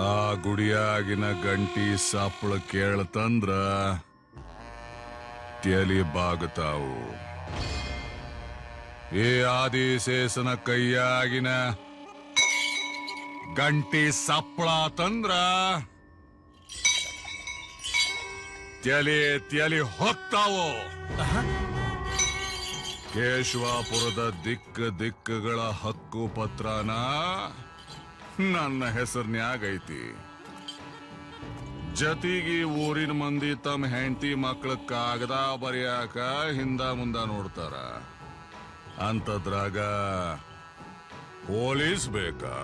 ಆ ಗುಡಿಯಾಗಿನ ಗಂಟಿ ಸಪ್ಪಳ ಕೇಳ್ತಂದ್ರ ತಲಿ ಬಾಗುತ್ತಾವು. ಈ ಆದಿಶೇಷನ ಕೈಯಾಗಿನ ಗಂಟಿ ಸಪ್ಪಳ ತಂದ್ರ ತಲಿ ಹೊತ್ತಾವು. ಕೇಶವಾಪುರದ ದಿಕ್ಕುಗಳ ಹಕ್ಕು ಪತ್ರನ ನನ್ನ ಹೆಸರ್ನ್ಯಾಗೈತಿ. ಜತಿಗಿ ಊರಿನ ಮಂದಿ ತಮ್ಮ ಹೆಂಡತಿ ಮಕ್ಕಳ ಕಾಗದ ಬರೆಯಾಕ ಹಿಂದ ಮುಂದ ನೋಡ್ತಾರ. ಅಂತದ್ರಾಗ ಪೊಲೀಸ್ ಬೇಕಾ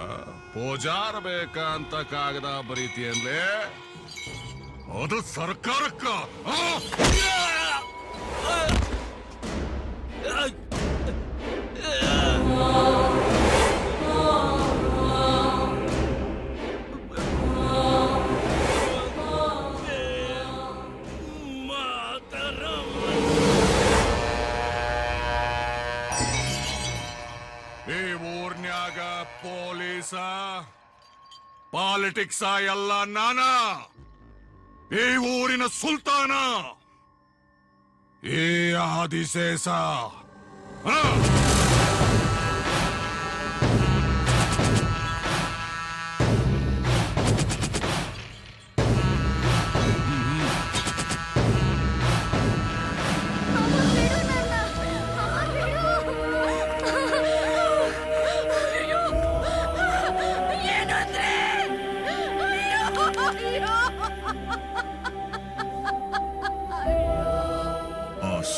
ಪೂಜಾರ ಬೇಕಾ ಅಂತ ಕಾಗದ ಬರೀತಿ ಅಂದ್ಲೆ ಅದು ಸರ್ಕಾರಕ್ಕ. ಈ ಊರ್ನ್ಯಾಗ ಪೊಲೀಸ ಪಾಲಿಟಿಕ್ಸ ಎಲ್ಲ ನಾನ. ಈ ಊರಿನ ಸುಲ್ತಾನ ಈ ಆದಿಶೇಷ.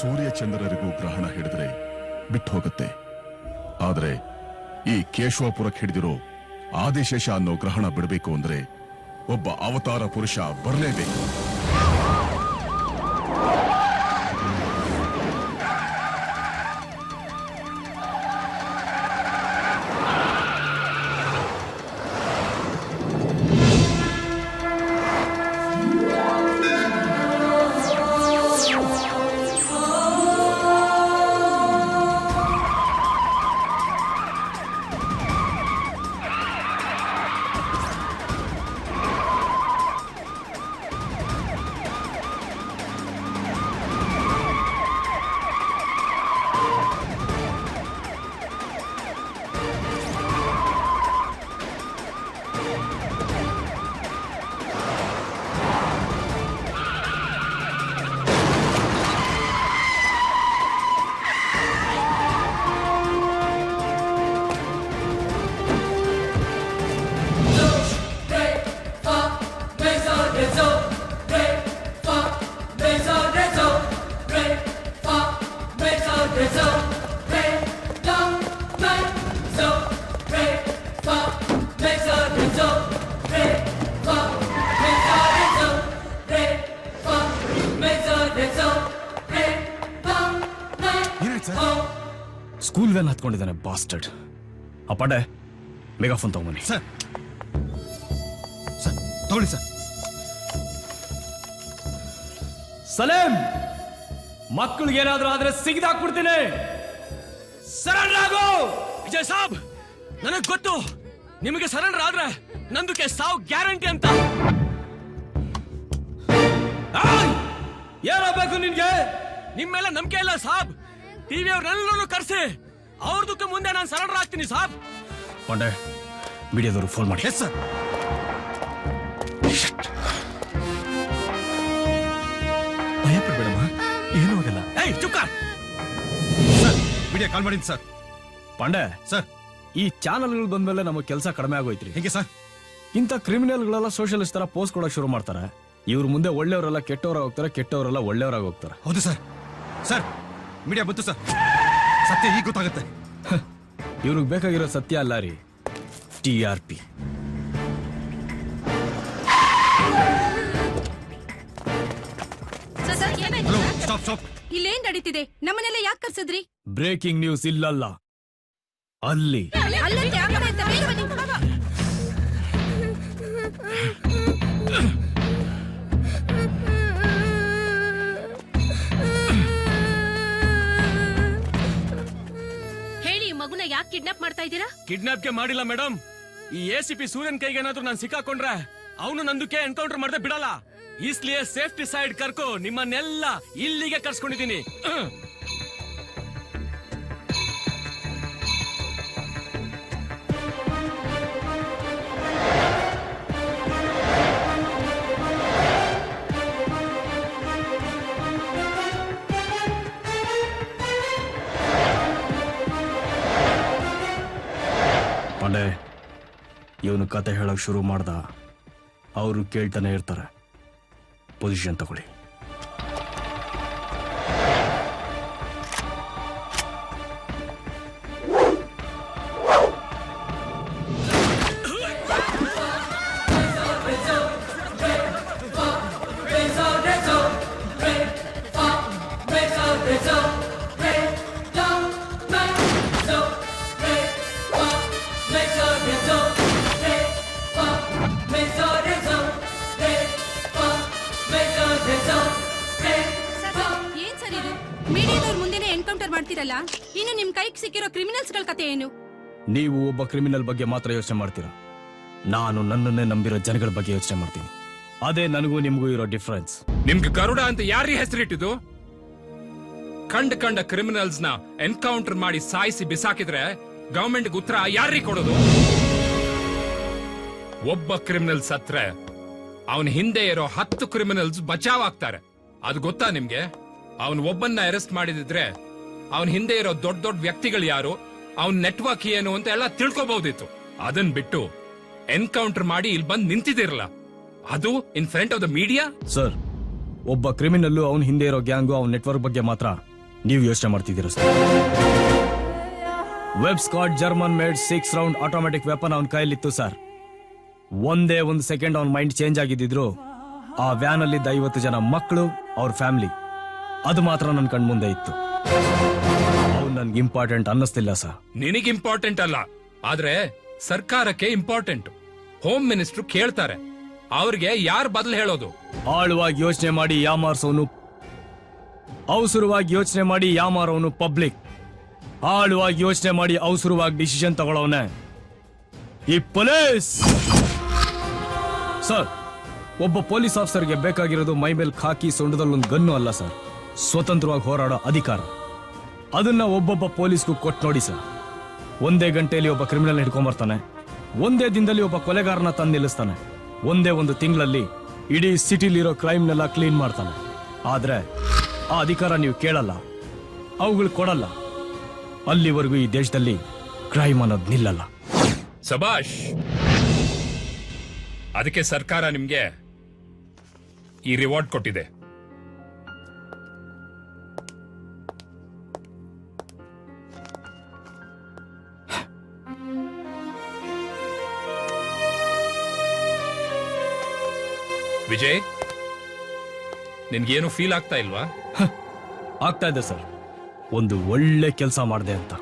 ಸೂರ್ಯ ಚಂದ್ರರಿಗೂ ಗ್ರಹಣ ಹಿಡಿದ್ರೆ ಬಿಟ್ಟು ಹೋಗುತ್ತೆ. ಆದ್ರೆ ಈ ಕೇಶವಾಪುರಕ್ಕೆ ಹಿಡಿದಿರೋ ಆದಿಶೇಷ ಅನ್ನೋ ಗ್ರಹಣ ಬಿಡಬೇಕು ಅಂದ್ರೆ ಒಬ್ಬ ಅವತಾರ ಪುರುಷ ಬರಲೇಬೇಕು. ಸ್ಕೂಲ್ ವ್ಯಾನ್ ಹತ್ಕೊಂಡಿದ್ದಾನೆ ಬಾಸ್ಟರ್ಡ್. ಅಪ್ಪಡೆ ಮೆಗಾಫೋನ್ ತಗೊಂಬನ್ನಿ. ಸರ್ ಸರ್ ತಗೊಳ್ಳಿ ಸರ್. ಸಲೇಂ, ಮಕ್ಕಳಿಗೇನಾದ್ರೂ ಆದ್ರೆ ಸಿಗಿದಾಕ್ಬಿಡ್ತೀನಿ. ಸರೆಂಡರ್ ಆಗು. ವಿಜಯ್ ಸಾಬ್, ನನಗ್ ಗೊತ್ತು ನಿಮಗೆ ಸರೆಂಡರ್ ಆದ್ರೆ ನಂದಕ್ಕೆ ಸಾವು ಗ್ಯಾರಂಟಿ ಅಂತ. ಏನಾಗಬೇಕು ನಿನ್ಗೆ? ನಿಮ್ ಮೇಲೆ ನಂಬಿಕೆ ಇಲ್ಲ ಸಾಬ್. ಟಿವಿ ಅವ್ರನ್ನೆಲ್ಲರೂ ಕರ್ಸಿ ಅವ್ರದಕ್ಕೆ ಮುಂದೆ ನಾನು ಸರೆಂಡರ್ ಆಗ್ತೀನಿ ಸಾಬ್. ಪಾಂಡೆ, ಮೀಡಿಯಾದವರು ಫೋನ್ ಮಾಡಿ. Yes sir. ಭಯ ಪಡ್ಬೇಡಮ್ಮ, ಏನೂ ಆಗಲ್ಲ. ಏಯ್ ಚುಕ್ಕ ಸರ್, ಮೀಡಿಯಾ ಕಾಲ್ ಮಾಡಿದ್ದೀನಿ ಸರ್. ಪಾಂಡೆ ಸರ್, ಈ ಚಾನಲ್ಗಳು ಬಂದ್ಮೇಲೆ ನಮಗೆ ಕೆಲಸ ಕಡಿಮೆ ಆಗೋಯ್ತ್ರಿ. ಹೇಗೆ ಸರ್? ಇಂಥ ಕ್ರಿಮಿನಲ್ಗಳೆಲ್ಲ ಸೋಷಿಯಲಿಸ್ಟ್ ತರ ಪೋಸ್ಟ್ ಕೊಡಕ್ ಶುರು ಮಾಡ್ತಾರೆ. ಇವ್ರ ಮುಂದೆ ಒಳ್ಳೆಯವರೆಲ್ಲ ಕೆಟ್ಟವರಾಗಿ ಹೋಗ್ತಾರೆ, ಕೆಟ್ಟವರೆಲ್ಲ ಒಳ್ಳೆಯವರಾಗಿ ಹೋಗ್ತಾರೆ. ಹೌದು ಸರ್. ಸರ್, ಮೀಡಿಯಾ ಬಂತು ಸರ್. ಸತ್ಯ ಈಗ ಗೊತ್ತಾಗುತ್ತೆ. ಇವ್ರಿಗೆ ಬೇಕಾಗಿರೋ ಸತ್ಯ ಅಲ್ಲ ರೀ, TRP. Hello, stop stop. ಇಲ್ಲೇನ್ ನಡೀತಿದೆ? ನಮ್ಮನೆಲ್ಲ ಯಾಕೆ ಕರ್ಸಿದ್ರಿ? ಬ್ರೇಕಿಂಗ್ ನ್ಯೂಸ್ ಇಲ್ಲಲ್ಲ, ಅಲ್ಲಿ. ಅಲ್ಲಂತೆ ಆ ಕಡೆ ಅಂತ ಬೇಗ ಬನ್ನಿ. ಹೇಳಿ, ಮಗುನ ಯಾಕೆ ಕಿಡ್ನಾಪ್ ಮಾಡ್ತಾ ಇದ್ದೀರಾ? ಕಿಡ್ನಾಪ್ಗೆ ಮಾಡಿಲ್ಲ ಮೇಡಮ್, ಈ ACP ಸೂರ್ಯನ್ ಕೈಗೆ ಏನಾದ್ರೂ ನಾನು ಸಿಕ್ಕಾಕೊಂಡ್ರೆ ಅವನು ನಂದಕ್ಕೆ ಎನ್ಕೌಂಟರ್ ಮಾಡದೆ ಬಿಡಲ್ಲ. ಇಸ್ಲಿಯೇ ಸೇಫ್ಟಿ ಸೈಡ್ ಕರ್ಕೋ ನಿಮ್ಮನ್ನೆಲ್ಲ ಇಲ್ಲಿಗೆ ಕರ್ಸ್ಕೊಂಡಿದ್ದೀನಿ. ಪಾಂಡೆ, ಇವನು ಕತೆ ಹೇಳಕ್ ಶುರು ಮಾಡ್ದ, ಅವರು ಕೇಳ್ತಾನೆ ಇರ್ತಾರೆ. ಪೊಸಿಷನ್ ತಗೊಳ್ಳಿ. ಏನ್ ಸರ್ ಇದು? ಮೀಡಿಯಾದವ್ರ ಮುಂದೆನೆ ಎನ್ಕೌಂಟರ್ ಮಾಡ್ತಿರಲ್ಲ, ಇನ್ನು ನಿಮ್ ಕೈಗೆ ಸಿಕ್ಕಿರೋ ಕ್ರಿಮಿನಲ್ಸ್ ಗಳ ಕತೆ ಏನು? ನೀವು ಒಬ್ಬ ಕ್ರಿಮಿನಲ್ ಬಗ್ಗೆ ಮಾತ್ರ ಯೋಚನೆ ಮಾಡ್ತೀರಾ, ನಾನು ನನ್ನನ್ನೇ ನಂಬಿರೋ ಜನಗಳ ಬಗ್ಗೆ ಯೋಚನೆ ಮಾಡ್ತೀನಿ. ಅದೇ ನನಗೂ ನಿಮಗೂ ಇರೋ ಡಿಫ್ರೆನ್ಸ್. ನಿಮ್ಗೆ ಗರುಡ ಅಂತ ಯಾರೀ ಹೆಸರಿಟ್ಟಿದ್ದು? ಕಂಡ ಕ್ರಿಮಿನಲ್ಸ್ ನ ಎನ್ಕೌಂಟರ್ ಮಾಡಿ ಸಾಯಿಸಿ ಬಿಸಾಕಿದ್ರೆ ಗವರ್ಮೆಂಟ್ ಉತ್ತರ ಯಾರೀ ಕೊಡೋದು? ಒಬ್ಬ ಕ್ರಿಮಿನಲ್ ಸತ್ರೆ ಅವನ ಹಿಂದೆ ಇರೋ 10 ಕ್ರಿಮಿನಲ್ಸ್ ಬಚಾವ್ ಆಗ್ತಾರೆ. ಅದು ಗೊತ್ತಾ ನಿಮ್ಗೆ? ಅವನ್ ಒಬ್ಬನ್ನ ಅರೆಸ್ಟ್ ಮಾಡಿದಿದ್ರೆ ಅವನ್ ಹಿಂದೆ ಇರೋ ದೊಡ್ಡ ದೊಡ್ಡ ವ್ಯಕ್ತಿಗಳು ಯಾರು, ಅವನ್ ನೆಟ್ವರ್ಕ್ ಏನು ಅಂತ ಎಲ್ಲ ತಿಳ್ಕೊಬಹುದಿತ್ತು. ಅದನ್ ಬಿಟ್ಟು ಎನ್ಕೌಂಟರ್ ಮಾಡಿ ಇಲ್ಲಿ ಬಂದು ನಿಂತಿದಿರಲ್ಲ, ಅದು in front of the media. Sir, ಒಬ್ಬ ಕ್ರಿಮಿನಲ್ಲು ಅವನ ಹಿಂದೆ ಇರೋ ಗ್ಯಾಂಗು ಅವನ ನೆಟ್ವರ್ಕ್ ಬಗ್ಗೆ ಮಾತ್ರ ನೀವು ಯೋಚನೆ ಮಾಡ್ತಿದ್ದೀರಾ sir. Web Scott German made 6 round automatic weapon ಅವನ ಕೈಯಲ್ಲಿತ್ತು ಸರ್. ಒಂದೇ ಒಂದು ಸೆಕೆಂಡ್ ಅವನ ಮೈಂಡ್ ಚೇಂಜ್ ಆಗಿದ್ದಿದ್ರು ಆ ವ್ಯಾನ್ ಅಲ್ಲಿ 50 ಜನ ಮಕ್ಕಳು, ಅವ್ರ ಫ್ಯಾಮಿಲಿ, ಅದು ಮಾತ್ರ ನನ್ನ ಕಣ್ ಮುಂದೆ ಇತ್ತು. ಅವ್ನು ನನ್ಗೆ ಇಂಪಾರ್ಟೆಂಟ್ ಅನ್ನಿಸ್ತಿಲ್ಲ ಸರ್. ನಿನಗೆ ಇಂಪಾರ್ಟೆಂಟ್ ಅಲ್ಲ, ಆದ್ರೆ ಸರ್ಕಾರಕ್ಕೆ ಇಂಪಾರ್ಟೆಂಟ್. ಹೋಮ್ ಮಿನಿಸ್ಟರ್ ಕೇಳ್ತಾರೆ, ಅವ್ರಿಗೆ ಯಾರು ಬದಲು ಹೇಳೋದು? ಆಳವಾಗಿ ಯೋಚನೆ ಮಾಡಿ ಯಾಮಾರ್ಸೋನು, ಅವಸರವಾಗಿ ಯೋಚನೆ ಮಾಡಿ ಯಾಮಾರೋನು ಪಬ್ಲಿಕ್. ಆಳವಾಗಿ ಯೋಚನೆ ಮಾಡಿ ಅವಸರವಾಗಿ ಡಿಸಿಷನ್ ತಗೊಳ್ಳೋನೆ ಈ ಪೊಲೀಸ್. ಸರ್, ಒಬ್ಬ ಪೊಲೀಸ್ ಆಫೀಸರ್ಗೆ ಬೇಕಾಗಿರೋದು ಮೈ ಮೇಲೆ ಖಾಕಿ ಸೊಂಡದಲ್ಲೊಂದು ಗನ್ನು ಅಲ್ಲ ಸರ್, ಸ್ವತಂತ್ರವಾಗಿ ಹೋರಾಡೋ ಅಧಿಕಾರ. ಅದನ್ನ ಒಬ್ಬೊಬ್ಬ ಪೊಲೀಸ್ಗೂ ಕೊಟ್ಟು ನೋಡಿ ಸರ್. ಒಂದೇ ಗಂಟೆಯಲ್ಲಿ ಒಬ್ಬ ಕ್ರಿಮಿನಲ್ ಹಿಡ್ಕೊಂಡ್ಬರ್ತಾನೆ, ಒಂದೇ ದಿನದಲ್ಲಿ ಒಬ್ಬ ಕೊಲೆಗಾರನ ತಂದು ನಿಲ್ಲಿಸ್ತಾನೆ, ಒಂದೇ ಒಂದು ತಿಂಗಳಲ್ಲಿ ಇಡೀ ಸಿಟಿಲಿರೋ ಕ್ರೈಮ್ನೆಲ್ಲ ಕ್ಲೀನ್ ಮಾಡ್ತಾನೆ. ಆದ್ರೆ ಆ ಅಧಿಕಾರ ನೀವು ಕೇಳಲ್ಲ, ಅವುಗಳು ಕೊಡಲ್ಲ. ಅಲ್ಲಿವರೆಗೂ ಈ ದೇಶದಲ್ಲಿ ಕ್ರೈಮ್ ಅನ್ನೋದು ನಿಲ್ಲಲ್ಲ. ಸಬಾಷ್. ಅದಕ್ಕೆ ಸರ್ಕಾರ ನಿಮ್ಗೆ ಈ ರಿವಾರ್ಡ್ ಕೊಟ್ಟಿದೆ. ವಿಜಯ್, ನಿನ್ಗೇನು ಫೀಲ್ ಆಗ್ತಾ ಇಲ್ವಾ? ಆಗ್ತಾ ಇದೆ ಸರ್, ಒಂದು ಒಳ್ಳೆ ಕೆಲಸ ಮಾಡಿದೆ ಅಂತ.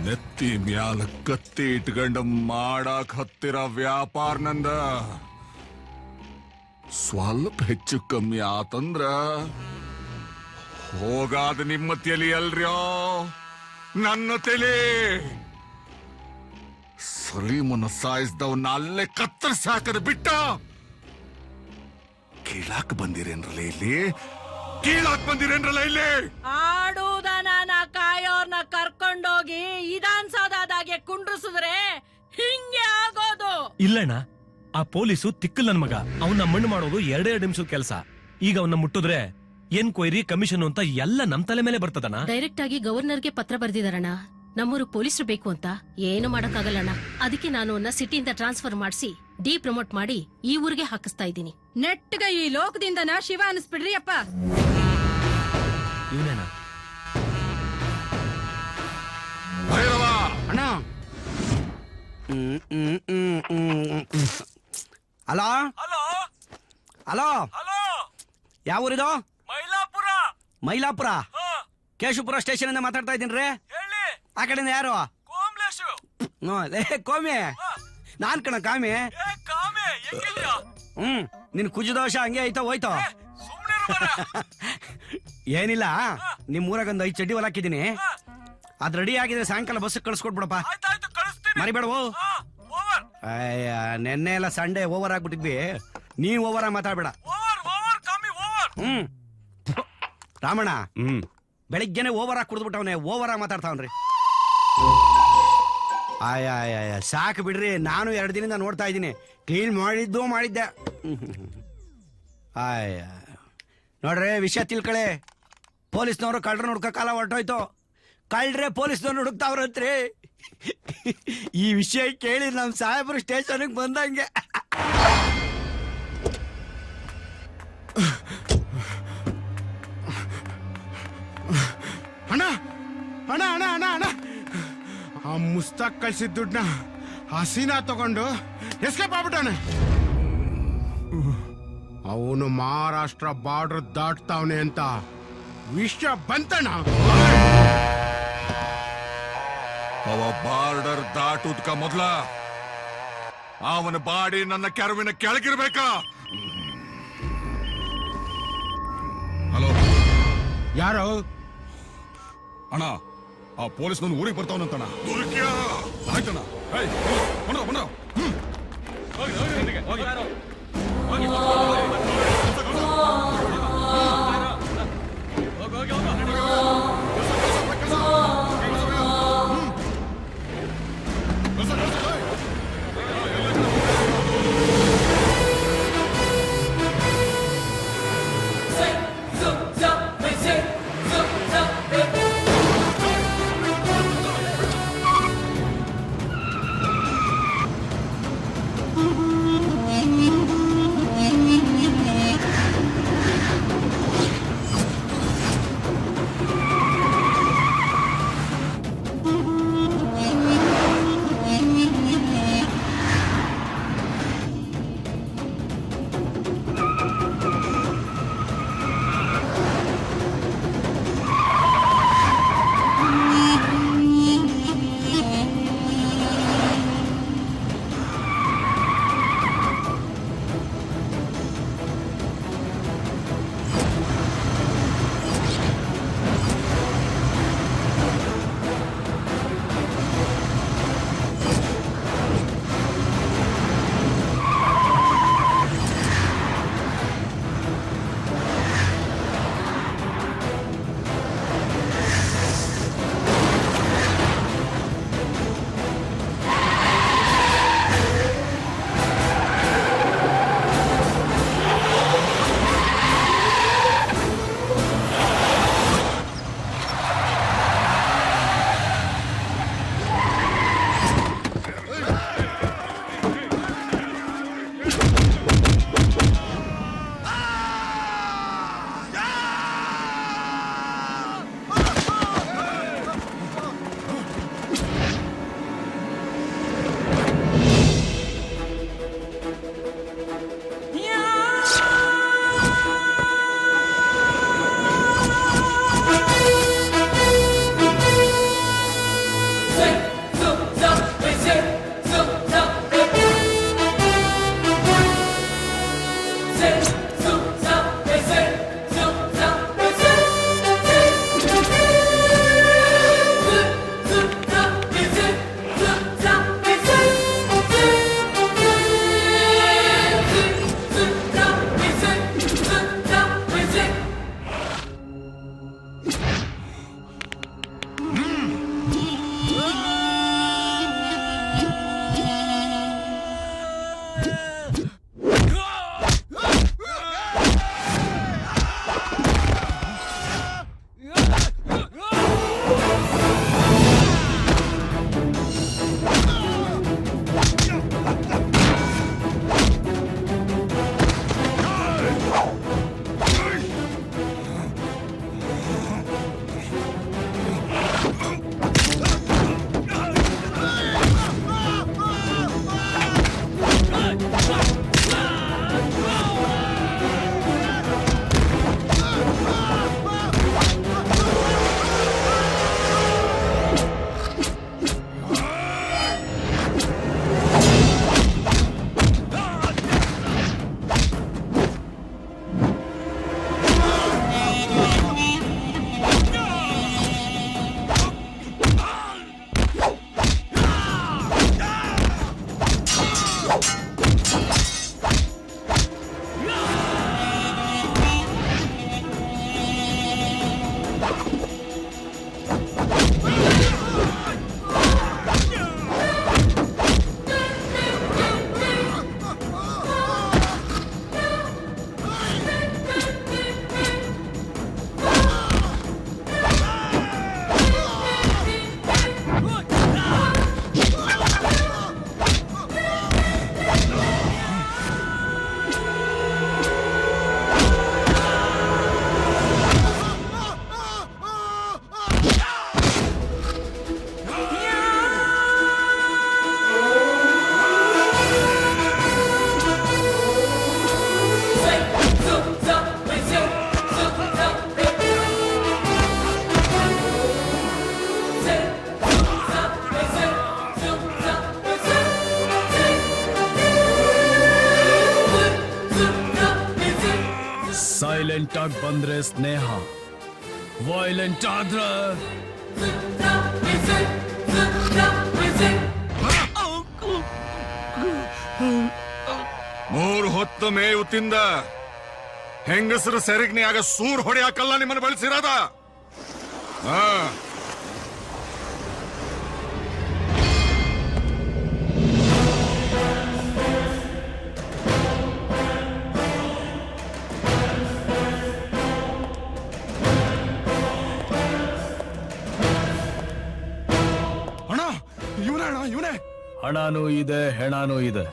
ನೆತ್ತಿ ಮ್ಯಾಲ ಕತ್ತಿ ಇಟ್ಕೊಂಡ ಮಾಡಾಕ್ ಹತ್ತಿರ ವ್ಯಾಪಾರ ನಂದ ಸ್ವಲ್ಪ ಹೆಚ್ಚು ಕಮ್ಮಿ ಆತಂದ್ರ ಹೋಗಾದ ನಿಮ್ಮ ತಲಿ ಅಲ್ರ್ಯೋ ನನ್ನ ತಲಿ. ಸಲೀಮನ ಸಾಯಿಸ್ದವನ್ನ ಅಲ್ಲೇ ಕತ್ತರಿಸಿ ಹಾಕದ ಬಿಟ್ಟ ಕೀಳಾಕ್ ಬಂದಿರೇನ್ರಲ್ಲ ಇಲ್ಲಿ, ಕೀಳಾಕ್ ಬಂದಿರೇನ್ರಲ್ಲ ಇಲ್ಲಿ. ಆಡುವುದನ ಕಾಯೋರ್ನ ಕರ್ಕೊಂಡೋಗಿ ವಿಧಾನಸೌಧದಾಗೆ ಕುಂಡ್ರಿಸಿದ್ರೆ ಹಿಂಗೆ ಆಗೋದು. ಇಲ್ಲಣ್ಣ, ಆ ಪೊಲೀಸು ತಿಕ್ಕಲ್ ನನ್ ಮಗ. ಅವನ್ನ ಮಣ್ಣು ಮಾಡೋದು 2 ನಿಮಿಷದ ಕೆಲಸ. ಈಗ ಅವನ್ನ ಮುಟ್ಟಿದ್ರೆ ಎನ್ಕ್ವೈರಿ ಕಮಿಷನ್ ಅಂತ ಎಲ್ಲ ನಮ್ ತಲೆ ಮೇಲೆ ಬರ್ತದಣ್ಣ. ಡೈರೆಕ್ಟ್ ಆಗಿ ಗವರ್ನರ್ಗೆ ಪತ್ರ ಬರ್ದಿದಾರಣ್ಣ, ನಮ್ಮೂರು ಪೊಲೀಸರು ಬೇಕು ಅಂತ. ಏನು ಮಾಡಕ್ಕಾಗಲ್ಲಣ್ಣ, ಅದಕ್ಕೆ ನಾನು ಅವನ್ನ ಸಿಟಿಯಿಂದ ಟ್ರಾನ್ಸ್ಫರ್ ಮಾಡಿಸಿ ಡಿಪ್ರಮೋಟ್ ಮಾಡಿ ಈ ಊರಿಗೆ ಹಾಕಿಸ್ತಾ ಇದ್ದೀನಿ. ನೆಟ್ಟಗ ಈ ಲೋಕದಿಂದನ ಶಿವ ಅನಿಸ್ಬಿಡ್ರಿ ಅಪ್ಪ. ಇವನೇನ ಭೈರವ, ಅಣ್ಣ ಹಲೋ ಹಲೋ ಯಾವ ಊರಿದು? ಮೈಲಾಪುರ. ಕೇಶವಪುರ ಸ್ಟೇಷನ್ ಇಂದ ಮಾತಾಡ್ತಾ ಇದ್ದೀನಿ ರೀ. ಆ ಕಡೆಯಿಂದ ಯಾರು? ಕೋಮಿ. ನಾನ್ ಕಣ ಕಾಮಿ. ನಿನ್ ಕುಜದೋಷ ಹಂಗೆ ಐತೋ ಹೋಯ್ತೋ. ಏನಿಲ್ಲ, ನಿಮ್ ಊರಾಗ ಒಂದು 5 ಚಡ್ಡಿ ಹೊಲ ಹಾಕಿದೀನಿ. ಅದ್ ರೆಡಿ ಆಗಿದ್ರೆ ಸಾಯಂಕಾಲ ಬಸ್ ಕಳ್ಸ್ಕೊಟ್ಬಿಡಪ್ಪ. ಮರಿಬೇಡವು. ಅಯ್ಯ, ನೆನ್ನೆ ಎಲ್ಲ ಸಂಡೇ ಓವರ್ ಆಗ್ಬಿಟ್ಟಿದ್ವಿ. ನೀವ್ ಓವರ್ ಆಗಿ ಮಾತಾಡ್ಬೇಡ. ರಾಮಣ್ಣ ಬೆಳಿಗ್ಗೆನೆ ಓವರ್ ಆಗಿ ಕುಡಿದ್ಬಿಟ್ಟವನೆ. ಓವರ್ ಆಗಿ ಮಾತಾಡ್ತಾವನ್ರಿ. ಆಯ ಸಾಕು ಬಿಡ್ರಿ. ನಾನು 2 ದಿನದಿಂದ ನೋಡ್ತಾ ಇದ್ದೀನಿ. ಕ್ಲೀನ್ ಮಾಡಿದ್ದೆ. ಆಯ ನೋಡ್ರಿ, ವಿಷಯ ತಿಳ್ಕಳೆ. ಪೊಲೀಸ್ನವರು ಕಳ್ರನ್ನ ಹುಡ್ಕೋ ಕಾಲ ಹೊರಟೋಯ್ತು. ಕಳ್ರೆ ಪೊಲೀಸ್ನವ್ರು ಹುಡುಕ್ತಾವ್ರಂತ್ರಿ. ಈ ವಿಷಯ ಕೇಳಿ ನಮ್ ಸಾಹೇಬ್ರು ಸ್ಟೇಷನ್ಗೆ ಬಂದಂಗೆ. ಅಣ್ಣ ಅಣ್ಣ ಅಣ್ಣ ಅಣ್ಣ ಅಣ್ಣ ಆ ಮುಸ್ತಾಕ್ ಕಳ್ಸಿದ ದುಡ್ಡನ್ನ ಹಸೀನಾ ತಗೊಂಡು ಎಸ್ಕೇಪ್ ಆಗ್ಬಿಟ್ಟಾನೆ. ಅವನು ಮಹಾರಾಷ್ಟ್ರ ಬಾರ್ಡರ್ ದಾಟ್ತಾವನೆ ಅಂತ ವಿಷಯ ಬಂತಣ್ಣ. ಅವ ಬಾರ್ಡರ್ ದಾಟುದ್ಕ ಮೊದ್ಲ ಅವನ ಬಾಡಿ ನನ್ನ ಕೆರವಿನ ಕೆಳಗಿರ್ಬೇಕಾ? ಹಲೋ, ಯಾರು? ಅಣ್ಣ, ಆ ಪೊಲೀಸ್ನವ್ನು ಊರಿಗೆ ಬರ್ತಾವನಂತಣ್ಣ. ದುರ್ಗ್ಯ! ಆಯ್ತಣ್ಣ. ಬಂದ್ರ ಸೈಲೆಂಟ್ ಆಗಿ ಬಂದ್ರೆ ಸ್ನೇಹ, ವೈಲೆಂಟ್ ಆದ್ರೆ ಮೂರು ಹೊತ್ತು ಮೇವು ತಿಂದ ಹೆಂಗಸರು ಸೆರಗ್ನಿಯಾಗ ಸೂರ್ ಹೊಡೆಯಾಕಲ್ಲ ನಿಮ್ಮನ್ನು ಬಳಸಿರೋದ. ಅಣ್ಣ ಇವನೇ ಅಣ್ಣ ಇವನೇ. ಹಣನೂ ಇದೆ, ಹೆಣನೂ ಇದೆ.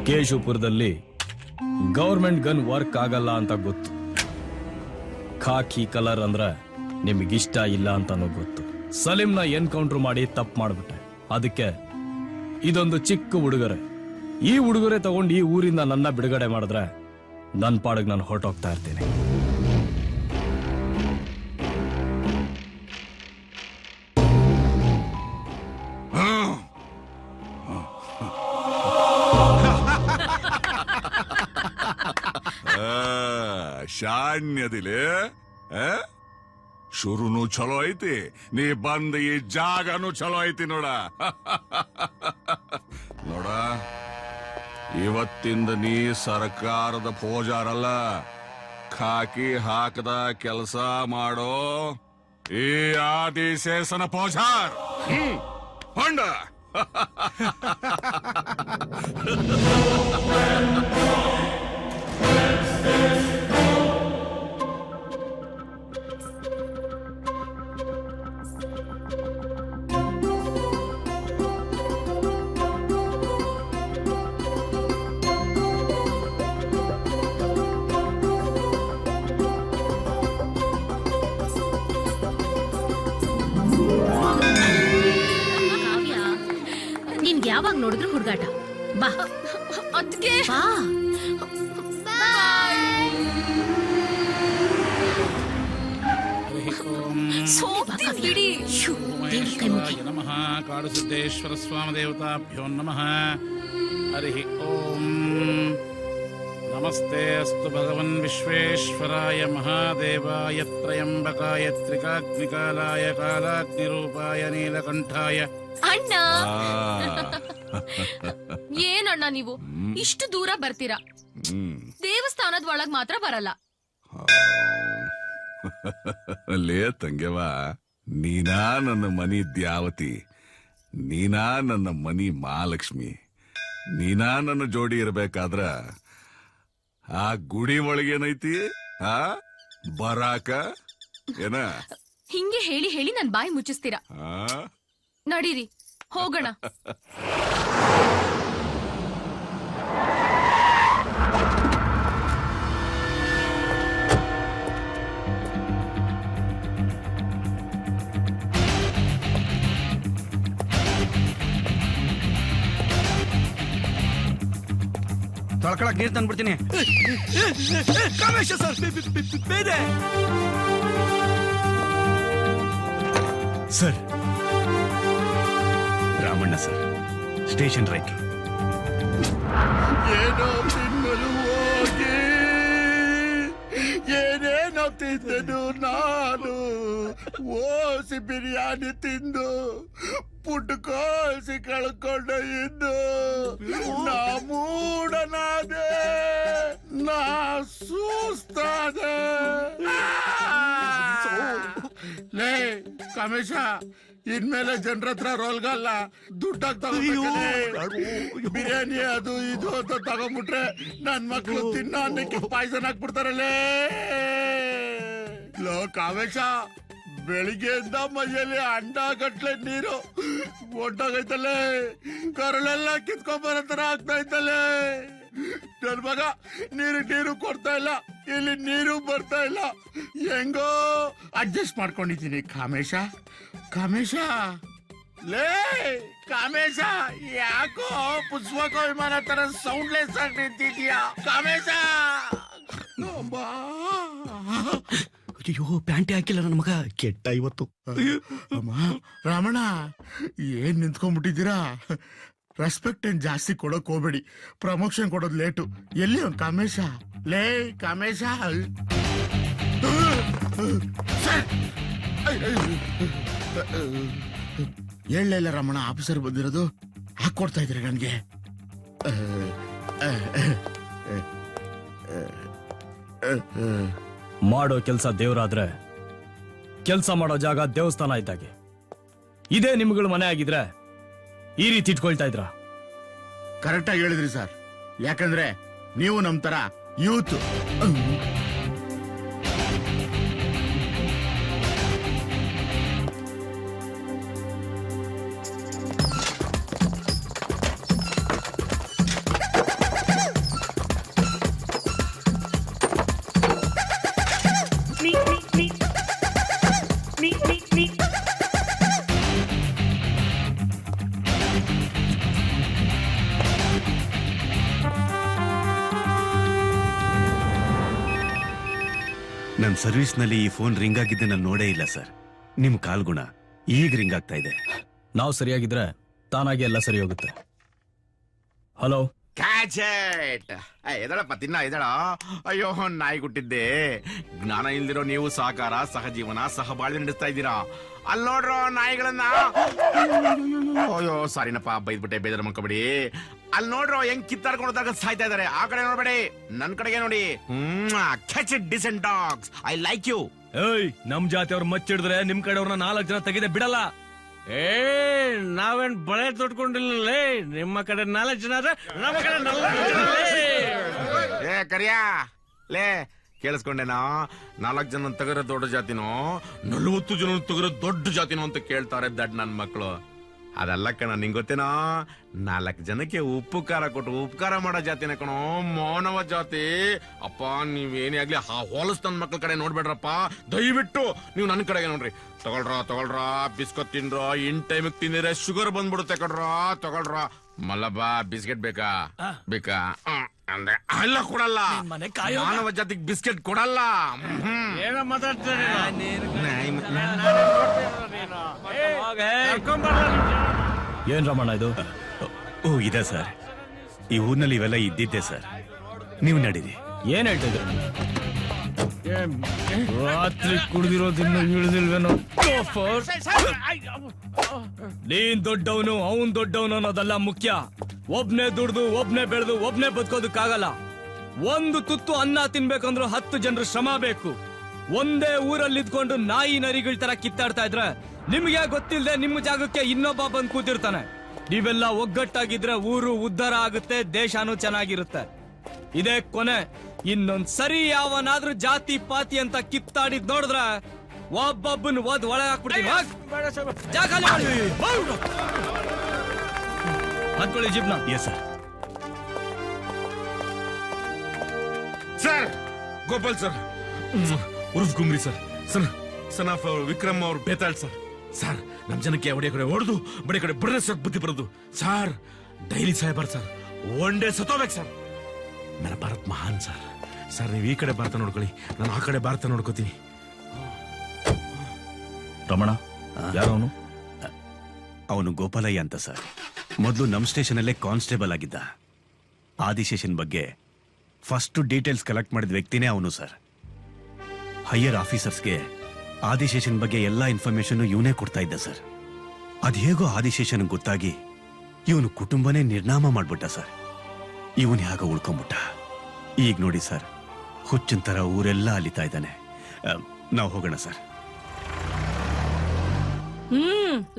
ಕೇಶವಪುರದಲ್ಲಿ ಗೌರ್ಮೆಂಟ್ ಗನ್ ವರ್ಕ್ ಆಗಲ್ಲ ಅಂತ ಗೊತ್ತು. ಖಾಕಿ ಕಲರ್ ಅಂದ್ರೆ ನಿಮಗಿಷ್ಟ ಇಲ್ಲ ಅಂತಾನೂ ಗೊತ್ತು. ಸಲೀಂನ ಎನ್ಕೌಂಟರ್ ಮಾಡಿ ತಪ್ಪು ಮಾಡ್ಬಿಟ್ಟೆ. ಅದಕ್ಕೆ ಇದೊಂದು ಚಿಕ್ಕ ಉಡುಗೊರೆ. ಈ ಉಡುಗೊರೆ ತಗೊಂಡು ಈ ಊರಿಂದ ನನ್ನ ಬಿಡುಗಡೆ ಮಾಡಿದ್ರೆ ನನ್ನ ಪಾಡಿಗೆ ನಾನು ಹೊರಟೋಗ್ತಾ ಇರ್ತೀನಿ. ಶಾಣ್ಯದಿಲೆ ಶುರುನು ಚಲೋ ಐತಿ, ನೀ ಬಂದ ಈ ಜಾಗನು ಚಲೋ ಐತಿ ನೋಡ. ನೋಡ, ಇವತ್ತಿಂದ ನೀ ಸರ್ಕಾರದ ಪೂಜಾರಲ್ಲ, ಖಾಕಿ ಹಾಕದ ಕೆಲಸ ಮಾಡೋ ಈ ಆದಿಶೇಷನ ಪೂಜಾರ್. ಹೊಂಡ ಕಾವ್ಯ, ನಿನ್ಗೆ ಯಾವಾಗ ನೋಡಿದ್ರು ಹುಡುಗಾಟ. ಬಾ ಅದ್ಕೆ ಬಾ. ಸೋಗ್ತೀನಿ ಬಿಡಿ. ಶ್ಯೂ, ದೇವ್ರ್ ಕೈ ಮುಗಿ. ನಮಃ. ಕಾಡುಸಿದ್ದೇಶ್ವರ ಸ್ವಾಮ ದೇವತಾಭ್ಯೋ ನಮಃ. ಹರಿ ಓಂ. ನಮಸ್ತೆ ಅಸ್ತು ಭಗವನ್ ವಿಶ್ವೇಶ್ವರಾಯ ಮಹಾದೇವಾಯ ತ್ರಯಂಬಕಾಯ ತ್ರಿಕಾಗ್ನಿಕಾಲಾಯ ಕಾಲಾಗ್ನಿರೂಪಾಯ ನೀಲಕಂಠಾಯ. ಅಣ್ಣ, ಏನಣ್ಣ ನೀವು ಇಷ್ಟು ದೂರ ಬರ್ತೀರಾ, ದೇವಸ್ಥಾನದ ಒಳಗ್ ಮಾತ್ರ ಬರಲ್ಲ. ಅಲ್ಲೇ ತಂಗೆವ, ನೀನಾ ನನ್ನ ಮನಿ ದ್ಯಾವತಿ, ನೀನಾ ನನ್ನ ಮನಿ ಮಹಾಲಕ್ಷ್ಮಿ, ನೀನಾ ನನ್ನ ಜೋಡಿ ಇರ್ಬೇಕಾದ್ರ ಆ ಗುಡಿ ಒಳಗೇನೈತಿ ಬರಾಕ ಏನ? ಹಿಂಗೆ ಹೇಳಿ ಹೇಳಿ ನನ್ ಬಾಯಿ ಮುಚ್ಚಿಸ್ತೀರಾ. ನಡೀರಿ ಹೋಗೋಣ. ತೊಳ್ಕೊಳಕ್ ನೀರ್ ತಂದ್ಬಿಡ್ತೀನಿ. Sir, Ramanna sir, station writer. ಏನೋ ತಿನ್ನಲು ಹೋಗಿ ಏನೇನೋ ತಿಂದನು ನಾನು. ಓಸಿ ಬಿರಿಯಾನಿ ತಿಂದು ಪುಟ್ಕೋಸಿ ಕಳ್ಕೊಂಡ ಇದ್ದು ನಾ ಮೂಡನಾದೆ, ನಾ ಸೂಸ್ತಾದೆ. ಲೇ ಕಮೇಶ, ಇನ್ಮೇಲೆ ಜನರ ಹತ್ರ ರೋಲ್ಗಲ್ಲ, ದುಡ್ಡಾಗ ತಗೊಂಡು ಬಿರಿಯಾನಿ ಅದು ಇದು ಅಂತ ತಗೊಂಡ್ಬಿಟ್ರೆ ನನ್ ಮಕ್ಳು ತಿನ್ನೋ ಅನ್ನಕ್ಕೆ ಪಾಯ್ಸನ್ ಹಾಕ್ಬಿಡ್ತಾರಲ್ಲೇ. ಲೋ ಕಾಮೇಶ, ಬೆಳಿಗ್ಗೆಯಿಂದ ಮೈಯಲ್ಲಿ ಅಂಡ ಗಟ್ಲೆ ನೀರು ಒಟ್ಟೋಗೈತಲ್ಲೇ, ಕರಳೆಲ್ಲ ಕಿತ್ಕೊಂಬರೋ ತರ ಆಗ್ತಾ ಇತ್ತಲ್ಲೇ. ನನ್ ಮಗ ನೀರು ಕೊಡ್ತಾ ಇಲ್ಲ, ಇಲ್ಲಿ ನೀರು ಬರ್ತಾ ಇಲ್ಲ, ಹೆಂಗೋ ಅಡ್ಜಸ್ಟ್ ಮಾಡ್ಕೊಂಡಿದ್ದೀನಿ. ಕಾಮೇಶ ಲೇ ಕಾಮೇಶ, ಯಾಕೋ ಪುಷ್ಪಕ ವಿಮಾನ ತರ ಸೌಂಡ್ಲೆಸ್ ಆಗಿ ನಿಂತಿದ್ಯಾ ಕಾಮೇಶ? ಅಯ್ಯೋ, ಪ್ಯಾಂಟೆ ಹಾಕಿಲ್ಲ ನನ್ನ ಮಗ, ಕೆಟ್ಟ ಇವತ್ತು. ಅಮ್ಮ ರಾಮಣ್ಣ, ಏನ್ ನಿಂತ್ಕೊಂಡ್ಬಿಟ್ಟಿದ್ದೀರಾ? ರೆಸ್ಪೆಕ್ಟ್ ಏನ್ ಜಾಸ್ತಿ ಕೊಡೋಕ್ ಹೋಗ್ಬೇಡಿ. ಪ್ರಮೋಷನ್ ಕೊಡೋದ್ ಲೇಟು. ಎಲ್ಲಿ ಅವ್ನ್ ಕಾಮೇಶ? ಲೇ ಕಾಮೇಶ, ಹೇಳಲಿಲ್ಲ ರಮಣ, ಆಫೀಸರ್ ಬಂದಿರೋದು. ಹಾಕೊಡ್ತಾ ಇದ್ರಿ ನನ್ಗೆ. ಮಾಡೋ ಕೆಲಸ ದೇವ್ರಾದ್ರೆ ಕೆಲಸ ಮಾಡೋ ಜಾಗ ದೇವಸ್ಥಾನ ಇದ್ದಾಗೆ. ಇದೇ ನಿಮ್ಗಳ ಮನೆ ಆಗಿದ್ರೆ ಈ ರೀತಿ ಇಟ್ಕೊಳ್ತಾ ಇದ್ರ? ಕರೆಕ್ಟ್ ಆಗಿ ಹೇಳಿದ್ರಿ ಸರ್. ಯಾಕಂದ್ರೆ ನೀವು ನಮ್ ತರ ಯೂತ್. ನನ್ನ ಸರ್ವಿಸ್ನಲ್ಲಿ ಈ ಫೋನ್ ರಿಂಗ್ ಆಗಿದ್ದೆ ನಾನು ನೋಡೇ ಇಲ್ಲ ಸರ್. ನಿಮ್ ಕಾಲ್ಗುಣ ಈಗ ರಿಂಗ್ ಆಗ್ತಾ ಇದೆ. ನಾವು ಸರಿಯಾಗಿದ್ರೆ ತಾನಾಗಿ ಎಲ್ಲ ಸರಿ ಹೋಗುತ್ತೆ. ಹಲೋ, ಕ್ಯಾಚೆಟ್ ಎದಳಪ್ಪ ತಿನ್ನ ಎದಳ. ಅಯ್ಯೋ ನಾಯಿ ಗುಟ್ಟಿದ್ದೆ. ಜ್ಞಾನ ಇಲ್ದಿರೋ ನೀವು ಸಹಕಾರ, ಸಹಜೀವನ, ಸಹಬಾಳ್ವೆ ನಡೆಸ್ತಾ ಇದ್ದೀರಾ. ಅಲ್ಲಿ ನೋಡ್ರೋ ನಾಯಿಗಳನ್ನ. ಅಯ್ಯೋ ಸಾರಿನಪ್ಪ, ಬೈದ್ಬಿಟ್ಟೆ, ಬೇಜಾರು ಮಾಡ್ಕೊಬೇಡಿ. ಅಲ್ಲಿ ನೋಡ್ರೋ ಹೆಂಗ್ ಕಿತ್ತಾಡ್ಕೊಂಡಾಗ ಸಾಯ್ತಾ ಇದಾರೆ. ಆ ಕಡೆ ನೋಡ್ಬೇಡಿ, ನನ್ ಕಡೆಗೆ ನೋಡಿ. Catch it decent dogs, I like you. ಏಯ್, ನಮ್ ಜಾತಿಯವ್ರು ಮಚ್ಚಿಡಿದ್ರೆ ನಿಮ್ ಕಡೆಯವ್ರನ್ನ 4 ಜನ ತೆಗೆದೆ ಬಿಡಲ್ಲ. ನಾವೇನ್ ಬಳೆ ತೊಟ್ಕೊಂಡಿಲ್ಲ. ನಿಮ್ಮ ಕಡೆ 4 ಜನ ನಮ್ಮ ಕಡೆ 4 ಜನ. ಏ ಕರಿಯಾ ಲೇ, ಕೇಳಿಸ್ಕೊಂಡೆನಾ? 4 ಜನ ತಗರೋ ದೊಡ್ಡ ಜಾತಿನೋ, 40 ಜನ ತಗರೋ ದೊಡ್ಡ ಜಾತಿನೋ ಅಂತ ಕೇಳ್ತಾರೆ ದಡ್ ನನ್ ಮಕ್ಳು. ಅದಲ್ಲ ಕಣ, ನಿಂಗ್ ಗೊತ್ತೇನೋ? 4 ಜನಕ್ಕೆ ಉಪ್ಪು ಖಾರ ಕೊಟ್ಟು ಉಪಕಾರ ಮಾಡೋ ಜಾತಿನ ಕಣೋ ಮಾನವ ಜಾತಿ. ಅಪ್ಪ ನೀವೇನೇ ಆಗ್ಲಿ ಆ ಹೊಲಸ್ ನನ್ ಮಕ್ಳ ಕಡೆ ನೋಡ್ಬೇಡ್ರಪ್ಪ. ದಯವಿಟ್ಟು ನೀವು ನನ್ನ ಕಡೆಗೆ ನೋಡ್ರಿ. ತಗೊಳ್ರ ಬಿಸ್ಕೊತ್ ತಿನ್ರ. ಇನ್ ಟೈಮಿಗೆ ತಿಂದಿದ್ರೆ ಶುಗರ್ ಬಂದ್ಬಿಡುತ್ತೆ ಕಡ್ರ. ತಗೊಳ್ರ. ಮಲ್ಲಬ್ಬ ಬಿಸ್ಕೆಟ್ ಬೇಕಾ? ಅಂದ್ರೆ ಅಲ್ಲ, ಕೊಡಲ್ಲ. ಮಾನವ ಜಾತಿಗೆ ಬಿಸ್ಕೆಟ್ ಕೊಡಲ್ಲ. ಏನೋ ಮಾತಾಡ್ತಾರೆ. ಏನ್ ರಮಣ ಇದು? ಓ ಇದೆ ಸರ್, ಈ ಊರ್ನಲ್ಲಿ ಇವೆಲ್ಲ ಇದ್ದಿದ್ದೆ ಸರ್. ನೀವು ನಡೀರಿ. ಏನ್ ಹೇಳ್ತಿದ್ರು? ರಾತ್ರಿ ಕುಡ್ದಿರೋದಿನ್ನು ಇಳಿದಿಲ್ವೇನೋ. ನೀನ್ ದೊಡ್ಡವನು, ಅವನ್ ದೊಡ್ಡವನು ಅನ್ನೋದಲ್ಲ ಮುಖ್ಯ. ಒಬ್ನೇ ದುಡ್ದು, ಒಬ್ನೇ ಬೆಳೆದು, ಒಬ್ನೇ ಬದುಕೋದಕ್ಕಾಗಲ್ಲ. ಒಂದು ತುತ್ತು ಅನ್ನ ತಿನ್ಬೇಕಂದ್ರೂ 10 ಜನರ ಶ್ರಮ ಬೇಕು. ಒಂದೇ ಊರಲ್ಲಿ ಇದ್ಕೊಂಡು ನಾಯಿ ನರಿಗಳ ತರ ಕಿತ್ತಾಡ್ತಾ ಇದ್ರೆ ನಿಮ್ಗೆ ಗೊತ್ತಿಲ್ಲದೆ ನಿಮ್ಮ ಜಾಗಕ್ಕೆ ಇನ್ನೊಬ್ಬ ಬಂದ್ ಕೂತಿರ್ತಾನೆ. ನೀವೆಲ್ಲ ಒಗ್ಗಟ್ಟಾಗಿದ್ರೆ ಊರು ಉದ್ಧಾರ ಆಗುತ್ತೆ, ದೇಶನೂ ಚೆನ್ನಾಗಿರುತ್ತೆ. ಇದೇ ಕೊನೆ. ಇನ್ನೊಂದ್ ಸರಿ ಯಾವನಾದ್ರೂ ಜಾತಿ ಪಾತಿ ಅಂತ ಕಿತ್ತಾಡಿದ್ ನೋಡಿದ್ರ ಒಬ್ಬೊಬ್ಬನ್ ಒದ್ ಒಳಗೆ ಹಾಕ್ಬಿಡ್ತೀನಿ. ಹತ್ಕೊಳ್ಳಿ ಜಿಪ್ನ. Yes sir. Sir Gopal sir, ಉರ್ಫ್ Gumri sir, son of Vikram ಅವ್ರ ಬೇತಾಳ್ ಸರ್. ಸರ್ ನಮ್ ಜನಕ್ಕೆ ಒಡೆ ಕಡೆ ಹೊಡೆದು ಬಡೆ ಕಡೆ ಬಡದ ಸರ್ ಬುದ್ಧಿ ಬರೋದು ಸರ್. ಡೈಲಿ ಸಾಯ್ಬಾರ್ ಸರ್, ಒನ್ ಡೇ ಸತ್ತೋಗ್ಬೇಕು ಸರ್. ನನ್ನ ಭಾರತ್ ಮಹಾನ್ ಸರ್. ಸರ್ ನೀವು ಈ ಕಡೆ ಭಾರತ ನೋಡ್ಕೊಳ್ಳಿ, ನಾನು ಆ ಕಡೆ ಭಾರತ ನೋಡ್ಕೋತೀನಿ. ರಮಣ ಯಾರವನು? ಅವನು ಗೋಪಾಲಯ್ಯ ಅಂತ ಸರ್. ಮೊದಲು ನಮ್ ಸ್ಟೇಷನ್ ಅಲ್ಲೇ ಕಾನ್ಸ್ಟೇಬಲ್ ಆಗಿದ್ದ. ಆದಿಶೇಷನ್ ಬಗ್ಗೆ ಫಸ್ಟ್ ಡೀಟೇಲ್ಸ್ ಕಲೆಕ್ಟ್ ಮಾಡಿದ ವ್ಯಕ್ತಿನೇ ಅವನು ಸರ್. ಹೈಯರ್ ಆಫೀಸರ್ಸ್ಗೆ ಆದಿಶೇಷನ್ ಬಗ್ಗೆ ಎಲ್ಲಾ ಇನ್ಫಾರ್ಮೇಶನ್ ಇವನೇ ಕೊಡ್ತಾ ಇದ್ದ ಸರ್. ಅದೇಗೋ ಆದಿಶೇಷನ್ ಗೊತ್ತಾಗಿ ಇವನು ಕುಟುಂಬನೇ ನಿರ್ನಾಮ ಮಾಡ್ಬಿಟ್ಟ ಸರ್. ಇವನ್ ಯಾಗ ಉಳ್ಕೊಂಬಿಟ್ಟ. ಈಗ ನೋಡಿ ಸರ್, ಹುಚ್ಚಿನ ತರ ಊರೆಲ್ಲ ಅಲಿತಾ ಇದ್ದಾನೆ. ನಾವು ಹೋಗೋಣ ಸರ್.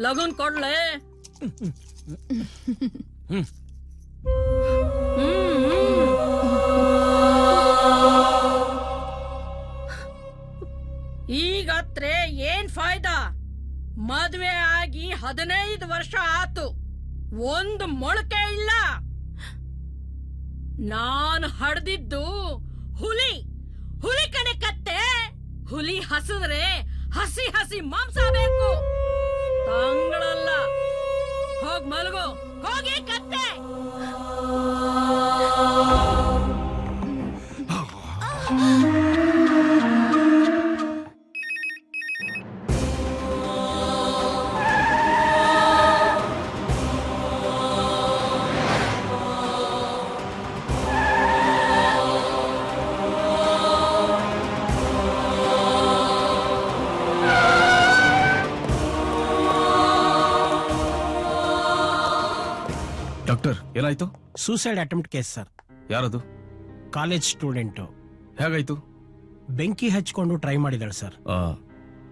ಲಗನ್ ಕೊಡ್ಲೆ. ಈಗತ್ರೆ ಏನ್ ಫಾಯ್ದಾ? ಮದ್ವೆ ಆಗಿ 15 ವರ್ಷ ಆತು, ಒಂದು ಮೊಳಕೆ ಇಲ್ಲ. ನಾನು ಹಡ್ದಿದ್ದು ಹುಲಿ ಕಡೆ ಕತ್ತೆ. ಹುಲಿ ಹಸಿದ್ರೆ ಹಸಿ ಮಾಂಸ ಬೇಕು, ತಂಗಳಲ್ಲ. ಹೋಗ್ ಮಲಗು, ಹೋಗಿ ಕತ್ತೆ. ಡಾಕ್ಟರ್ ಏನಾಯ್ತು? Suicide attempt case sir. ಯಾರದು? ಕಾಲೇಜ್ ಸ್ಟೂಡೆಂಟು ಹೇಗಾಯ್ತು? ಬೆಂಕಿ ಹಚ್ಕೊಂಡು ಟ್ರೈ ಮಾಡಿದಾಳೆ ಸರ್.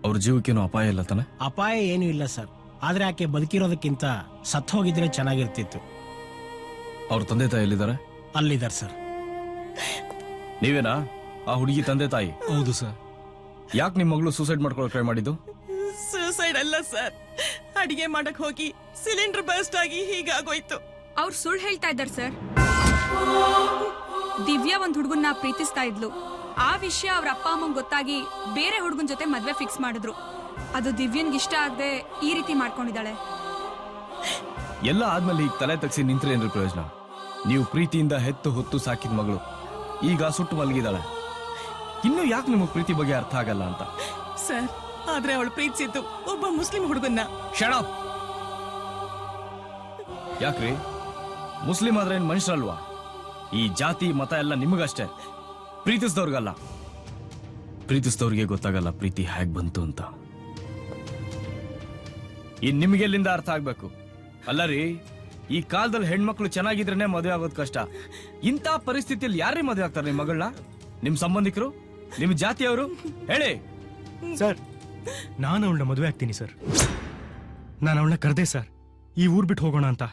ಅವ್ರ ಜೀವಕ್ಕೇನು ಅಪಾಯ ಇಲ್ಲ ತಾನೆ? ಅಪಾಯ ಏನೂ ಇಲ್ಲ ಸರ್, ಆದ್ರೆ ಆಕೆ ಬದುಕಿರೋದಕ್ಕಿಂತ ಸತ್ತು ಹೋಗಿದ್ರೆ ಚೆನ್ನಾಗಿರ್ತಿತ್ತು. ಅವ್ರ ತಂದೆ ತಾಯಿ ಎಲ್ಲಿದ್ದಾರೆ? ಅಲ್ಲಿದ್ದಾರೆ ಸರ್. ನೀವೇನಾ ಆ ಹುಡುಗಿ ತಂದೆ ತಾಯಿ? ಹೌದು ಸರ್. ಯಾಕೆ ನಿಮ್ ಮಗಳು ಸೂಸೈಡ್ ಮಾಡ್ಕೊಳ್ಳೋ ಟ್ರೈ ಮಾಡಿದ್ದು? ಸೂಸೈಡ್ ಅಲ್ಲ ಸರ್, ಅಡಿಗೆ ಮಾಡಕ್ ಹೋಗಿ ಸಿಲಿಂಡರ್ ಬರ್ಸ್ಟ್ ಆಗಿ ಹೀಗಾಗೋಯ್ತು. ಅವ್ರು ಸುಳ್ಳು ಹೇಳ್ತಾ ಇದ್ದಾರೆ ಸರ್. ದಿವ್ಯಾ ಒಂದ್ ಹುಡುಗನ್ನ ಪ್ರೀತಿಸ್ತಾ ಇದ್ಲು. ಆ ವಿಷಯ ಅವ್ರ ಅಪ್ಪ ಅಮ್ಮಂಗ್ ಗೊತ್ತಾಗಿ ಬೇರೆ ಹುಡುಗನ್ ಜೊತೆ ಮದ್ವೆ ಫಿಕ್ಸ್ ಮಾಡಿದ್ರು. ಅದು ದಿವ್ಯನ್ಗೆ ಇಷ್ಟ ಆಗದೆ ಈ ರೀತಿ ಮಾಡ್ಕೊಂಡಿದ್ದಾಳೆ. ಎಲ್ಲ ಆದ್ಮೇಲೆ ಈಗ ತಲೆ ತಗ್ಸಿ ನಿಂತ್ರೆ ಏನ್ರಿ ಪ್ರಯೋಜನ? ನೀವು ಪ್ರೀತಿಯಿಂದ ಹೆತ್ತು ಹೊತ್ತು ಸಾಕಿದ ಮಗಳು ಈಗ ಸುಟ್ಟು ಮಲಗಿದಾಳೆ. ಇನ್ನು ಯಾಕೆ ನಿಮಗ್ ಪ್ರೀತಿ ಬಗ್ಗೆ ಅರ್ಥ ಆಗಲ್ಲ ಅಂತ? ಸರ್, ಆದ್ರೆ ಅವಳು ಪ್ರೀತಿಸಿದ್ದು ಒಬ್ಬ ಮುಸ್ಲಿಂ ಹುಡುಗನ್ನ. Shut up! ಯಾಕ್ರಿ? ಮುಸ್ಲಿಂ ಆದ್ರೆ ಏನ್ ಮನುಷ್ಯರಲ್ವಾ? ಈ ಜಾತಿ ಮತ ಎಲ್ಲ ನಿಮಗಷ್ಟೇ, ಪ್ರೀತಿಸಿದವ್ರಿಗಲ್ಲ. ಪ್ರೀತಿಸಿದವ್ರಿಗೆ ಗೊತ್ತಾಗಲ್ಲ ಪ್ರೀತಿ ಹೇಗ್ ಬಂತು ಅಂತ. ಇನ್ ನಿಮ್ಗೆಲ್ಲಿಂದ ಅರ್ಥ ಆಗ್ಬೇಕು. ಅಲ್ಲ ರೀ, ಈ ಕಾಲದಲ್ಲಿ ಹೆಣ್ಮಕ್ಳು ಚೆನ್ನಾಗಿದ್ರೇನೆ ಮದುವೆ ಆಗೋದ್ ಕಷ್ಟ. ಇಂಥ ಪರಿಸ್ಥಿತಿಯಲ್ಲಿ ಯಾರೇ ಮದುವೆ ಆಗ್ತಾರೆ? ನಿಮ್ ಮಗಳನ್ನ? ನಿಮ್ ಸಂಬಂಧಿಕರು? ನಿಮ್ ಜಾತಿಯವರು? ಹೇಳಿ ಸರ್, ನಾನು ಅವಳನ್ನ ಮದುವೆ ಆಗ್ತೀನಿ ಸರ್. ನಾನು ಅವಳನ್ನ ಕರೆದೆ ಸರ್, ಈ ಊರ್ ಬಿಟ್ಟು ಹೋಗೋಣ ಅಂತ.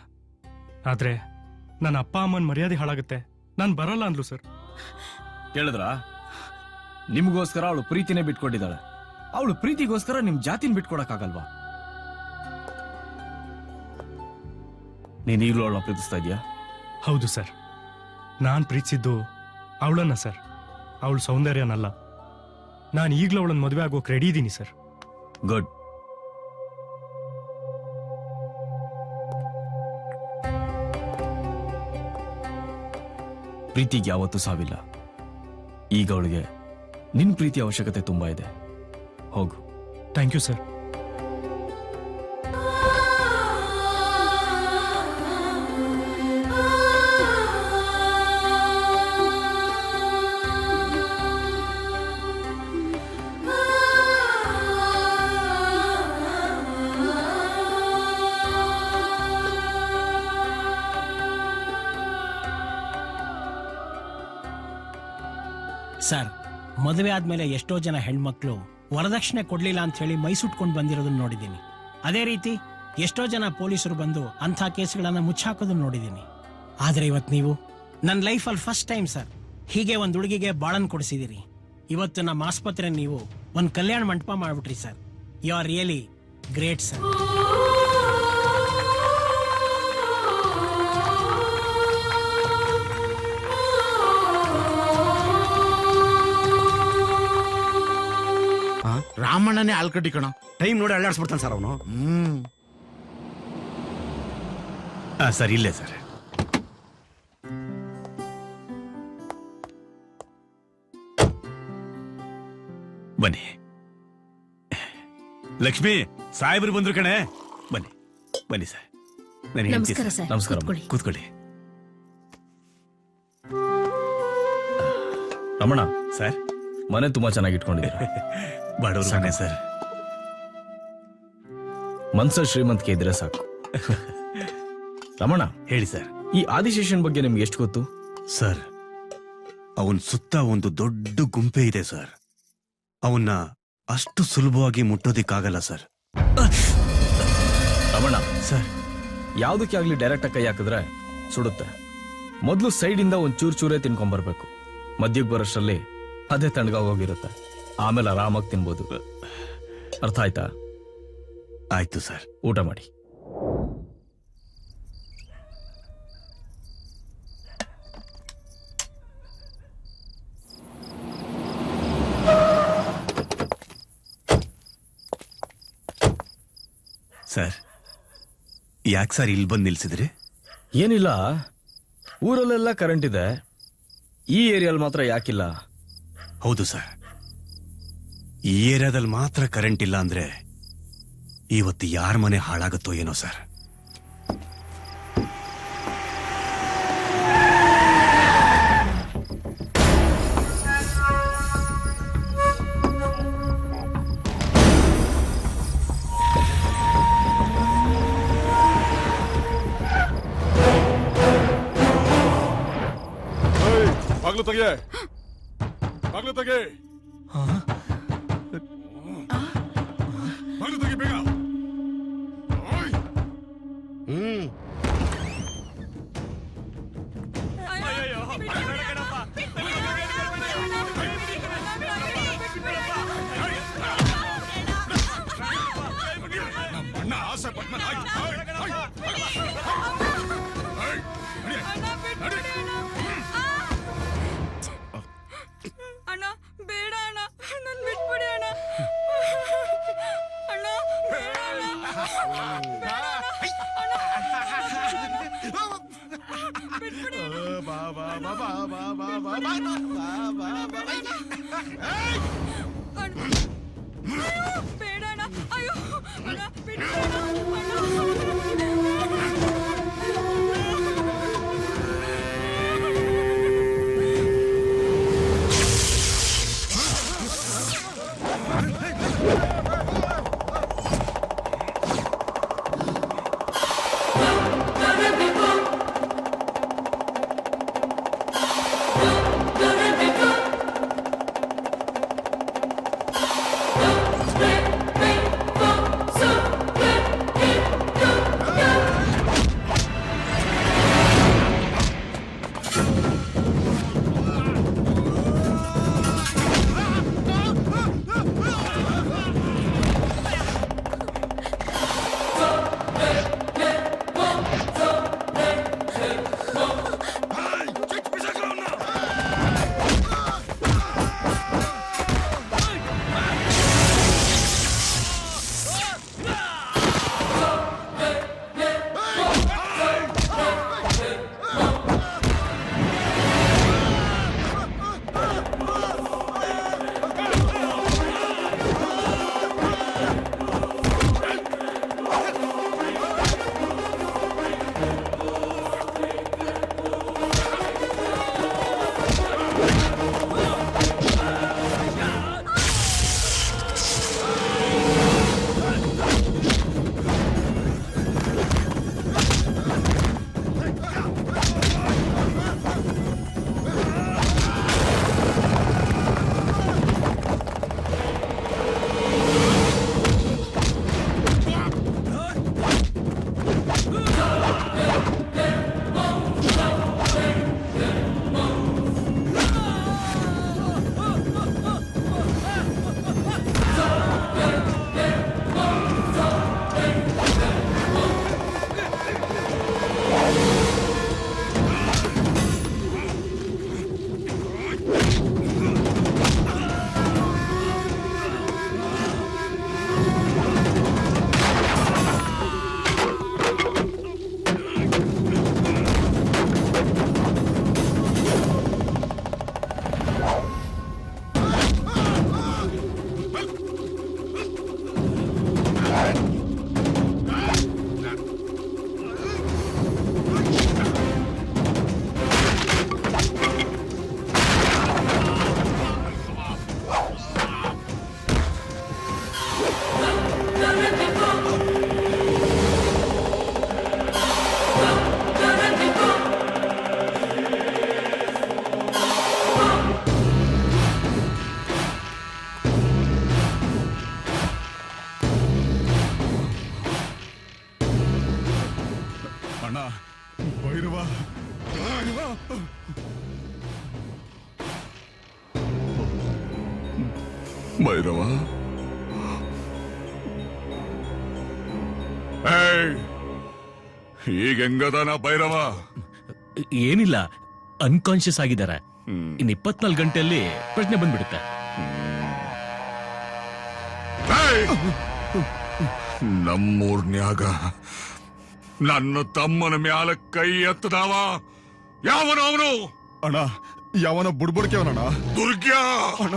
ಆದ್ರೆ ನನ್ನ ಅಪ್ಪ ಅಮ್ಮನ ಮರ್ಯಾದೆ ಹಾಳಾಗುತ್ತೆ, ನಾನು ಬರಲ್ಲ ಅಂದ್ಲು ಸರ್. ಕೇಳಿದ್ರ? ನಿಮ್ಗೋಸ್ಕರ ಅವಳು ಪ್ರೀತಿನೇ ಬಿಟ್ಕೊಟ್ಟಿದ್ದಾಳೆ. ಅವಳು ಪ್ರೀತಿಗೋಸ್ಕರ ನಿಮ್ ಜಾತಿನ ಬಿಟ್ಕೊಡಕ್ಕಾಗಲ್ವಾ? ನೀನ್ ಈಗಲೂ ಅವಳನ್ನ ಪ್ರೀತಿಸ್ತಾ ಇದೀಯಾ? ಹೌದು ಸರ್, ನಾನ್ ಪ್ರೀತಿಸಿದ್ದು ಅವಳನ್ನ ಸರ್, ಅವಳ ಸೌಂದರ್ಯನಲ್ಲ. ನಾನು ಈಗಲೂ ಅವಳನ್ನ ಮದುವೆ ಆಗೋಕೆ ರೆಡಿ ಇದ್ದೀನಿ ಸರ್. ಗುಡ್. ಪ್ರೀತಿಗೆ ಯಾವತ್ತೂ ಸಾವಿಲ್ಲ. ಈಗ ಅವಳಿಗೆ ನಿನ್ ಪ್ರೀತಿ ಅವಶ್ಯಕತೆ ತುಂಬಾ ಇದೆ. ಹೋಗು. Thank you sir. ಸರ್, ಮದುವೆ ಆದ್ಮೇಲೆ ಎಷ್ಟೋ ಜನ ಹೆಣ್ಮಕ್ಳು ವರದಕ್ಷಿಣೆ ಕೊಡ್ಲಿಲ್ಲ ಅಂತ ಹೇಳಿ ಮೈ ಸುಟ್ಕೊಂಡು ಬಂದಿರೋದನ್ನ ನೋಡಿದ್ದೀನಿ. ಅದೇ ರೀತಿ ಎಷ್ಟೋ ಜನ ಪೊಲೀಸರು ಬಂದು ಅಂಥ ಕೇಸ್ಗಳನ್ನ ಮುಚ್ಚಾಕೋದನ್ನ ನೋಡಿದ್ದೀನಿ. ಆದ್ರೆ ಇವತ್ತು ನೀವು ನನ್ನ ಲೈಫಲ್ಲಿ ಫಸ್ಟ್ ಟೈಮ್ ಸರ್ ಹೀಗೆ ಒಂದು ಹುಡುಗಿಗೆ ಬಾಳನ್ ಕೊಡಿಸಿದಿರಿ. ಇವತ್ತು ನಮ್ಮ ಆಸ್ಪತ್ರೆ ನೀವು ಒಂದು ಕಲ್ಯಾಣ ಮಂಟಪ ಮಾಡ್ಬಿಟ್ರಿ sir. You are really great sir. ರಾಮಣ್ಣನೇ ಆಲ್ಕಟ್ಟಿ ಕಣ. ಟೈಮ್ ನೋಡಿ ಅಳ್ಳಾಡ್ಸ್ಬಿಡ್ತಾನೆ ಸರ್ ಅವನು. ಸರ್ ಇಲ್ಲೇ ಸರ್. ಬನ್ನಿ. ಲಕ್ಷ್ಮಿ, ಸಾಹೇಬ್ರು ಬಂದ್ರು ಕಣೆ. ಬನ್ನಿ ಬನ್ನಿ ಸರ್. ನಮಸ್ಕಾರ ಸರ್. ನಮಸ್ಕಾರ. ಕೂತ್ಕೊಳ್ಳಿ. ಕೂತ್ಕೊಳ್ಳಿ. ರಮಣ ಸರ್, ಮನೆ ತುಂಬಾ ಚೆನ್ನಾಗಿ ಇಟ್ಕೊಂಡಿದ್ದೀರಾ. ಬಡವರು ಮನೆ ಸರ್. ಮನ್ಸ ಶ್ರೀಮಂತಿಕೆ ಇದ್ರೆ ಸಾಕು. ರಮಣ, ಹೇಳಿ ಸರ್. ಈ ಆದಿಶೇಷನ್ ಬಗ್ಗೆ ನಿಮ್ಗೆ ಎಷ್ಟು ಗೊತ್ತು? ಸರ್, ಅವನ್ ಸುತ್ತ ಒಂದು ದೊಡ್ಡ ಗುಂಪೆ ಇದೆ ಸರ್. ಅವನ್ನ ಅಷ್ಟು ಸುಲಭವಾಗಿ ಮುಟ್ಟೋದಿಕ್ಕಾಗಲ್ಲ ಸರ್. ರಮಣ ಸರ್, ಯಾವ್ದಕ್ಕೆ ಆಗ್ಲಿ ಡೈರೆಕ್ಟ್ ಆಗಿ ಕೈ ಹಾಕಿದ್ರೆ ಸುಡುತ್ತೆ. ಮೊದಲು ಸೈಡ್ ಇಂದ ಒಂದ್ ಚೂರೇ ತಿನ್ಕೊಂಡ್ಬರ್ಬೇಕು. ಮಧ್ಯಕ್ಕೆ ಬರೋಷ್ಟರಲ್ಲಿ ಅದೇ ತಣ್ಣಗೋಗಿರುತ್ತೆ. ಆಮೇಲೆ ಆರಾಮಾಗಿ ತಿನ್ಬೋದು. ಅರ್ಥ ಆಯ್ತಾ? ಆಯ್ತು ಸರ್. ಊಟ ಮಾಡಿ. ಸರ್, ಯಾಕೆ ಸರ್ ಇಲ್ಲಿ ಬಂದು ನಿಲ್ಸಿದ್ರಿ? ಏನಿಲ್ಲ, ಊರಲ್ಲೆಲ್ಲ ಕರೆಂಟ್ ಇದೆ, ಈ ಏರಿಯಾಲ್ ಮಾತ್ರ ಯಾಕಿಲ್ಲ? ಹೌದು ಸರ್, ಈ ಏರಿಯಾದಲ್ಲಿ ಮಾತ್ರ ಕರೆಂಟ್ ಇಲ್ಲ ಅಂದ್ರೆ ಇವತ್ತು ಯಾರ ಮನೆ ಹಾಳಾಗುತ್ತೋ ಏನೋ ಸರ್. ಬಾಗ್ಲು ತೆಗೆ, ಬಾಗ್ಲು ತೆಗೆ, ಬಾಗ್ಲು ತೆಗೆ ಬೇಗ. ಅಣ್ಣ ಆಸೆ ಪಟ್ಟ ಅಣ್ಣ ಬೇಡ ಅಣ್ಣ, ನನ್ ಬಿಟ್ಬಿಡಿ ಅಣ್ಣ. ಅಣ್ಣ ಬೇಡ ಅಣ್ಣ. ಬಿಟ್ಬಿಡಿ ಬೇಡ ಅಣ್ಣ. ಅಯ್ಯೋ ಅಣ್ಣ ಬಿಟ್ಬಿಡಿ ಭೈರವ, ಈಗ ಹೆಂಗದಾನ ಭೈರವ? ಏನಿಲ್ಲ, ಅನ್ಕಾನ್ಶಿಯಸ್ ಆಗಿದ್ದಾರೆ. ಇನ್ 24 ಗಂಟೆಯಲ್ಲಿ ಪ್ರಶ್ನೆ ಬಂದ್ಬಿಡುತ್ತೆ. ನಮ್ಮೂರ್ನ್ಯಾಗ ನನ್ನ ತಮ್ಮನ ಮ್ಯಾಲ ಕೈ ಎತ್ತದಾವ ಯಾವನ ಅವನು? ಅಣ್ಣ, ಯಾವನ ಬುಡ್ಬುಡ್ಕೆ ಅವನಣ್ಣ. ದುರ್ಗ್ಯಾ ಅಣ್ಣ.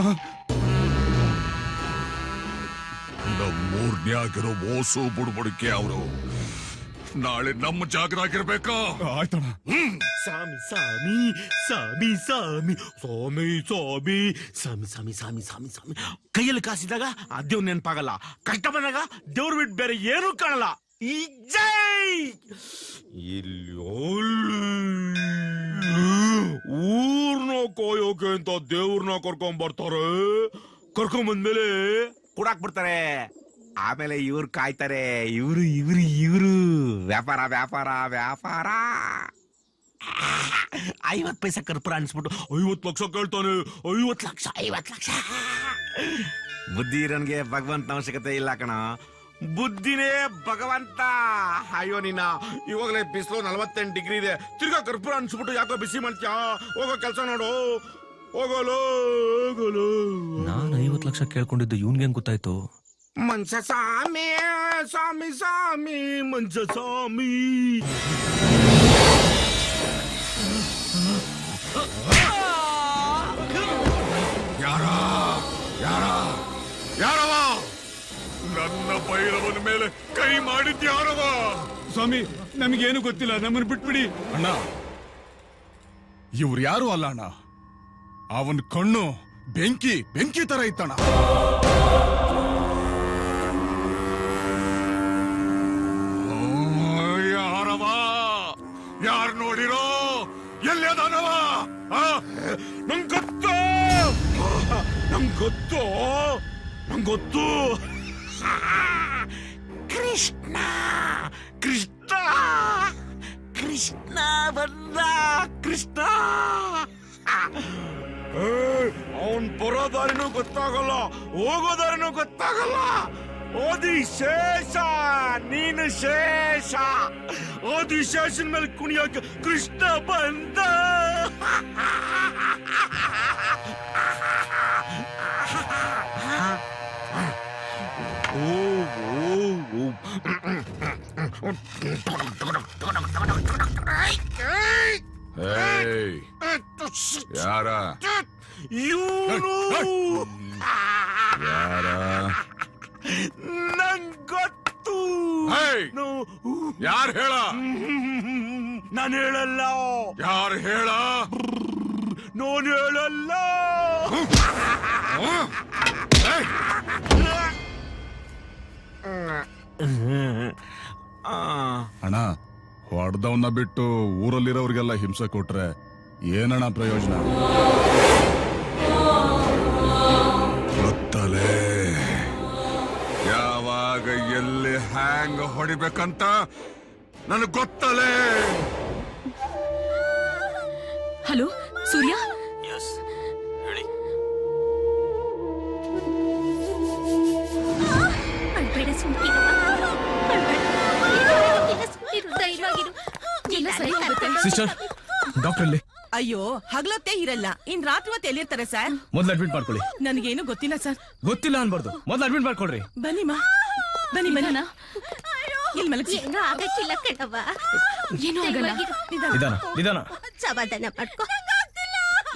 ನಮ್ಮೂರ್ನ್ಯಾಗಿರೋ ಮೋಸು ಬುಡ್ಬುಡ್ಕೆ ಅವರು ನಾಳೆ ನಮ್ಮ ಜಾಗದಾಗಿರ್ಬೇಕಾ? ಆಯ್ತಣ್ಣ. ಸಾಮಿ ಸಾಮಿ ಸಾಮಿ ಸಾಮಿ ಸ್ವಾಮಿ ಸ್ವಾಮಿ ಸಾಮಿ ಸಾಮಿ ಸಾಮಿ ಸಾಮಿ ಸ್ವಾಮಿ. ಕೈಯಲ್ಲಿ ಕಾಸಿದಾಗ ಆ ದೇವ್ರ ನೆನಪಾಗಲ್ಲ, ಕಷ್ಟ ಬಂದಾಗ ದೇವ್ರ ಬಿಟ್ಟು ಬೇರೆ ಏನೂ ಕಾಣಲ್ಲ. ಈ ಜೈ ಇಲ್ಲಿ ಊರ್ನೋ ಕೋಯೋ ಅಂತ ದೇವ್ರನ್ನ ಕರ್ಕೊಂಡ್ ಬರ್ತಾರೆ. ಕರ್ಕೊಂಡ್ ಬಂದ್ಮೇಲೆ ಕುಡಾಕ್ ಬಿಡ್ತಾರೆ. ಆಮೇಲೆ ಇವ್ರು ಕಾಯ್ತಾರೆ. ಇವ್ರು ವ್ಯಾಪಾರ ವ್ಯಾಪಾರ ವ್ಯಾಪಾರ. 50 ಪೈಸೆ ಕರ್ಪೂರ ಅನ್ಸ್ಬಿಟ್ಟು 50 ಲಕ್ಷ ಕೇಳ್ತಾನೆ. 50 ಲಕ್ಷ. ಬುದ್ಧಿ ಇರೋನ್ಗೆ ಭಗವಂತನ ಅವಶ್ಯಕತೆ ಇಲ್ಲ ಕಣ. ಬುದ್ಧಿನೇ ಭಗವಂತ. ಅಯ್ಯೋ ನಿನ್ನ, ಇವಾಗಲೇ ಬಿಸಿಲು 48 ಡಿಗ್ರಿ ಇದೆ. ತಿರ್ಗಾ ಕರ್ಪೂರ ಅನ್ಸ್ಬಿಟ್ಟು ಯಾಕೋ ಬಿಸಿ ಮಾಡ್ತೀಯಾ? ಹೋಗೋ ಕೆಲಸ ನೋಡು. ಹೋಗೋಲು. ನಾನು 50 ಲಕ್ಷ ಕೇಳ್ಕೊಂಡಿದ್ದು ಇವನ್ಗೆ ಹೆಂಗ್ ಗೊತ್ತಾಯ್ತು? ಮಂಚ ಸ್ವಾಮಿ ಸ್ವಾಮಿ ಸ್ವಾಮಿ ಮಂಚ ಸ್ವಾಮಿ. ಯಾರವ ನನ್ನ ಭೈರವನ ಮೇಲೆ ಕೈ ಮಾಡಿದ್ಯಾರವ? ಸ್ವಾಮಿ, ನಮಗೇನು ಗೊತ್ತಿಲ್ಲ, ನಮ್ಮನ್ನು ಬಿಟ್ಬಿಡಿ. ಅಣ್ಣ, ಇವ್ರು ಯಾರು ಅಲ್ಲ ಅಣ್ಣ. ಅವನ್ ಕಣ್ಣು ಬೆಂಕಿ ತರ ಇತ್ತಣ್ಣ. ಯಾರವ? ಯಾರು ನೋಡಿರೋ? ಎಲ್ಲಿ ಅದಾನವ? ನಂಗೊತ್ತು. ಕೃಷ್ಣ ಬಂದ. ಕೃಷ್ಣ ಅವನ್ ಬರೋದಾರಿನೂ ಗೊತ್ತಾಗಲ್ಲ, ಹೋಗೋದಾರಿನೂ ಗೊತ್ತಾಗಲ್ಲ. ಆದಿಶೇಷ, ನೀನು ಶೇಷ. ಆದಿಶೇಷನ್ ಮೇಲೆ ಕುಣಿಯೋಕೆ ಕೃಷ್ಣ ಬಂದ. ಯಾರ ನಂಗೊತ್ತು. ಯಾರು ಹೇಳ? ನಾನು ಹೇಳಲ್ಲ. ಯಾರು ಹೇಳ? ನಾನು ಹೇಳಲ್ಲ. ಅಣ್ಣ, ಹೊಡೆದವನ್ನ ಬಿಟ್ಟು ಊರಲ್ಲಿರೋರಿಗೆಲ್ಲ ಹಿಂಸೆ ಕೊಟ್ರೆ ಏನಣ್ಣ ಪ್ರಯೋಜನ? ಗೊತ್ತಲೇ ಯಾವಾಗ ಎಲ್ಲಿ ಹ್ಯಾಂಗ್ ಹೊಡಿಬೇಕಂತ ನನಗ್ ಗೊತ್ತಲೇ. ಹಲೋ ಸೂರ್ಯ, ಸಿಸ್ಟರ್, ಡಾಕ್ಟರ್ ಅಲ್ಲಿ ಅಯ್ಯೋ, ಹಗಲೊತ್ತೇ ಇರಲ್ಲ, ಇನ್ ರಾತ್ರಿ ಹೊತ್ತು ಎಲ್ಲಿರ್ತಾರೆ ಸರ್? ಮೊದ್ಲು ಅಡ್ಮಿಟ್ ಮಾಡ್ಕೊಳ್ಳಿ. ನನಗೇನು ಗೊತ್ತಿಲ್ಲ ಸರ್. ಗೊತ್ತಿಲ್ಲ ಅನ್ಬಾರ್ದು, ಮೊದ್ಲು ಅಡ್ಮಿಟ್ ಮಾಡ್ಕೊಳ್ರಿ. ಬನ್ನಿ ಇಲ್ಲಿ ಮಲಗಿ. ಏನೂ ಆಗಕ್ಕಿಲ್ಲ ಕಣವ್ವ. ಏನೂ ಆಗಲ್ಲ. ನಿಧಾನ. ಸಮಾಧಾನ ಮಾಡ್ಕೊ.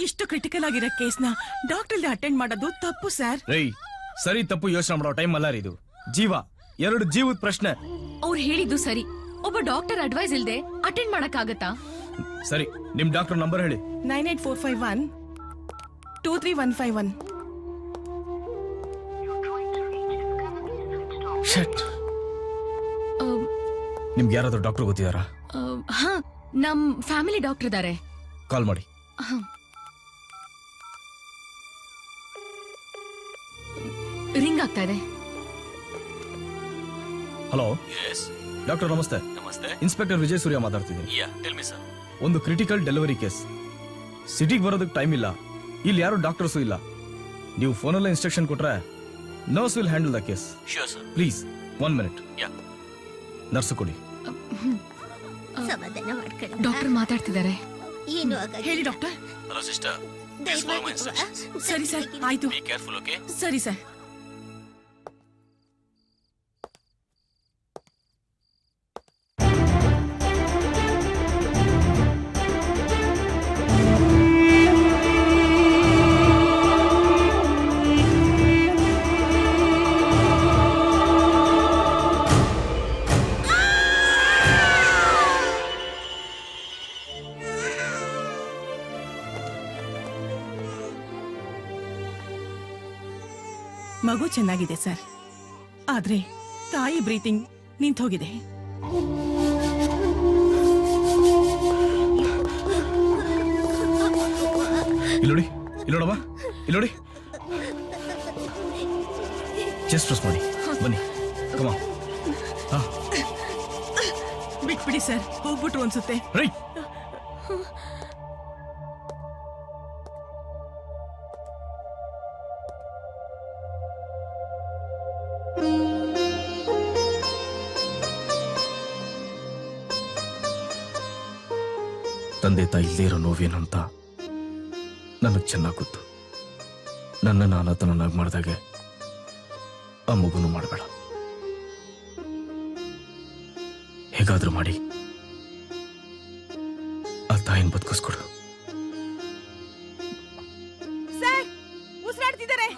ಇಷ್ಟು ಕ್ರಿಟಿಕಲ್ ಆಗಿರೋ ಕೇಸ್ನ ಡಾಕ್ಟರ್ ಅಟೆಂಡ್ ಮಾಡೋದು ತಪ್ಪು ಸರ್. ರೈ, ಸರಿ ತಪ್ಪು ಯೋಚನೆ ಮಾಡೋ ಟೈಮ್ ಅಲ್ಲ ಇದು. ಜೀವ, 2 ಜೀವದ ಪ್ರಶ್ನೆ. ಅವ್ರು ಹೇಳಿದ್ದು ಸರಿ. ಒಬ್ಬ ಡಾಕ್ಟರ್ ಅಡ್ವೈಸ್ ಇಲ್ದೆ ಅಟೆಂಡ್ ಮಾಡಕ್ಕಾಗತ್ತಾ? ಸರಿ, ನಿಮ್ ಡಾಕ್ಟರ್ ನಂಬರ್ ಹೇಳಿ. 98451-23151. ನಿಮ್ಗೆ ಯಾರಾದ್ರೂ ಡಾಕ್ಟರ್ ಗೊತ್ತಿದಾರಾ? ಹಾ, ನಮ್ ಫ್ಯಾಮಿಲಿ ಡಾಕ್ಟರ್ ಇದಾರೆ. ಕಾಲ್ ಮಾಡಿ. ರಿಂಗ್ ಆಗ್ತಾ ಇದೆ. ಹಲೋ ಡಾಕ್ಟರ್, ನಮಸ್ತೆ. ಇನ್ಸ್ಪೆಕ್ಟರ್ ವಿಜಯ್ ಸೂರ್ಯ ಮಾತಾಡ್ತಿದ್ದೀನಿ. ಒಂದು ಕ್ರಿಟಿಕಲ್ ಡೆಲಿವರಿ ಕೇಸ್. ಸಿಟಿಗೆ ಬರೋದಕ್ಕೆ ಟೈಮ್ ಇಲ್ಲ, ಇಲ್ಲಿ ಯಾರು ಡಾಕ್ಟರ್ಸು ಇಲ್ಲ. ನೀವು ಫೋನಲ್ಲೇ ಇನ್ಸ್ಟ್ರಕ್ಷನ್ ಕೊಟ್ರೆ nurse will handle the case. Please 1 minute. Nurse ಕೊಡಿ. ಸಮಾಧಾನ ಮಾಡ್ಕೊಳ್ಳ. ಡಾಕ್ಟರ್ ಮಾತಾಡ್ತಿದ್ದಾರೆ. ಏನು ಆಗಲ್ಲ. ಹೇಳಿ ಡಾಕ್ಟರ್. ಸರಿ ಸರ್, ಆಯ್ತು. ಸರಿ ಸರ್. ಮಗು ಚೆನ್ನಾಗಿದೆ ಸರ್, ಆದ್ರೆ ತಾಯಿ ಬ್ರೀತಿಂಗ್ ನಿಂತು ಹೋಗಿದೆ. ಇಲ್ಲಿ ನೋಡಿ, ಇಲ್ಲೋಡಮ್ಮ ಇಲ್ಲೋಡಿ, ಚೆಸ್ಟ್ ಪ್ರೆಸ್ ಮಾಡಿ ಬನ್ನಿ. ಕಮ ಬಿಟ್ಬಿಡಿ ಸರ್, ಹೋಗ್ಬಿಟ್ರು ಅನ್ಸುತ್ತೆ. ರೈ. ತಂದೆ ತಾಯಿ ಇಲ್ಲದೆ ಇರೋ ನೋವೇನು ಅಂತ ನನಗೆ ಚೆನ್ನಾಗಿ ಗೊತ್ತು. ನನ್ನನ್ನು ಅನಾಥನನ್ನಾಗಿ ಮಾಡಿದಾಗೆ ಆ ಮಗುನು ಮಾಡಬೇಡ. ಹೇಗಾದ್ರೂ ಮಾಡಿ ಆ ತಾಯಿನ ಬದುಕಿಸ್ಕೊಡು. ಸರ್, ಉಸಿರಾಡ್ತಿದ್ದಾರೆ.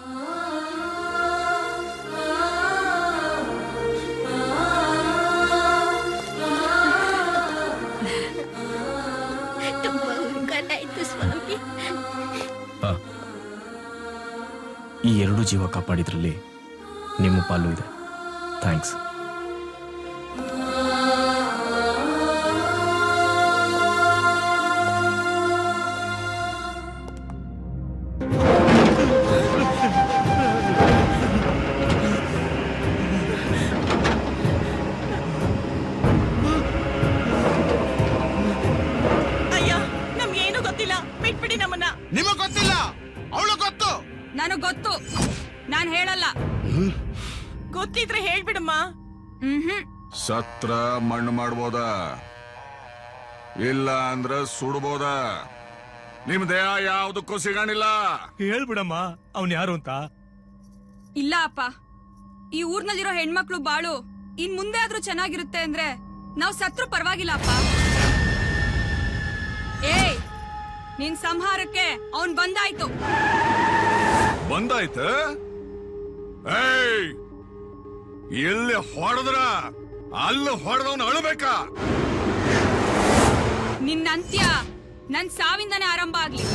ಈ 2 ಜೀವ ಕಾಪಾಡಿದ್ರಲ್ಲಿ ನಿಮ್ಮ ಪಾಲು ಇದೆ. ಥ್ಯಾಂಕ್ಸ್. ಅಯ್ಯ, ನಮ್ಗೇನು ಗೊತ್ತಿಲ್ಲ, ಬಿಟ್ಬಿಡಿ ನಮ್ಮನ್ನ. ನಿಮಗ್ ಗೊತ್ತಿಲ್ಲ, ಅವಳು ಗೊತ್ತು. ನನಗ್ ಗೊತ್ತು, ನಾನ್ ಹೇಳಲ್ಲ. ಗೊತ್ತಿದ್ರೆ ಹೇಳ್ಬಿಡಮ್ಮ. ಸತ್ರ ಮಣ್ಣು ಮಾಡ್ಬೋದ, ಇಲ್ಲ ಅಂದ್ರ ಸುಡ್ಬೋದ. ನಿಮ್ ದೇಹ ಯಾವ್ದಕ್ಕೂ ಸಿಗಣಿಲ್ಲ. ಹೇಳ್ಬಿಡಮ್ಮ ಅವನ್ ಯಾರು ಅಂತ. ಇಲ್ಲ ಅಪ್ಪ, ಈ ಊರ್ನಲ್ಲಿರೋ ಹೆಣ್ಮಕ್ಳು ಬಾಳು ಇನ್ ಮುಂದೆ ಆದ್ರೂ ಚೆನ್ನಾಗಿರುತ್ತೆ ಅಂದ್ರೆ ನಾವ್ ಸತ್ರು ಪರವಾಗಿಲ್ಲ ಅಪ್ಪ. ಏಯ್, ನಿನ್ ಸಂಹಾರಕ್ಕೆ ಅವನ್ ಬಂದಾಯ್ತು. ಬಂದಾಯ್ತ? ಏಯ್, ಎಲ್ಲಿ ಹೊಡೆದ್ರ ಅಲ್ಲಿ ಹೊಡೆದವನು ಅಳಬೇಕಾ? ನಿನ್ನ ಅಂತ್ಯ ನನ್ ಸಾವಿಂದನೇ ಆರಂಭ ಆಗ್ಲಿ.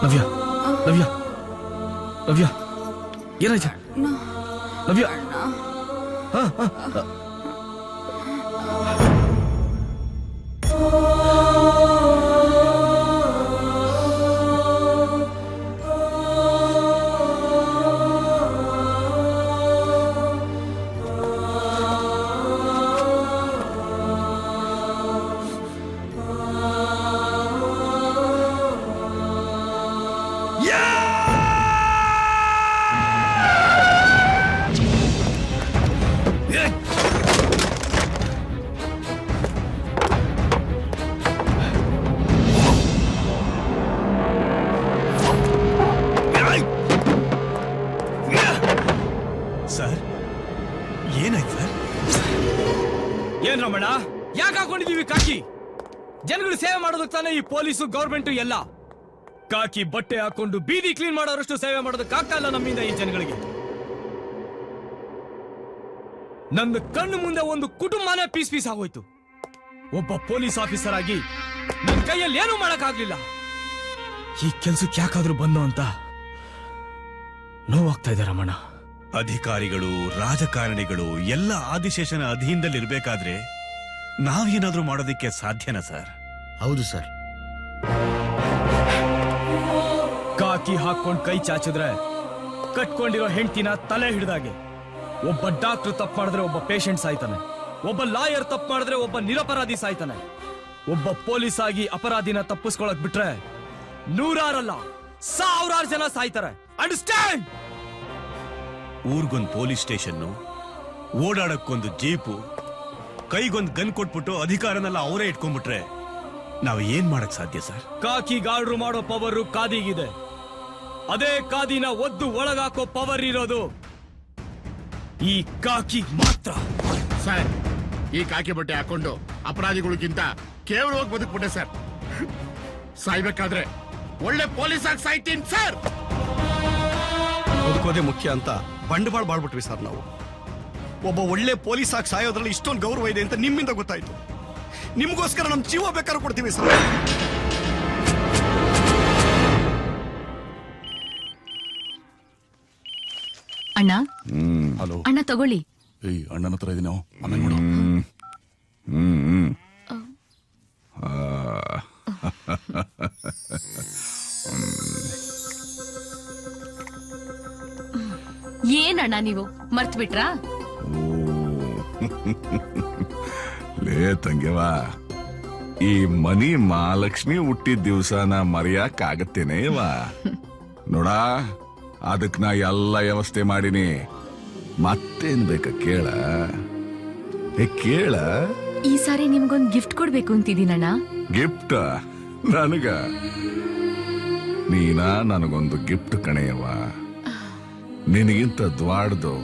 ನವ್ಯ, ನವ್ಯ, ನವ್ಯ, ಏನಾಯ್ತು? ನವ್ಯ, ಸರ್, ಏನಾಯ್ತು ಸರ್? ಏನ್ ರಮಣ, ಯಾಕೆ ಹಾಕೊಂಡಿದೀವಿ ಕಾಕಿ? ಜನಗಳು ಸೇವೆ ಮಾಡೋದಕ್ಕೆ ತಾನೇ ಈ ಪೊಲೀಸು ಗೌರ್ಮೆಂಟ್ ಎಲ್ಲ. ಕಾಕಿ ಬಟ್ಟೆ ಹಾಕೊಂಡು ಬೀದಿ ಕ್ಲೀನ್ ಮಾಡೋರಷ್ಟು ಸೇವೆ ಮಾಡೋದಕ್ಕಾಗ್ತಾ ಇಲ್ಲ ನಮ್ಮಿಂದ ಈ ಜನಗಳಿಗೆ. ನನ್ನ ಕಣ್ಣು ಮುಂದೆ ಒಂದು ಕುಟುಂಬನೇ ಪೀಸ್ ಪೀಸ್ ಆಗೋಯ್ತು. ಒಬ್ಬ ಪೊಲೀಸ್ ಆಫೀಸರ್ ಆಗಿ ನನ್ನ ಕೈಯಲ್ಲಿ ಏನೂ ಮಾಡಕ್ಕಾಗ್ಲಿಲ್ಲ. ಈ ಕೆಲ್ಸಕ್ಕೆ ಯಾಕಾದ್ರೂ ಬಂದು ಅಂತ ನೋವಾಗ್ತಾ ಇದೆ ರಮಣ. ಅಧಿಕಾರಿಗಳು, ರಾಜಕಾರಣಿಗಳು ಎಲ್ಲ ಆದಿಶೇಷನ ಅಧೀನದಲ್ಲಿರ್ಬೇಕಾದ್ರೆ ನಾವೇನಾದ್ರೂ ಮಾಡೋದಕ್ಕೆ ಸಾಧ್ಯನಾ ಸರ್? ಹೌದು ಸರ್. ಕಾಕಿ ಹಾಕೊಂಡ್ ಕೈ ಚಾಚಿದ್ರೆ ಕಟ್ಕೊಂಡಿರೋ ಹೆಂಡತಿನ ತಲೆ ಹಿಡಿದಾಗೆ. ಒಬ್ಬ ಡಾಕ್ಟರ್ ತಪ್ಪು ಮಾಡಿದ್ರೆ ಒಬ್ಬ ಪೇಷಂಟ್ ಸಾಯ್ತಾನೆ. ಒಬ್ಬ ಲಾಯರ್ ತಪ್ಪು ಮಾಡಿದ್ರೆ ಒಬ್ಬ ನಿರಪರಾಧಿ ಸಾಯ್ತಾನೆ. ಒಬ್ಬ ಪೊಲೀಸ್ ಆಗಿ ಅಪರಾಧಿನ ತಪ್ಪಿಸ್ಕೊಳಕ್ ಬಿಟ್ರೆ ನೂರಾರಲ್ಲ ಸಾವಿರಾರು ಜನ ಸಾಯ್ತಾರೆ. ಅಂಡರ್ಸ್ಟ್ಯಾಂಡ್? ಊರ್ಗೊಂದು ಪೊಲೀಸ್ ಸ್ಟೇಷನ್ನು, ಓಡಾಡಕ್ಕೊಂದು ಜೀಪು, ಕೈಗೊಂದು ಗನ್ ಕೊಟ್ಬಿಟ್ಟು ಅಧಿಕಾರನೆಲ್ಲ ಅವರೇ ಇಟ್ಕೊಂಡ್ಬಿಟ್ರೆ ನಾವು ಏನ್ ಮಾಡಕ್ ಸಾಧ್ಯ ಸರ್? ಕಾಕಿ ಗಾರ್ಡ್ರು ಮಾಡೋ ಪವರ್ ಕಾದಿಗಿದೆ. ಅದೇ ಕಾದಿನ ಒದ್ದು ಒಳಗಾಕೋ ಪವರ್ ಇರೋದು ಈ ಕಾಕಿ ಮಾತ್ರ. ಸರ್, ಈ ಕಾಕಿ ಬಟ್ಟೆ ಹಾಕೊಂಡು ಅಪರಾಧಿಗಳಿಗಿಂತ ಕೇವಲವಾಗಿ ಬದುಕ್ಬಿಟ್ಟೆ ಸರ್. ಸಾಯ್ಬೇಕಾದ್ರೆ ಒಳ್ಳೆ ಪೊಲೀಸ್ ಆಗಿ ಸಾಯ್ತೀನಿ ಸರ್. ಬದುಕೋದೇ ಮುಖ್ಯ ಅಂತ ಬಂಡವಾಳ ಬಾಳ್ಬಿಟ್ವಿ ಸರ್ ನಾವು. ಒಬ್ಬ ಒಳ್ಳೆ ಪೊಲೀಸ್ ಆಗಿ ಸಾಯೋದ್ರಲ್ಲಿ ಇಷ್ಟೊಂದು ಗೌರವ ಇದೆ ಅಂತ ನಿಮ್ಮಿಂದ ಗೊತ್ತಾಯ್ತು. ನಿಮ್ಗೋಸ್ಕರ ನಮ್ ಜೀವ ಬೇಕಾದ್ರೂ ಕೊಡ್ತೀವಿ ಸರ್. ಅಣ್ಣ, ಹಲೋ. ಅಣ್ಣ ತಗೊಳ್ಳಿ. ಏಯ್, ಅಣ್ಣನ ಹತ್ರ ಇದೀನಿ ನಾವು. ಆಮೇಲೆ ನೋಡು. ಏನಣ್ಣ ನೀವು ಮರ್ತ್ ಬಿಟ್ರಾ? ಲೇ ತಂಗ್ಯವಾ, ಈ ಮನಿ ಮಹಾಲಕ್ಷ್ಮಿ ಹುಟ್ಟಿದ ದಿವ್ಸನ ಮರೆಯಕ್ ಆಗತ್ತೇನೇವಾ? ನೋಡ, ಅದಕ್ ನಾ ಎಲ್ಲ ವ್ಯವಸ್ಥೆ ಮಾಡೀನಿ. ಮತ್ತೇನ್ ಬೇಕ ಕೇಳ? ಕೇಳ. ಈ ಸಾರಿ ನಿಮ್ಗೊಂದ್ ಗಿಫ್ಟ್ ಕೊಡ್ಬೇಕು ಅಂತಿದ್ದೀನಣ್ಣ. ಗಿಫ್ಟ್? ನನಗ? ನೀನ ನನಗೊಂದು ಗಿಫ್ಟ್ ಕಣೆಯವ. ನಿನಗಿಂತ ದ್ವಾಡ್ದು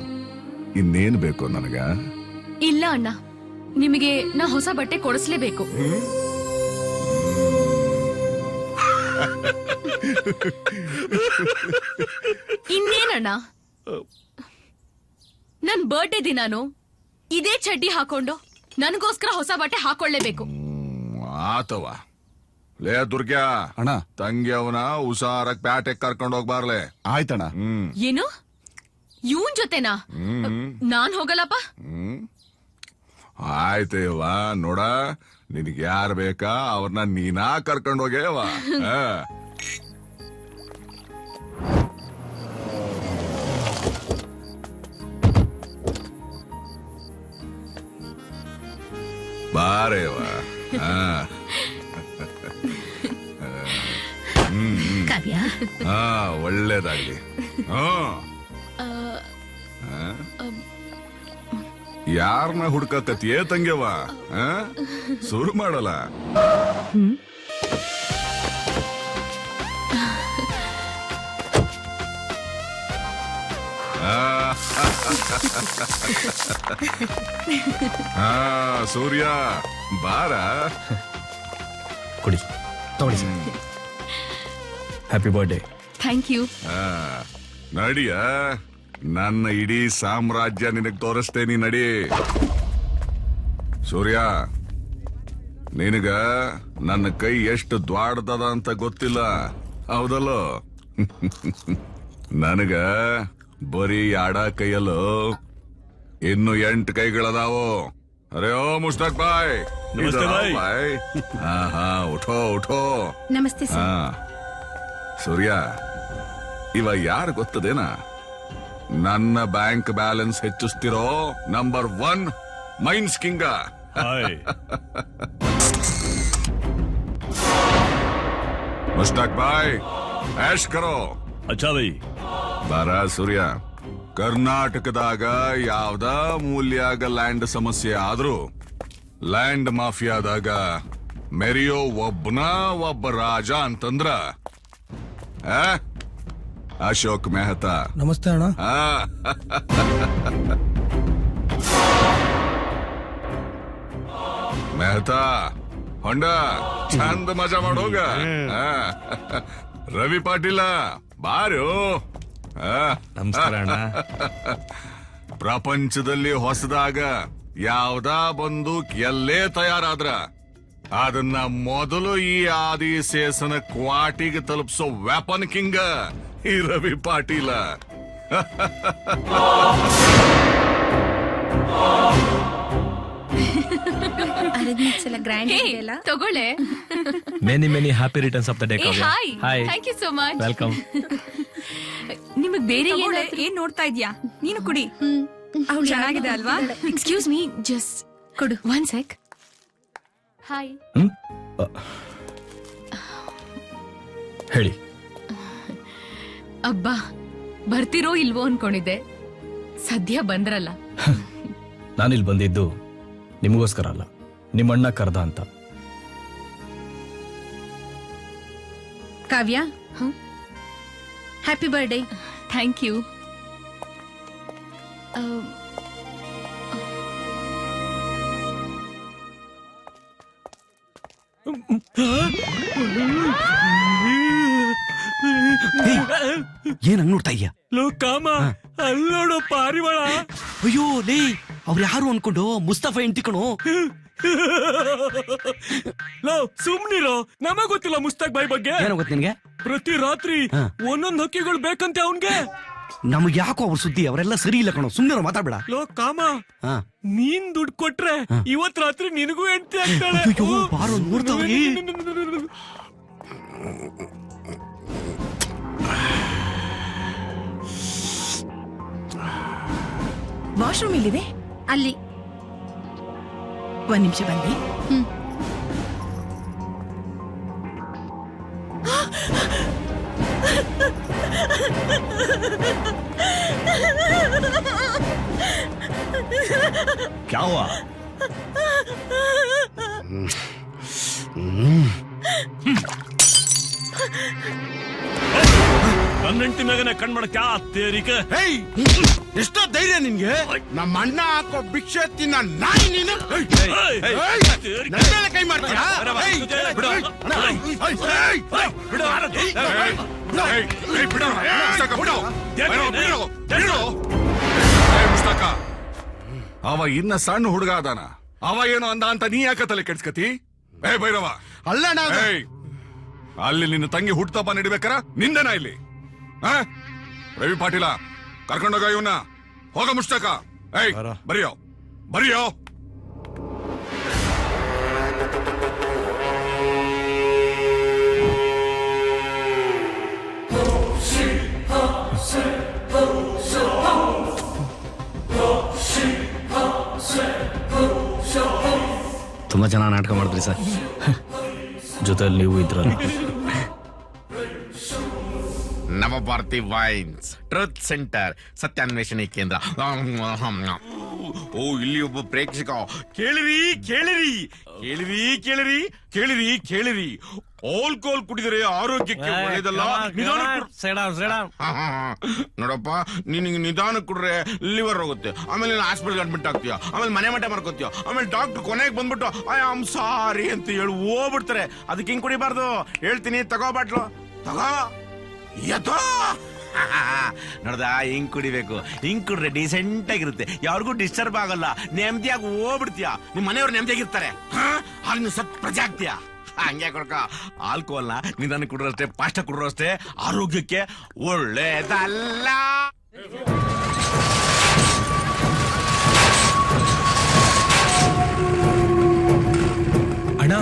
ಇನ್ನೇನ್ ಬೇಕು ನನಗ? ಇಲ್ಲ ಅಣ್ಣ, ನಿಮಗೆ ನಾ ಹೊಸ ಬಟ್ಟೆ ಕೊಡಿಸ್ಲೇಬೇಕು. ಇನ್ನೇನಣ್ಣ, ನನ್ ಬರ್ಡೇ ದಿನಾನು ಇದೇ ಚಡ್ಡಿ ಹಾಕೊಂಡು ನನಗೋಸ್ಕರ ಹೊಸ ಬಟ್ಟೆ ಹಾಕೊಳ್ಳೇಬೇಕು. ಆತವ. ಲೇ ದುರ್ಗ್ಯಾ ಅಣ್ಣ, ತಂಗಿ ಅವನ ಹುಷಾರಾಗಿ ಪ್ಯಾಟೆಗ್ ಕರ್ಕೊಂಡು ಹೋಗ್ಬಾರ್ಲೆ. ಆಯ್ತಣ್ಣ. ಏನು, ಇವನ್ ಜೊತೆನಾ? ನಾನ್ ಹೋಗಲ್ಲಪ್ಪ. ಆಯ್ತೇವ. ನೋಡ, ನಿನಗೆ ಯಾರು ಬೇಕಾ ಅವ್ರನ್ನ ನೀನಾ ಕರ್ಕೊಂಡು ಹೋಗೇವ. ಬಾರೇವ. ಕಾವ್ಯ, ಒಳ್ಳೇದಾಗ್ಲಿ. ಯಾರನ್ನ ಹುಡ್ಕಕತ್ತಿಯೇ ತಂಗ್ಯವ? ಶುರು ಮಾಡಲ್ಲ. ಸೂರ್ಯ ಬಾರ. ಕೊಡಿ, ತಗೊಳ್ಳಿ sir. Happy birthday. Thank you. ನಡಿಯ, ನನ್ನ ಇಡೀ ಸಾಮ್ರಾಜ್ಯ ನಿನಗ್ ತೋರಿಸ್ತೇನಿ. ನಡಿ. ಸೂರ್ಯ, ನಿನಗ ನನ್ನ ಕೈ ಎಷ್ಟು ದ್ವಾಡ್ದದ ಅಂತ ಗೊತ್ತಿಲ್ಲ, ಹೌದಲ್ಲೋ? ನನಗ ಬರೀ ಆಡ ಕೈಯಲ್ಲೋ ಇನ್ನು 8 ಕೈಗಳದಾವು. ಅರೆ ಓ ಮುಸ್ತಾಕ್ ಬಾಯ್. ನಮಸ್ತೆ ಬಾಯ್. ಹಾ, ಉಠೋ ಉಠೋ. ನಮಸ್ತೆ ಸರ್. ಸೂರ್ಯ, ಇವ ಯಾರು ಗೊತ್ತದೇನಾ? ನನ್ನ ಬ್ಯಾಂಕ್ ಬ್ಯಾಲೆನ್ಸ್ ಹೆಚ್ಚಿಸ್ತಿರೋ ನಂಬರ್ 1 ಮೈನ್ಸ್ ಕಿಂಗ. ಮುಸ್ತಾಕ್ ಬಾಯ್, ಆಶ್ ಕರೋ. ಅಚ್ಚಾ ಬೈ. ಬಾರ ಸೂರ್ಯ, ಕರ್ನಾಟಕದಾಗ ಯಾವ್ದ ಮೂಲ್ಯಾಗ ಲ್ಯಾಂಡ್ ಸಮಸ್ಯೆ ಆದ್ರೂ ಲ್ಯಾಂಡ್ ಮಾಫಿಯಾದಾಗ ಮೆರಿಯೋ ಒಬ್ಬ ರಾಜ ಅಂತಂದ್ರ ಅಶೋಕ್ ಮೆಹ್ತಾ. ನಮಸ್ತೆ ಅಣ್ಣ. ಮೆಹ್ತಾ ಹೊಂಡ ಚಂದ ಮಜಾ ಮಾಡೋಗ. ರವಿ ಪಾಟೀಲ ಬಾರು. ನಮಸ್ಕಾರ ಅಣ್ಣ. ಪ್ರಪಂಚದಲ್ಲಿ ಹೊಸದಾಗ ಯಾವ್ದ ಬಂದೂಕ್ ಎಲ್ಲೇ ತಯಾರಾದ್ರ ಅದನ್ನ ಮೊದಲು ಈ ಆದಿಶೇಷನ ಕ್ವಾಟಿಗೆ ತಲುಪಿಸೋ ವೆಪನ್ ಕಿಂಗ ಈ ರವಿ ಪಾಟೀಲ. ತಗೊಳ್ಳೆ. Many happy returns of the day. Hi, thank you so much. Welcome. ನಿಮಗ್ ಬೇರೆ ಏನ್ ನೋಡ್ತಾ ಇದ್ಯಾ? ನೀನು ಕುಡಿ. ಚೆನ್ನಾಗಿದೆ ಅಲ್ವಾ? ಎಕ್ಸ್ಕ್ಯೂಸ್ ಮೀ, ಜಸ್ಟ್ ಕೊಡು 1 ಸೆಕ್. ಹಾಯ್. ಹೇಳಿ. ಅಬ್ಬಾ, ಬರ್ತಿರೋ ಇಲ್ವೋ ಅನ್ಕೊಂಡಿದ್ದೆ, ಸದ್ಯ ಬಂದ್ರಲ್ಲ. ನಾನಿಲ್ಲಿ ಬಂದಿದ್ದು ನಿಮಗೋಸ್ಕರ ಅಲ್ಲ, ನಿಮ್ಮಣ್ಣ ಕರ್ದ ಅಂತ. Kavya, happy birthday. Thank you. ಏನ್ ಹಂಗ್ ನೋಡ್ತಾ ಇದ್ಯಾ? ಲೋ ಕಾಮ, ಅಲ್ಲಿ ನೋಡು ಪಾರಿವಾಳ. ಅಯ್ಯೋ ಲೇ, ಅವ್ರು ಯಾರು ಅನ್ಕೊಂಡು ಮುಸ್ತಫಾ ಹೆಂಡ್ತಿ ಕಣೋ. ಲೋ ಸುಮ್ನಿರೋ, ನಮಗ್ ಗೊತ್ತಿಲ್ಲ ಮುಸ್ತಾಕ್ ಬಾಯ್ ಬಗ್ಗೆ. ಏನೋ ಗೊತ್ತ ನಿನ್ಗೆ? ಪ್ರತಿ ರಾತ್ರಿ ಒಂದೊಂದ್ ಹಕ್ಕಿಗಳು ಬೇಕಂತೆ ಅವನ್ಗೆ. ನಮ್ಗೆ ಯಾಕೋ ಅವ್ರ ಸುದ್ದಿ, ಅವರೆಲ್ಲ ಸರಿ ಇಲ್ಲ ಕಣೋ, ಸುಮ್ನೆ ಮಾತಾಡ್ಬೇಡ. ಲೋ ಕಾಮ, ನೀನ್ ದುಡ್ಡು ಕೊಟ್ರೆ ಇವತ್ ರಾತ್ರಿ ನಿನಗೂ ಹೆಂಡತಿ ಆಗ್ತಾಳೆ. ಅಯ್ಯೋ, ಬಾರೋ ನೋಡ್ತಾವ್ರಿ. ವಾಶ್ರೂಮ್ ಇಲ್ಲಿದೆ, ಅಲ್ಲಿ. ಒಂದ್ ನಿಮಿಷ ಬಂದೆ. क्या हुआ? ನನ್ನ ಹೆಂಡತಿ ಮ್ಯಾಗನೆ ಕಣ್ ಮಾಡಕ್ ತೇರಿಕೆ. ಎಷ್ಟೋ ಧೈರ್ಯ ನಿನ್ಗೆ? ನಮ್ಮ ಅಣ್ಣ ಹಾಕೋ ಭಿಕ್ಷೆ ತಿನ್ನ ನಾಯಿ ನೀನು. ನನ್ನ ಮೇಲೆ ಕೈ ಮಾಡ್ತೀಯಾ? ಅವ ಇನ್ನ ಸಣ್ಣ ಹುಡುಗ ಅದಾನ, ಅವ ಏನೋ ಅಂದ ಅಂತ ನೀ ಯಾಕ ತಲೆ ಕೆಡ್ಸ್ಕತಿ? ಭೈರವ, ಅಲ್ಲ ಅಲ್ಲಿ ನಿನ್ನ ತಂಗಿ ಹುಟ್ಟುತ್ತಪ್ಪ ನಡಿಬೇಕಾರ ನಿಂದನ ಇಲ್ಲಿ. ರವಿ ಪಾಟೀಲ, ಕರ್ಕೊಂಡೋಗ ಇವನ್ನ. ಹೋಗ ಮುಷ್ಟಕ. ಬರಿಯೋ ಬರಿಯೋ. ತುಂಬಾ ಚೆನ್ನಾಗಿ ನಾಟಕ ಮಾಡಿದ್ರಿ ಸರ್. ಜೊತೆಲಿ ನೀವು ಇದ್ರಲ್ಲ. ನವಭಾರತಿ ವೈನ್ಸ್, ಟ್ರತ್ ಸೆಂಟರ್, ಸತ್ಯಾನ್ವೇಷಣೆ ಕೇಂದ್ರ. ಓ, ಇಲ್ಲಿ ಒಬ್ಬ ಪ್ರೇಕ್ಷಕ. ಕೇಳಿರಿ ಕೇಳಿರಿ ಕೇಳಿರಿ ಕೇಳಿರಿ ಕೇಳಿರಿ ಕೇಳಿರಿ ಆಲ್ಕೋಹಾಲ್ ಕುಡಿದರೆ ಆರೋಗ್ಯಕ್ಕೆ ಒಳ್ಳೇದಲ್ಲ. ನೋಡಪ್ಪ, ನಿನಗೆ ನಿಧಾನ ಕುಡ್ರೆ ಲಿವರ್ ಹೋಗುತ್ತೆ, ಆಮೇಲೆ ಹಾಸ್ಪಿಟಲ್ ಅಡ್ಮಿಟ್ ಆಗ್ತೀಯ, ಆಮೇಲೆ ಮನೆ ಮಠ ಮಾಡ್ಕೋತೀಯ, ಆಮೇಲೆ ಡಾಕ್ಟರ್ ಕೊನೆಗೆ ಬಂದ್ಬಿಟ್ಟು ಐ ಆಮ್ ಸಾರಿ ಅಂತ ಹೇಳಿ ಹೋಗ್ಬಿಡ್ತಾರೆ. ಅದಕ್ಕೆ ಹಿಂಗ್ ಕುಡಿಬಾರ್ದು. ಹೇಳ್ತೀನಿ, ತಗೋ ಬಾಟ್ಲು ತಗೋ. ನೋಡ್ದ, ಹಿಂಗ್ ಕುಡಿಬೇಕು. ಹಿಂಗ್ ಕುಡ್ರೆ ಡಿಸೆಂಟ್ ಆಗಿರುತ್ತೆ, ಯಾರಿಗೂ ಡಿಸ್ಟರ್ಬ್ ಆಗಲ್ಲ, ನೆಮ್ಮದಿಯಾಗಿ ಹೋಗ್ಬಿಡ್ತೀಯ. ನಿಮ್ ಮನೆಯವ್ರು ನೆಮ್ಮದಿಯಾಗಿರ್ತಾರೆ, ಆಗ ನೀವು ಸತ್ ಪ್ರಜೆ ಆಗ್ತೀಯ. ಹಂಗೆ ಕೊಡ್ಕ. ಆಲ್ಕೋಹಾಲ್ನ ನಿಧಾನ ಕುಡ್ರೋ ಅಷ್ಟೇ, ಪಾಷ್ಟ ಕುಡ್ರೋ ಅಷ್ಟೇ, ಆರೋಗ್ಯಕ್ಕೆ ಒಳ್ಳೇದಲ್ಲ. ಅಣ್ಣ,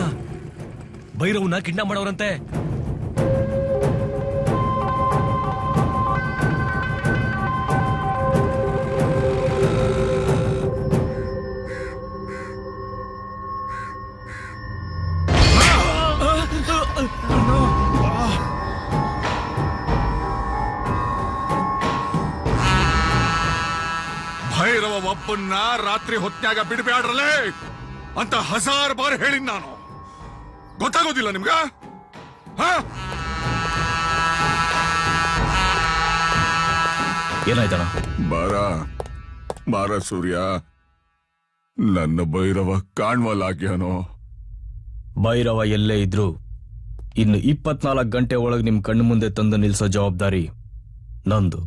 ಭೈರವ್ನ ಕಿಡ್ನಾಪ್ ಮಾಡೋರಂತೆ. ಭೈರವ ಒಬ್ಬನ್ನ ರಾತ್ರಿ ಹೊತ್ನ್ಯಾಗ ಬಿಡ್ಬ್ಯಾಡ್ರಲೇ ಅಂತ 1000 ಬಾರಿ ಹೇಳಿನ್ ನಾನು. ಗೊತ್ತಾಗೋದಿಲ್ಲ ನಿಮ್ಗ? ಏನಾಯ್ತಣ? ಬಾರ ಸೂರ್ಯ, ನನ್ನ ಭೈರವ ಕಾಣ್ವಲ್ಲಾಗ್ಯಾನೋ. ಭೈರವ ಎಲ್ಲೇ ಇದ್ರು ಇನ್ನು 24 ಗಂಟೆ ಒಳಗೆ ನಿಮ್ ಕಣ್ಣು ಮುಂದೆ ತಂದು ನಿಲ್ಸೋ ಜವಾಬ್ದಾರಿ ನಂದು.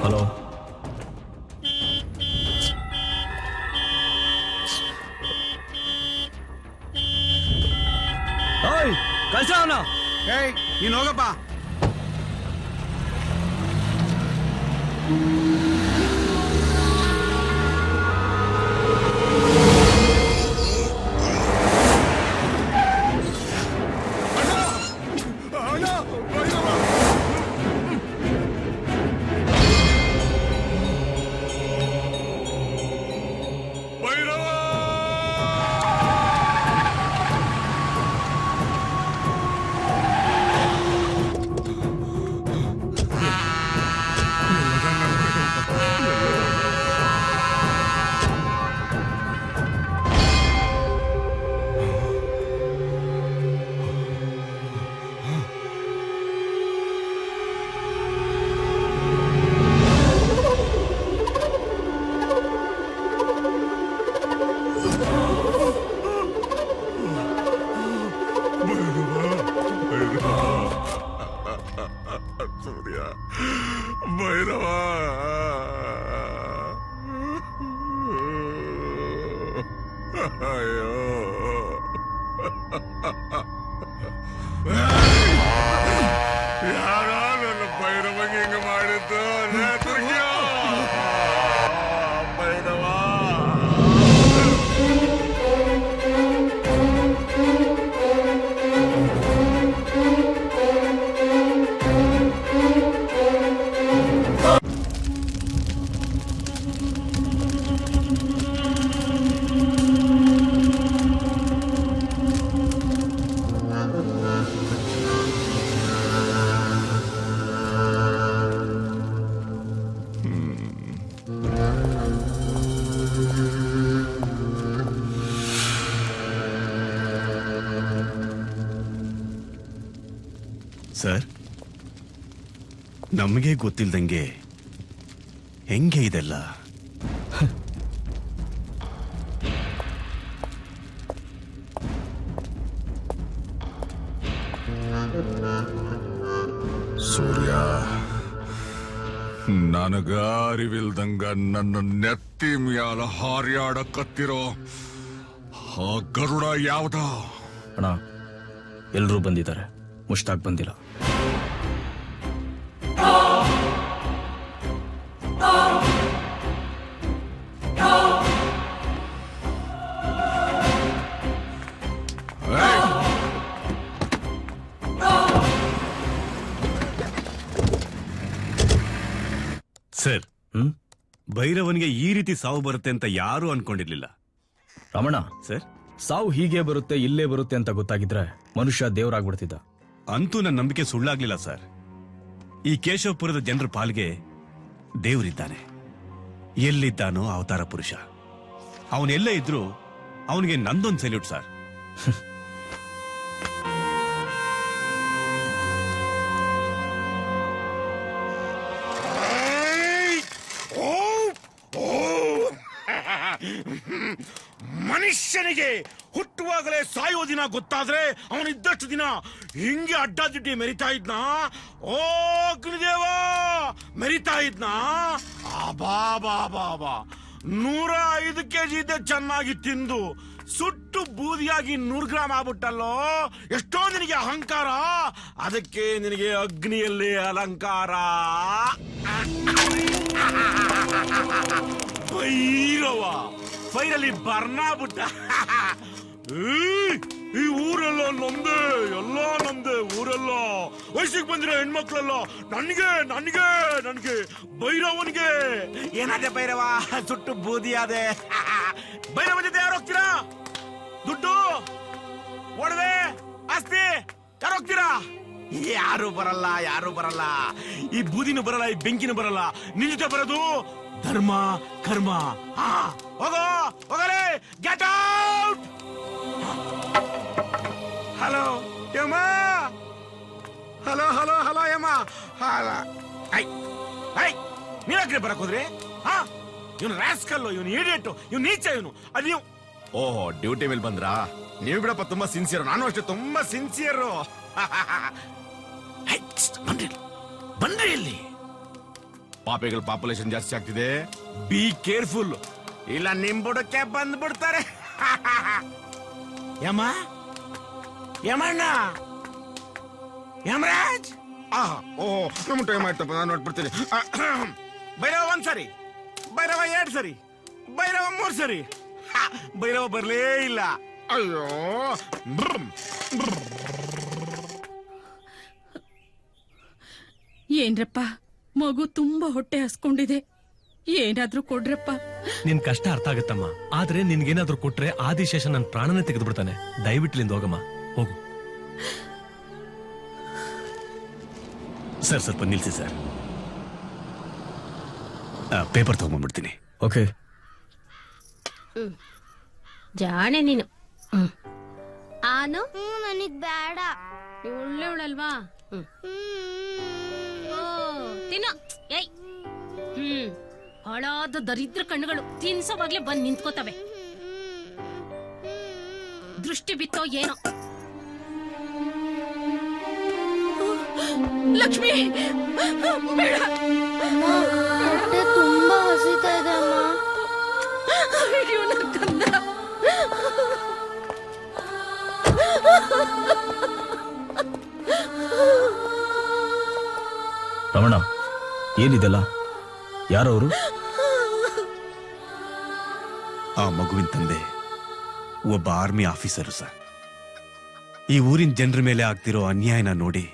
ಹಲೋ, ಕಳ್ಸೋಣ. ನೀನ್ ಹೋಗಪ್ಪ. ಅಯ್ಯೋ ಯಾರ ನನ್ನ ಭೈರವಂಗೆ ಹಿಂಗ ಮಾಡಿದ್ದು ಲೇ ದುರ್ಗ್ಯ! ಭೈರವ ಸರ್, ನಮಗೆ ಗೊತ್ತಿಲ್ದಂಗೆ ಹೆಂಗೆ ಇದೆಲ್ಲ? ಸೂರ್ಯ ನನಗ ಅರಿವಿಲ್ದಂಗ ನನ್ನ ನೆತ್ತಿ ಮ್ಯಾಲ ಹಾರ್ಯಾಡಕತ್ತಿರೋ ಆ ಗರುಡ ಯಾವ್ದ? ಅಣ್ಣ, ಎಲ್ರೂ ಬಂದಿದ್ದಾರೆ, ಮುಷ್ತಾಕ್ ಬಂದಿಲ್ಲ. ಸರ್, ಭೈರವನಿಗೆ ಈ ರೀತಿ ಸಾವು ಬರುತ್ತೆ ಅಂತ ಯಾರೂ ಅನ್ಕೊಂಡಿರ್ಲಿಲ್ಲ. ರಮಣ, ಸರ್, ಸಾವು ಹೀಗೆ ಬರುತ್ತೆ, ಇಲ್ಲೇ ಬರುತ್ತೆ ಅಂತ ಗೊತ್ತಾಗಿದ್ರೆ ಮನುಷ್ಯ ದೇವರಾಗ್ಬಿಡ್ತಿದ್ದ. ಅಂತೂ ನನ್ನ ನಂಬಿಕೆ ಸುಳ್ಳಾಗ್ಲಿಲ್ಲ ಸರ್. ಈ ಕೇಶವಪುರದ ಜನರ ಪಾಲ್ಗೆ ದೇವರಿದ್ದಾನೆ. ಎಲ್ಲಿದ್ದಾನೋ ಅವತಾರ ಪುರುಷ. ಅವನೆಲ್ಲೇ ಇದ್ರೂ ಅವನಿಗೆ ನಂದೊಂದು ಸೆಲ್ಯೂಟ್ ಸರ್. ಮನುಷ್ಯನಿಗೆ ಹುಟ್ಟುವಾಗಲೇ ಸಾಯೋ ದಿನ ಗೊತ್ತಾದ್ರೆ ಅವನಿದ್ದಷ್ಟು ದಿನ ಹಿಂಗೆ ಅಡ್ಡಾದಿಡ್ಡಿ ಮೆರಿತಾ ಇದ್ನಾ? ಓ ಅಗ್ನಿದೇವ, ಮೆರಿತಾ ಇದ್ನಾ? ಬಾ ಬಾ ಬಾ ಬಾ 105 ಕೆಜಿ ಇದ್ದೆ ಚೆನ್ನಾಗಿ ತಿಂದು ಸುಟ್ಟು ಬೂದಿಯಾಗಿ 100 ಗ್ರಾಮ್ ಆಗ್ಬಿಟ್ಟಲ್ಲೋ. ಎಷ್ಟೋ ನಿನಗೆ ಅಹಂಕಾರ, ಅದಕ್ಕೆ ನಿನಗೆ ಅಗ್ನಿಯಲ್ಲಿ ಅಲಂಕಾರ. ಭೈರವ ಫೈರಲ್ಲಿ ಬರ್ನಾಬಿಟ್ಟ. ಈ ಊರೆಲ್ಲ ನಮ್ದೆ, ಎಲ್ಲ ನಮ್ದೆ ಊರೆಲ್ಲ. ವಯಸ್ಸಿಗೆ ಬಂದಿರೋ ಹೆಣ್ಮಕ್ಳೆಲ್ಲ ನನ್ಗೆ ನನ್ಗೆ ನನ್ಗೆ ಭೈರವನ್ಗೆ. ಏನಾದೆ ಭೈರವ? ಸುಟ್ಟು ಬೂದಿಯಾದೆ. ಭೈರವ ಜೊತೆ ಯಾರು ಹೋಗ್ತೀರಾ? ದುಡ್ಡು, ಒಡವೆ, ಆಸ್ತಿ ಯಾರು ಹೋಗ್ತೀರಾ? ಯಾರು ಬರಲ್ಲ, ಯಾರು ಬರಲ್ಲ. ಈ ಬೂದಿನೂ ಬರಲ್ಲ, ಈ ಬೆಂಕಿನೂ ಬರಲ್ಲ. ನಿನ್ ಜೊತೆ ಬರೋದು ಧರ್ಮ, ಕರ್ಮ. ಹೋಗೋ, ಹೋಗಲೇ, ಗೆಟ್ ಔಟ್. ಹಲೋ ಯಮ್ಮ, ಹಲೋ ಹಲೋ ಹಲೋ ಯಮ್ಮ. ನೀವ್ಯಾಕ್ರೆ ಬರಕ್ ಹೋದ್ರಿ? ಇವನು ರಾಸ್ಕಲ್ಲು, ಇವನು ಇಡಿಯಟ್, ಇವನು ನೀಚ, ಇವನು. ಅದು ನೀವು ಓಹೋ ಡ್ಯೂಟಿ ಮೇಲೆ ಬಂದ್ರಾ? ನೀವು ಬಿಡಪ್ಪ ತುಂಬಾ ಸಿನ್ಸಿಯರ್. ನಾನು ಅಷ್ಟೇ ತುಂಬಾ ಸಿನ್ಸಿಯರ್. ಬನ್ರಿ ಬನ್ರಿ. ಇಲ್ಲಿ ಪಾಪಿಗಳ ಪಾಪ್ಯುಲೇಷನ್ ಜಾಸ್ತಿ ಆಗ್ತಿದೆ. ಬಿ ಕೇರ್ಫುಲ್, ಇಲ್ಲ ನಿಮ್ ಬುಡಕ್ಕೆ ಬಂದ್ಬಿಡ್ತಾರೆ. ಯಮ, ಯಮಣ್ಣ, ಯಮರಾಜ್. ಓಹೋ ನಮ್ಮ ಟೈಮ್ ಆಯ್ತಪ್ಪ, ನಾನು ನೋಡ್ಬಿಡ್ತೀನಿ. ಭೈರವ 1 ಸರಿ, ಭೈರವ 2 ಸರಿ, ಭೈರವ 3 ಸರಿ. ಭೈರವ ಬರ್ಲೇ ಇಲ್ಲ. ಅಯ್ಯೋ, ಏನ್ರಪ್ಪ, ಮಗು ತುಂಬಾ ಹೊಟ್ಟೆ ಹಸ್ಕೊಂಡಿದೆ, ಏನಾದ್ರೂ ಕೊಡ್ರಪ್ಪ. ನಿನ್ ಕಷ್ಟ ಅರ್ಥ ಆಗತ್ತಮ್ಮ, ಆದ್ರೆ ನಿನ್ಗೇನಾದ್ರೂ ಕೊಟ್ರೆ ಆದಿಶೇಷ ನನ್ ಪ್ರಾಣನೇ ತೆಗೆದು ಬಿಡ್ತಾನೆ. ದಯವಿಟ್ಟು ಇಲ್ಲಿಂದ ಹೋಗಮ್ಮ, ಹೋಗು. ಸರ್, ಸ್ವಲ್ಪ ನಿಲ್ಸಿ ಸರ್. ಪೇಪರ್ ತಗೊಂಡ್ಬಿಡ್ತೀನಿ. ಓಕೆ. ಜಾಣೆ ನೀನು. ಆನು ನನಗ್ ಬೇಡ. ಒಳ್ಳೆ ಅವಳಲ್ವಾ? ತಿನ್ನ. ಏಯ್, ಹಾಳಾದ ದರಿದ್ರ ಕಣ್ಣುಗಳು ತಿನ್ಸೋವಾಗ್ಲೇ ಬಂದ್ ನಿಂತ್ಕೋತವೆ. ದೃಷ್ಟಿ ಬಿತ್ತೋ ಏನೋ. ಲಕ್ಷ್ಮಿ, ಬೇಡ. ತುಂಬಾ ಹಸಿತಾ ಇದೆ ಅಮ್ಮ. ಅಯ್ಯೋ, ನನ್ನ ಕಂದ. ರಮಣ, ಏನಿದೆಲ್ಲ? ಯಾರವರು? ಆ ಮಗುವಿನ ತಂದೆ ಒಬ್ಬ ಆರ್ಮಿ ಆಫೀಸರು ಸರ್. ಈ ಊರಿನ ಜನರ ಮೇಲೆ ಆಗ್ತಿರೋ ಅನ್ಯಾಯನ ನೋಡಿ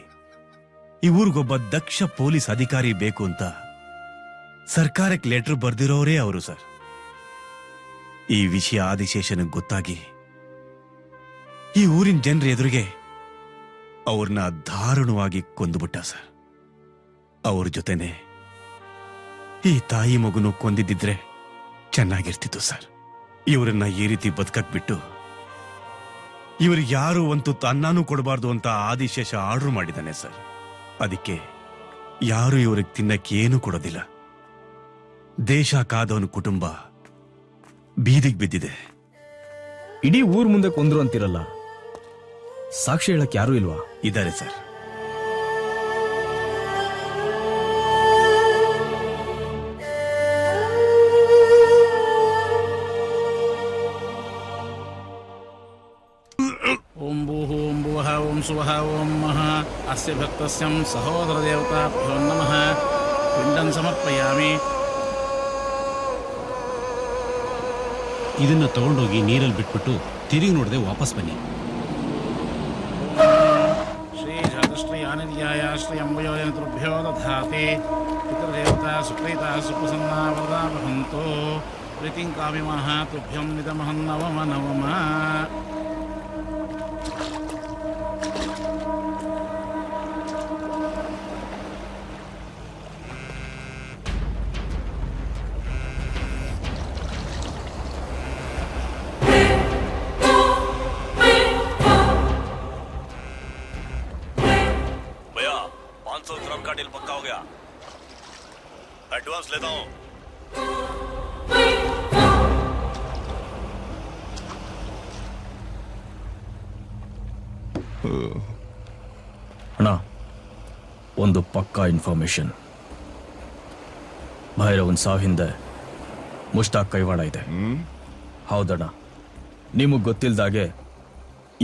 ಈ ಊರಿಗೊಬ್ಬ ದಕ್ಷ ಪೊಲೀಸ್ ಅಧಿಕಾರಿ ಬೇಕು ಅಂತ ಸರ್ಕಾರಕ್ಕೆ ಲೆಟರ್ ಬರ್ದಿರೋರೇ ಅವರು ಸರ್. ಈ ವಿಷಯ ಆದಿಶೇಷನಿಗೆ ಗೊತ್ತಾಗಿ ಈ ಊರಿನ ಜನರ ಎದುರಿಗೆ ಅವ್ರನ್ನ ದಾರುಣವಾಗಿ ಕೊಂದುಬಿಟ್ಟ ಸರ್. ಅವ್ರ ಜೊತೆನೆ ಈ ತಾಯಿ ಮಗುನು ಕೊಂದಿದ್ದಿದ್ರೆ ಚೆನ್ನಾಗಿರ್ತಿತ್ತು ಸರ್. ಇವರನ್ನ ಈ ರೀತಿ ಬದುಕಕ್ ಬಿಟ್ಟು ಇವ್ರಿಗೆ ಯಾರು ಒಂದು ಅನ್ನನೂ ಕೊಡಬಾರ್ದು ಅಂತ ಆದಿಶೇಷ ಆರ್ಡರ್ ಮಾಡಿದ್ದಾನೆ ಸರ್. ಅದಕ್ಕೆ ಯಾರು ಇವ್ರಿಗೆ ತಿನ್ನಕ್ಕೆ ಏನೂ ಕೊಡೋದಿಲ್ಲ. ದೇಶ ಕಾದವನ ಕುಟುಂಬ ಬೀದಿಗೆ ಬಿದ್ದಿದೆ. ಇಡೀ ಊರ್ ಮುಂದೆ ಕೊಂದ್ರು ಅಂತಿರಲ್ಲ, ಸಾಕ್ಷಿ ಹೇಳಕ್ ಯಾರು ಇಲ್ವಾ? ಇದ್ದಾರೆ ಸರ್. ಓಂ ಭೂಃ ಓಂ ಭುವಃ ಓಂ ಸುವಃ ಓಂ ಮಹಃ ಅಸ್ಯ ಭಕ್ತಸ್ಯಂ ಸಹೋದರ ದೇವತಾಭ್ಯೋ ನಮಃ ಪಿಂಡಂ ಸಮರ್ಪಯಾಮಿ. ಇದನ್ನ ತಗೊಂಡೋಗಿ ನೀರಲ್ಲಿ ಬಿಟ್ಬಿಟ್ಟು ತಿರುಗಿ ನೋಡದೆ ವಾಪಸ್ ಬನ್ನಿ. ಶ್ರೀ ಶ್ರೀ ಆನಿರ್ಯಾಯ ಶ್ರೀ ಅಂಬಯೋಜನತೃಭ್ಯೋ ದಧಾತಿ. ಪಿತೃದೇವತಾ ಸುಪ್ರೀತಾ ಸುಪ್ರಸನ್ನಾ ವರದಾ ಭವಂತು. ಪ್ರೀತಿಂ ಕಾಮಿಮಃ ತುಭ್ಯಂ ನಿಧಮಹಂ ನವಮ ನವಮ. पक्का हो गया, एडवांस लेता हूं. ಅಣ್ಣ, ಒಂದು ಪಕ್ಕಾ ಇನ್ಫಾರ್ಮೇಶನ್. ಭೈರವನ್ ಸಾವು ಹಿಂದೆ ಮುಷ್ತಾಕ್ ಕೈವಾಡ ಇದೆ. ಹೌದಣ್ಣ, ನಿಮಗ್ ಗೊತ್ತಿಲ್ದಾಗೆ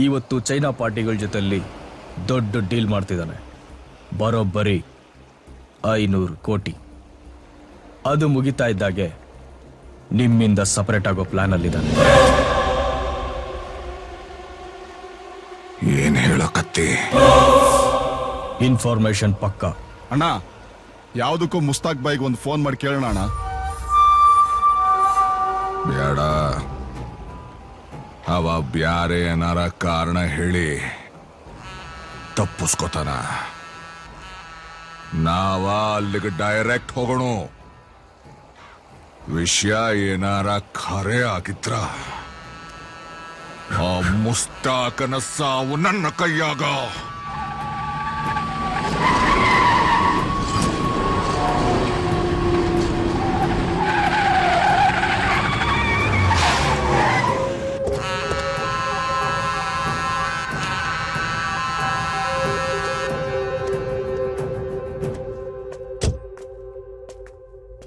ಇವತ್ತು ಚೈನಾ ಪಾರ್ಟಿಗಳ ಜೊತೆಲಿ ದೊಡ್ಡ ಡೀಲ್ ಮಾಡ್ತಿದ್ದಾನೆ. ಬರೋಬ್ಬರಿ 500 ಕೋಟಿ. ಅದು ಮುಗಿತಾ ಇದ್ದಾಗೆ ನಿಮ್ಮಿಂದ ಸಪರೇಟ್ ಆಗೋ ಪ್ಲಾನ್ ಅಲ್ಲಿದ್ದಾನೆ. ಏನ್ ಹೇಳಕತ್ತಿ? ಇನ್ಫಾರ್ಮೇಶನ್ ಪಕ್ಕ. ಅಣ್ಣ, ಯಾವುದಕ್ಕೂ ಮುಸ್ತಾಕ್ ಬೈಗ್ ಒಂದು ಫೋನ್ ಮಾಡಿ ಕೇಳೋಣ ಅಣ್ಣ. ಬೇಡ, ಅವ ಬ್ಯಾರೆ ಏನಾರ ಕಾರಣ ಹೇಳಿ ತಪ್ಪಿಸ್ಕೋತಾನ. ನಾವ ಅಲ್ಲಿಗೆ ಡೈರೆಕ್ಟ್ ಹೋಗೋಣ. ವಿಷಯ ಏನಾರ ಖರೆ ಆಗಿದ್ರ ಆ ಮುಸ್ತಾಕನ ಸಾವು ನನ್ನ ಕೈಯಾಗ.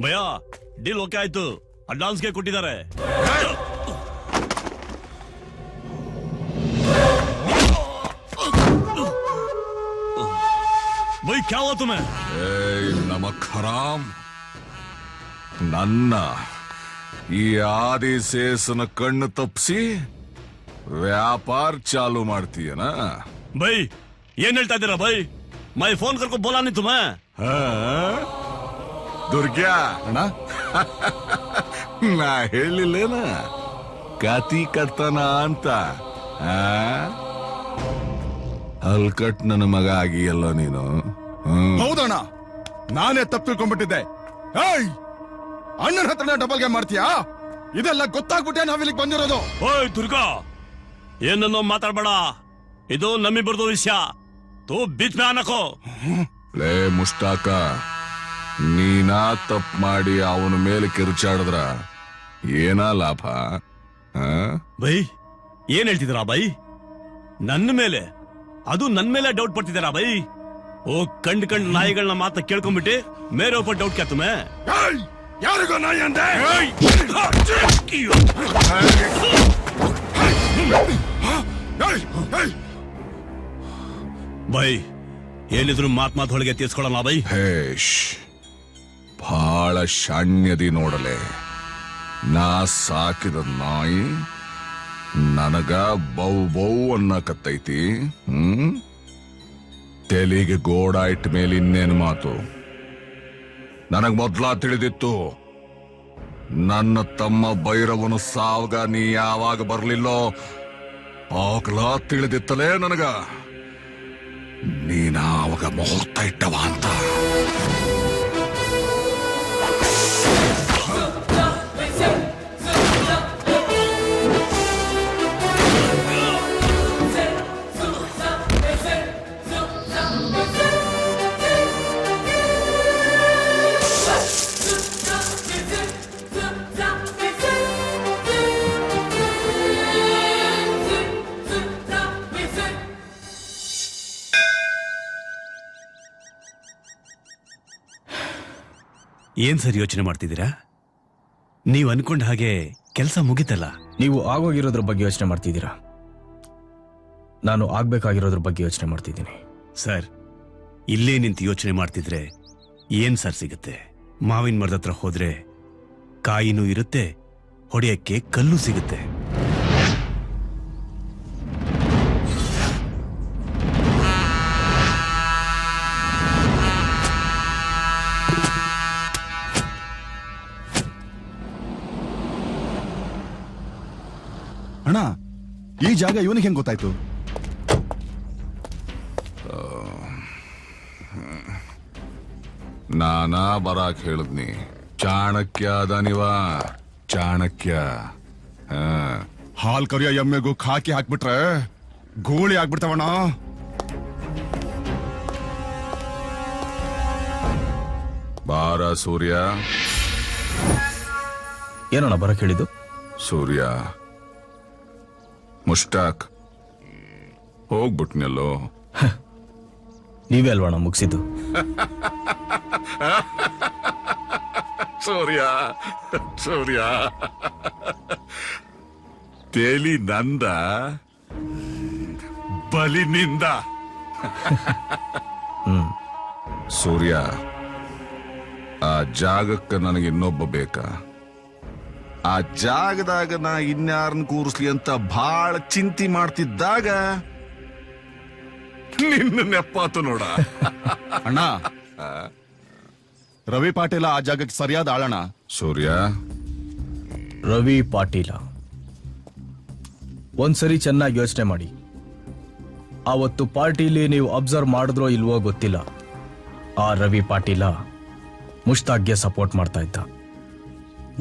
ಭಯ, ಡೀಲ್ ಓಕೆ ಆಯ್ತು. ಅಡ್ವಾನ್ಸ್ಗೆ ಕೊಟ್ಟಿದ್ದಾರೆ. ಭಯ್, ಕ್ಯಾ ಹುವಾ ತುಮೇ? ನಮಕ್ ಹರಾಮ್. ನನ್ನ ಈ ಆದಿಶೇಷನ ಕಣ್ಣು ತಪ್ಪಿಸಿ ವ್ಯಾಪಾರ ಚಾಲು ಮಾಡ್ತೀಯನ? ಭೈ, ಏನ್ ಹೇಳ್ತಾ ಇದ್ದೀರಾ ಭೈ? ಮೈ ಫೋನ್ ಕರ್ಕೊ ಬೋಲಾ ನೀ ತುಮೇ. ದುರ್ಗ್ಯಾ ಅಣ್ಣ, ನಾ ಹೇಳಿಲ್ಲೇನ ಕಾತಿ ಕಟ್ತಾನ ಅಂತ? ಹಲ್ಕಟ್ ನನ್ನ ಮಗ ಆಗಿಯಲ್ಲ ನೀನು. ಹೌದಣ್ಣ, ನಾನೇ ತಪ್ಪು ತಿಳ್ಕೊಂಡ್ಬಿಟ್ಟಿದ್ದೆ. ಅಣ್ಣನ ಹತ್ರನ ಡಬಲ್ ಗೇಮ್ ಮಾಡ್ತೀಯಾ? ಇದೆಲ್ಲ ಗೊತ್ತಾಗ್ಬಿಟ್ಟೆ ನಾವಿಲ್ಲಿಗೆ ಬಂದಿರೋದು. ಓಯ್ ದುರ್ಗಾ, ಏನನ್ನೋ ಮಾತಾಡ್ಬೇಡ. ಇದು ನಮ್ಮಿಬ್ಬರದು ವಿಷಯ. ತೂ ಬೀಚ್ ಮೇ ಆನಕೋ. ಲೇ ಮುಷ್ತಾಕ, ನೀನಾ ತಪ್ಪು ಮಾಡಿ ಅವನ ಮೇಲೆ ಕಿರುಚಾಡಿದ್ರ ಏನಾ ಲಾಭ? ಬೈ, ಏನ್ ಹೇಳ್ತಿದ್ದೀರಾ ಬೈ? ನನ್ನ ಮೇಲೆ, ಅದು ನನ್ ಮೇಲೆ ಡೌಟ್ ಪಡ್ತಿದ್ದೀರಾ ಬೈ? ಓ ಕಂಡ್ ನಾಯಿಗಳನ್ನ ಮಾತ ಕೇಳ್ಕೊಂಡ್ಬಿಟ್ಟು ಮೇರೆ ಒಬ್ಬ ಡೌಟ್ ಕ್ಯಾ ತುಮೇ? ಯಾರಿಗೋ ನಾಯಿ ಅಂದೆ? ಬೈ, ಏನಿದ್ರು ಮಾತ್ ಹೊಳಗೆ ತೀರ್ಸ್ಕೊಳ್ಳೋಣ ಬೈ. ಹೇಶ್ ಬಹಳ ಶಾಣ್ಯದಿ ನೋಡಲೆ. ನಾ ಸಾಕಿದ ನಾಯಿ ನನಗ ಬೌ ಬೌ ಅನ್ನಕತ್ತೈತಿ. ತೆಲಿಗೆ ಗೋಡ ಇಟ್ಟ ಮೇಲೆ ಇನ್ನೇನು ಮಾತು. ನನಗ್ ಮೊದ್ಲ ತಿಳಿದಿತ್ತು ನನ್ನ ತಮ್ಮ ಭೈರವನು ಸಾವ್ಗ ನೀ ಯಾವಾಗ ಬರ್ಲಿಲ್ಲೋ ಆಕಲ ತಿಳಿದಿತ್ತಲೇ ನನಗ ನೀನ ಅವಾಗ ಮುಹೂರ್ತ ಇಟ್ಟವ ಅಂತ. ಏನ್ ಸರ್ ಯೋಚನೆ ಮಾಡ್ತಿದ್ದೀರಾ? ನೀವು ಅನ್ಕೊಂಡ ಹಾಗೆ ಕೆಲಸ ಮುಗಿತಲ್ಲ. ನೀವು ಆಗೋಗಿರೋದ್ರ ಬಗ್ಗೆ ಯೋಚನೆ ಮಾಡ್ತಿದ್ದೀರಾ, ನಾನು ಆಗ್ಬೇಕಾಗಿರೋದ್ರ ಬಗ್ಗೆ ಯೋಚನೆ ಮಾಡ್ತಿದ್ದೀನಿ. ಸರ್, ಇಲ್ಲೇ ನಿಂತು ಯೋಚನೆ ಮಾಡ್ತಿದ್ರೆ ಏನ್ ಸರ್ ಸಿಗುತ್ತೆ? ಮಾವಿನ ಮರದ ಹತ್ರ ಹೋದ್ರೆ ಕಾಯಿನೂ ಇರುತ್ತೆ, ಹೊಡೆಯಕ್ಕೆ ಕಲ್ಲು ಸಿಗುತ್ತೆ. ಅಣ್ಣ, ಈ ಜಾಗ ಇವನಿಗೆ ಹೆಂಗ್ ಗೊತ್ತಾಯ್ತು? ನಾನಾ ಬರಾಕ್ ಹೇಳಿದ್ನಿ. ಚಾಣಕ್ಯ ಅದಾನಿವ, ಚಾಣಕ್ಯ. ಹಾಲ್ ಕರಿಯ ಎಮ್ಮೆಗೂ ಖಾಕಿ ಹಾಕ್ಬಿಟ್ರೆ ಗೋಳಿ ಆಗ್ಬಿಡ್ತಾವಣ್ಣ. ಬಾರ ಸೂರ್ಯ. ಏನಣ್ಣ ಬರಕ್ ಹೇಳಿದ್ದು? ಸೂರ್ಯ, ಮುಷ್ಟಾಕ್ ಹೋಗ್ಬಿಟ್ನಲ್ಲೋ. ನೀವೇ ಅಲ್ವಣ್ಣ ಮುಗಿಸಿದ್ದು? ಸೂರ್ಯ ಸೂರ್ಯ, ತೇಲಿ ನಂದ ಬಲಿ ನಿಂದ. ಸೂರ್ಯ, ಆ ಜಾಗಕ್ಕೆ ನನಗೆ ಇನ್ನೊಬ್ಬ ಬೇಕಾ? ಆ ಜಾಗದಾಗ ನಾ ಇನ್ಯಾರನ್ನ ಕೂರಿಸ್ಲಿ ಅಂತ ಬಹಳ ಚಿಂತೆ ಮಾಡ್ತಿದ್ದಾಗ ನಿನ್ನ ನೆಪ್ಪಾತು ನೋಡ. ಅಣ್ಣ, ರವಿ ಪಾಟೀಲ ಆ ಜಾಗಕ್ಕೆ ಸರಿಯಾದ ಆಳಣ. ಸೂರ್ಯ, ರವಿ ಪಾಟೀಲ, ಒಂದ್ಸರಿ ಚೆನ್ನಾಗಿ ಯೋಚನೆ ಮಾಡಿ. ಆವತ್ತು ಪಾರ್ಟಿಲಿ ನೀವು ಅಬ್ಸರ್ವ್ ಮಾಡಿದ್ರೋ ಇಲ್ವೋ ಗೊತ್ತಿಲ್ಲ, ಆ ರವಿ ಪಾಟೀಲ ಮುಷ್ತಾಕ್ಗೆ ಸಪೋರ್ಟ್ ಮಾಡ್ತಾ ಇದ್ದ.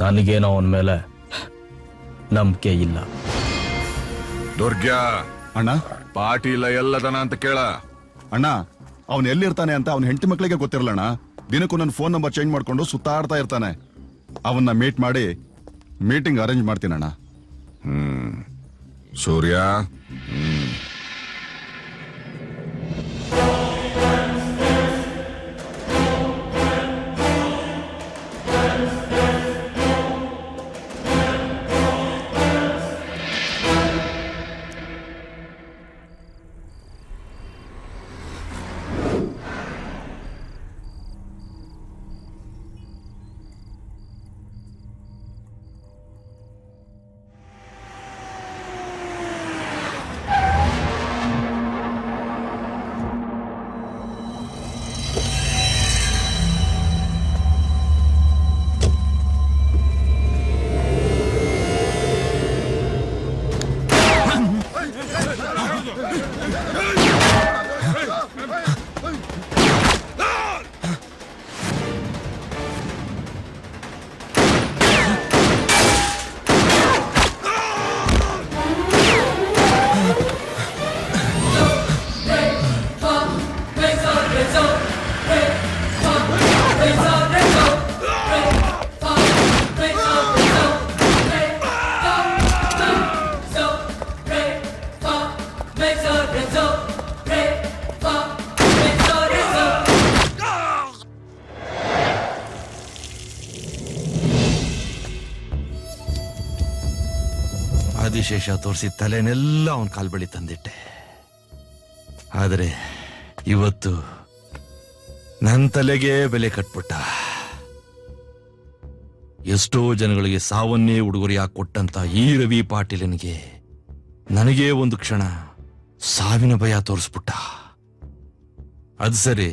ನನಗೇನೋ ಅವನ ಮೇಲೆ ನಂಬಿಕೆ ಇಲ್ಲ. ದುರ್ಗ್ಯಾ, ಅಣ್ಣ, ಪಾಟೀಲ ಎಲ್ಲದನ ಅಂತ ಕೇಳ. ಅಣ್ಣ, ಅವನ್ ಎಲ್ಲಿರ್ತಾನೆ ಅಂತ ಅವನ ಹೆಂಡತಿ ಮಕ್ಳಿಗೆ ಗೊತ್ತಿರಲ್ಲಣ್ಣ. ದಿನಕ್ಕೂ ನನ್ನ ಫೋನ್ ನಂಬರ್ ಚೇಂಜ್ ಮಾಡ್ಕೊಂಡು ಸುತ್ತಾಡ್ತಾ ಇರ್ತಾನೆ. ಅವನ್ನ ಮೀಟ್ ಮಾಡಿ ಮೀಟಿಂಗ್ ಅರೇಂಜ್ ಮಾಡ್ತೀನಣ್ಣ. ಸೂರ್ಯ, ಆದಿಶೇಷ ತೋರಿಸಿ ತಲೆನೆಲ್ಲ ಅವನ ಕಾಲ್ಬಳಿ ತಂದಿಟ್ಟೆ. ಆದರೆ ಇವತ್ತು ನನ್ನ ತಲೆಗೆ ಬೆಲೆ ಕಟ್ಬಿಟ್ಟ. ಎಷ್ಟೋ ಜನಗಳಿಗೆ ಸಾವನ್ನೇ ಉಡುಗೊರೆಯಾಗಿ ಕೊಟ್ಟಂತ ಈ ರವಿ ಪಾಟೀಲನಿಗೆ ನನಗೇ ಒಂದು ಕ್ಷಣ ಸಾವಿನ ಭಯ ತೋರಿಸ್ಬಿಟ್ಟ. ಅದು ಸರಿ,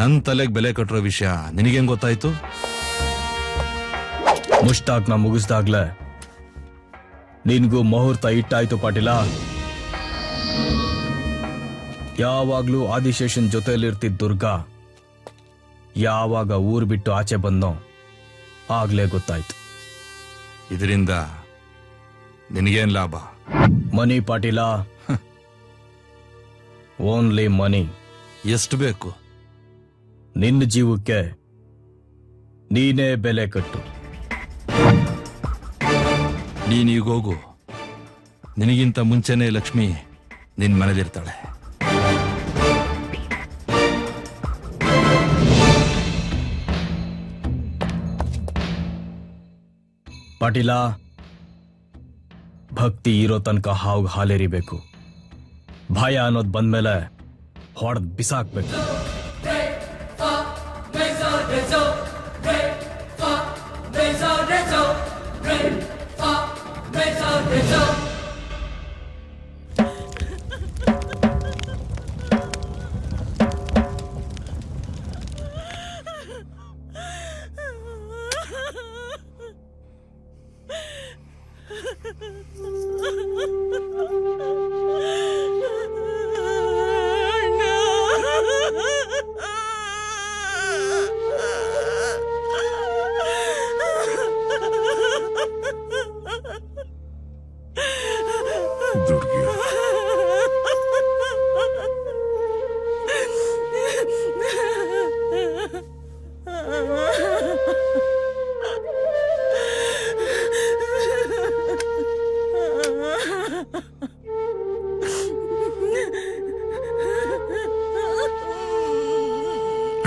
ನನ್ನ ತಲೆಗೆ ಬೆಲೆ ಕಟ್ಟಿರೋ ವಿಷಯ ನಿನಗೇನ್ ಗೊತ್ತಾಯ್ತು? ಮುಷ್ತಾಕ್ನ ಮುಗಿಸ್ದಾಗ್ಲೆ ನಿನ್ಗೂ ಮುಹೂರ್ತ ಇಟ್ಟಾಯ್ತು ಪಾಟೀಲ. ಯಾವಾಗ್ಲೂ ಆದಿಶೇಷನ್ ಜೊತೆಯಲ್ಲಿರ್ತಿದ್ದ ದುರ್ಗಾ ಯಾವಾಗ ಊರ್ ಬಿಟ್ಟು ಆಚೆ ಬಂದೋ ಆಗ್ಲೇ ಗೊತ್ತಾಯ್ತು. ಇದರಿಂದ ನಿನಗೇನ್ ಲಾಭ? ಮನಿ ಪಾಟೀಲ, ಓನ್ಲಿ ಮನಿ. ಎಷ್ಟು ಬೇಕು? ನಿನ್ನ ಜೀವಕ್ಕೆ ನೀನೇ ಬೆಲೆ ಕಟ್ಟು. ನೀನೀಗೋಗು. ನಿನಗಿಂತ ಮುಂಚೆನೆ ಲಕ್ಷ್ಮಿ ನಿನ್ ಮನೇಲಿರ್ತಾಳೆ. ಪಾಟೀಲ, ಭಕ್ತಿ ಇರೋ ತನಕ ಹಾವು ಹಾಲೇರಿಬೇಕು. ಭಯ ಅನ್ನೋದು ಬಂದ್ಮೇಲೆ ಹೊಡೆದ್ ಬಿಸಾಕ್ಬೇಕು.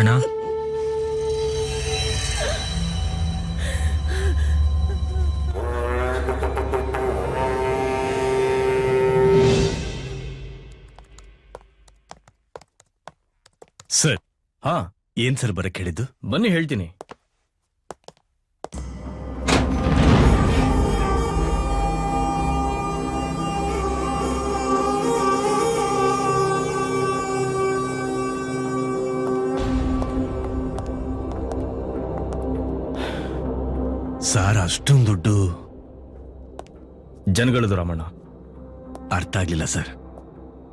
ಅಣ್ಣ, ಸರ್. ಹಾ, ಏನ್ ಸರ್ ಬರಕ್ ಹೇಳಿದ್ದು? ಬನ್ನಿ ಹೇಳ್ತೀನಿ. ಸಾರ್, ಅಷ್ಟೊಂದು ದುಡ್ಡು ಜನಗಳದು ರಾಮಣ್ಣ. ಅರ್ಥ ಆಗ್ಲಿಲ್ಲ ಸರ್.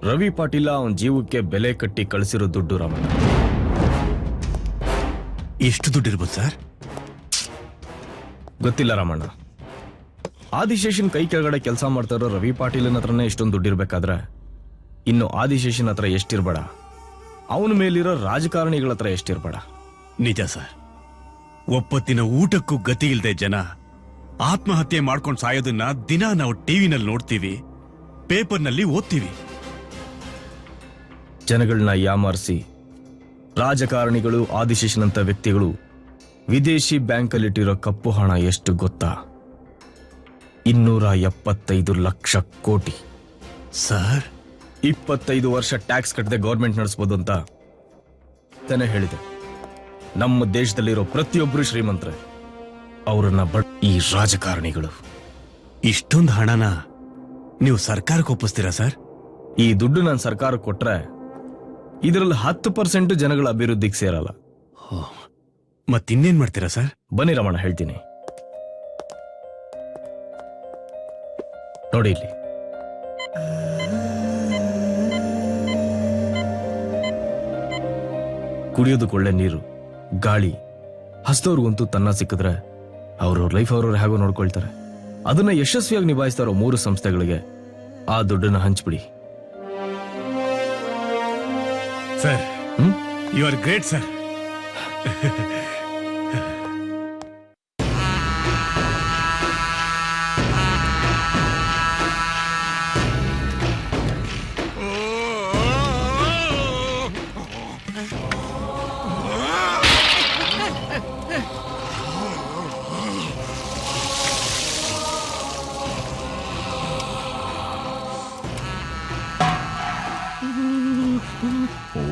ರವಿ ಪಾಟೀಲ ಅವನ ಜೀವಕ್ಕೆ ಬೆಲೆ ಕಟ್ಟಿ ಕಳಿಸಿರೋ ದುಡ್ಡು ರಾಮಣ್ಣ. ಎಷ್ಟು ದುಡ್ಡು ಇರ್ಬೋದು ಸರ್? ಗೊತ್ತಿಲ್ಲ ರಾಮಣ್ಣ. ಆದಿಶೇಷನ್ ಕೈ ಕೆಳಗಡೆ ಕೆಲಸ ಮಾಡ್ತಾ ಇರೋ ರವಿ ಪಾಟೀಲನ ಹತ್ರನೇ ಇಷ್ಟೊಂದು ದುಡ್ಡಿರ್ಬೇಕಾದ್ರೆ ಇನ್ನು ಆದಿಶೇಷನ್ ಹತ್ರ ಎಷ್ಟಿರ್ಬೇಡ, ಅವನ ಮೇಲಿರೋ ರಾಜಕಾರಣಿಗಳ ಹತ್ರ ಎಷ್ಟಿರ್ಬೇಡ. ನಿಜ ಸರ್. ಒಪ್ಪತ್ತಿನ ಊಟಕ್ಕೂ ಗತಿ ಇಲ್ದೆ ಜನ ಆತ್ಮಹತ್ಯೆ ಮಾಡ್ಕೊಂಡು ಸಾಯೋದನ್ನ ದಿನ ನಾವು ಟಿವಿನಲ್ಲಿ ನೋಡ್ತೀವಿ, ಪೇಪರ್ನಲ್ಲಿ ಓದ್ತೀವಿ. ಜನಗಳನ್ನ ಯಾಮಾರಿಸಿ ರಾಜಕಾರಣಿಗಳು, ಆದಿಶೇಷನಂತ ವ್ಯಕ್ತಿಗಳು ವಿದೇಶಿ ಬ್ಯಾಂಕಲ್ಲಿಟ್ಟಿರೋ ಕಪ್ಪು ಹಣ ಎಷ್ಟು ಗೊತ್ತಾ? 275 ಲಕ್ಷ ಕೋಟಿ. ಸರ್, 25 ವರ್ಷ ಟ್ಯಾಕ್ಸ್ ಕಟ್ಟದೆ ಗೌರ್ಮೆಂಟ್ ನಡೆಸಬಹುದು ಅಂತ ತಾನೇ ಹೇಳಿದೆ. ನಮ್ಮ ದೇಶದಲ್ಲಿರೋ ಪ್ರತಿಯೊಬ್ಬರು ಶ್ರೀಮಂತರೆ, ಅವರನ್ನ ಈ ರಾಜಕಾರಣಿಗಳು. ಇಷ್ಟೊಂದು ಹಣನ ನೀವು ಸರ್ಕಾರಕ್ಕೆ ಒಪ್ಪಿಸ್ತೀರಾ ಸರ್? ಈ ದುಡ್ಡು ನಾನು ಸರ್ಕಾರಕ್ಕೆ ಕೊಟ್ರೆ ಇದರಲ್ಲಿ 10% ಜನಗಳ ಅಭಿವೃದ್ಧಿಗೆ ಸೇರಲ್ಲ. ಮತ್ತಿನ್ನೇನ್ ಮಾಡ್ತೀರಾ ಸರ್? ಬನ್ನಿ ರಮಣ, ಹೇಳ್ತೀನಿ ನೋಡಿ. ಇಲ್ಲಿ ಕುಡಿಯೋದಕ್ಕೆ ಒಳ್ಳೆ ನೀರು, ಗಾಳಿ, ಹಸ್ತವ್ರಿಗಂತೂ ತನ್ನ ಸಿಕ್ಕಿದ್ರೆ ಅವ್ರವ್ರ ಲೈಫ್ ಅವ್ರವ್ರು ಹೇಗೋ ನೋಡ್ಕೊಳ್ತಾರೆ. ಅದನ್ನ ಯಶಸ್ವಿಯಾಗಿ ನಿಭಾಯಿಸ್ತಾ ಇರೋ 3 ಸಂಸ್ಥೆಗಳಿಗೆ ಆ ದುಡ್ಡನ್ನ ಹಂಚ್ಬಿಡಿ. Sir, you are great sir.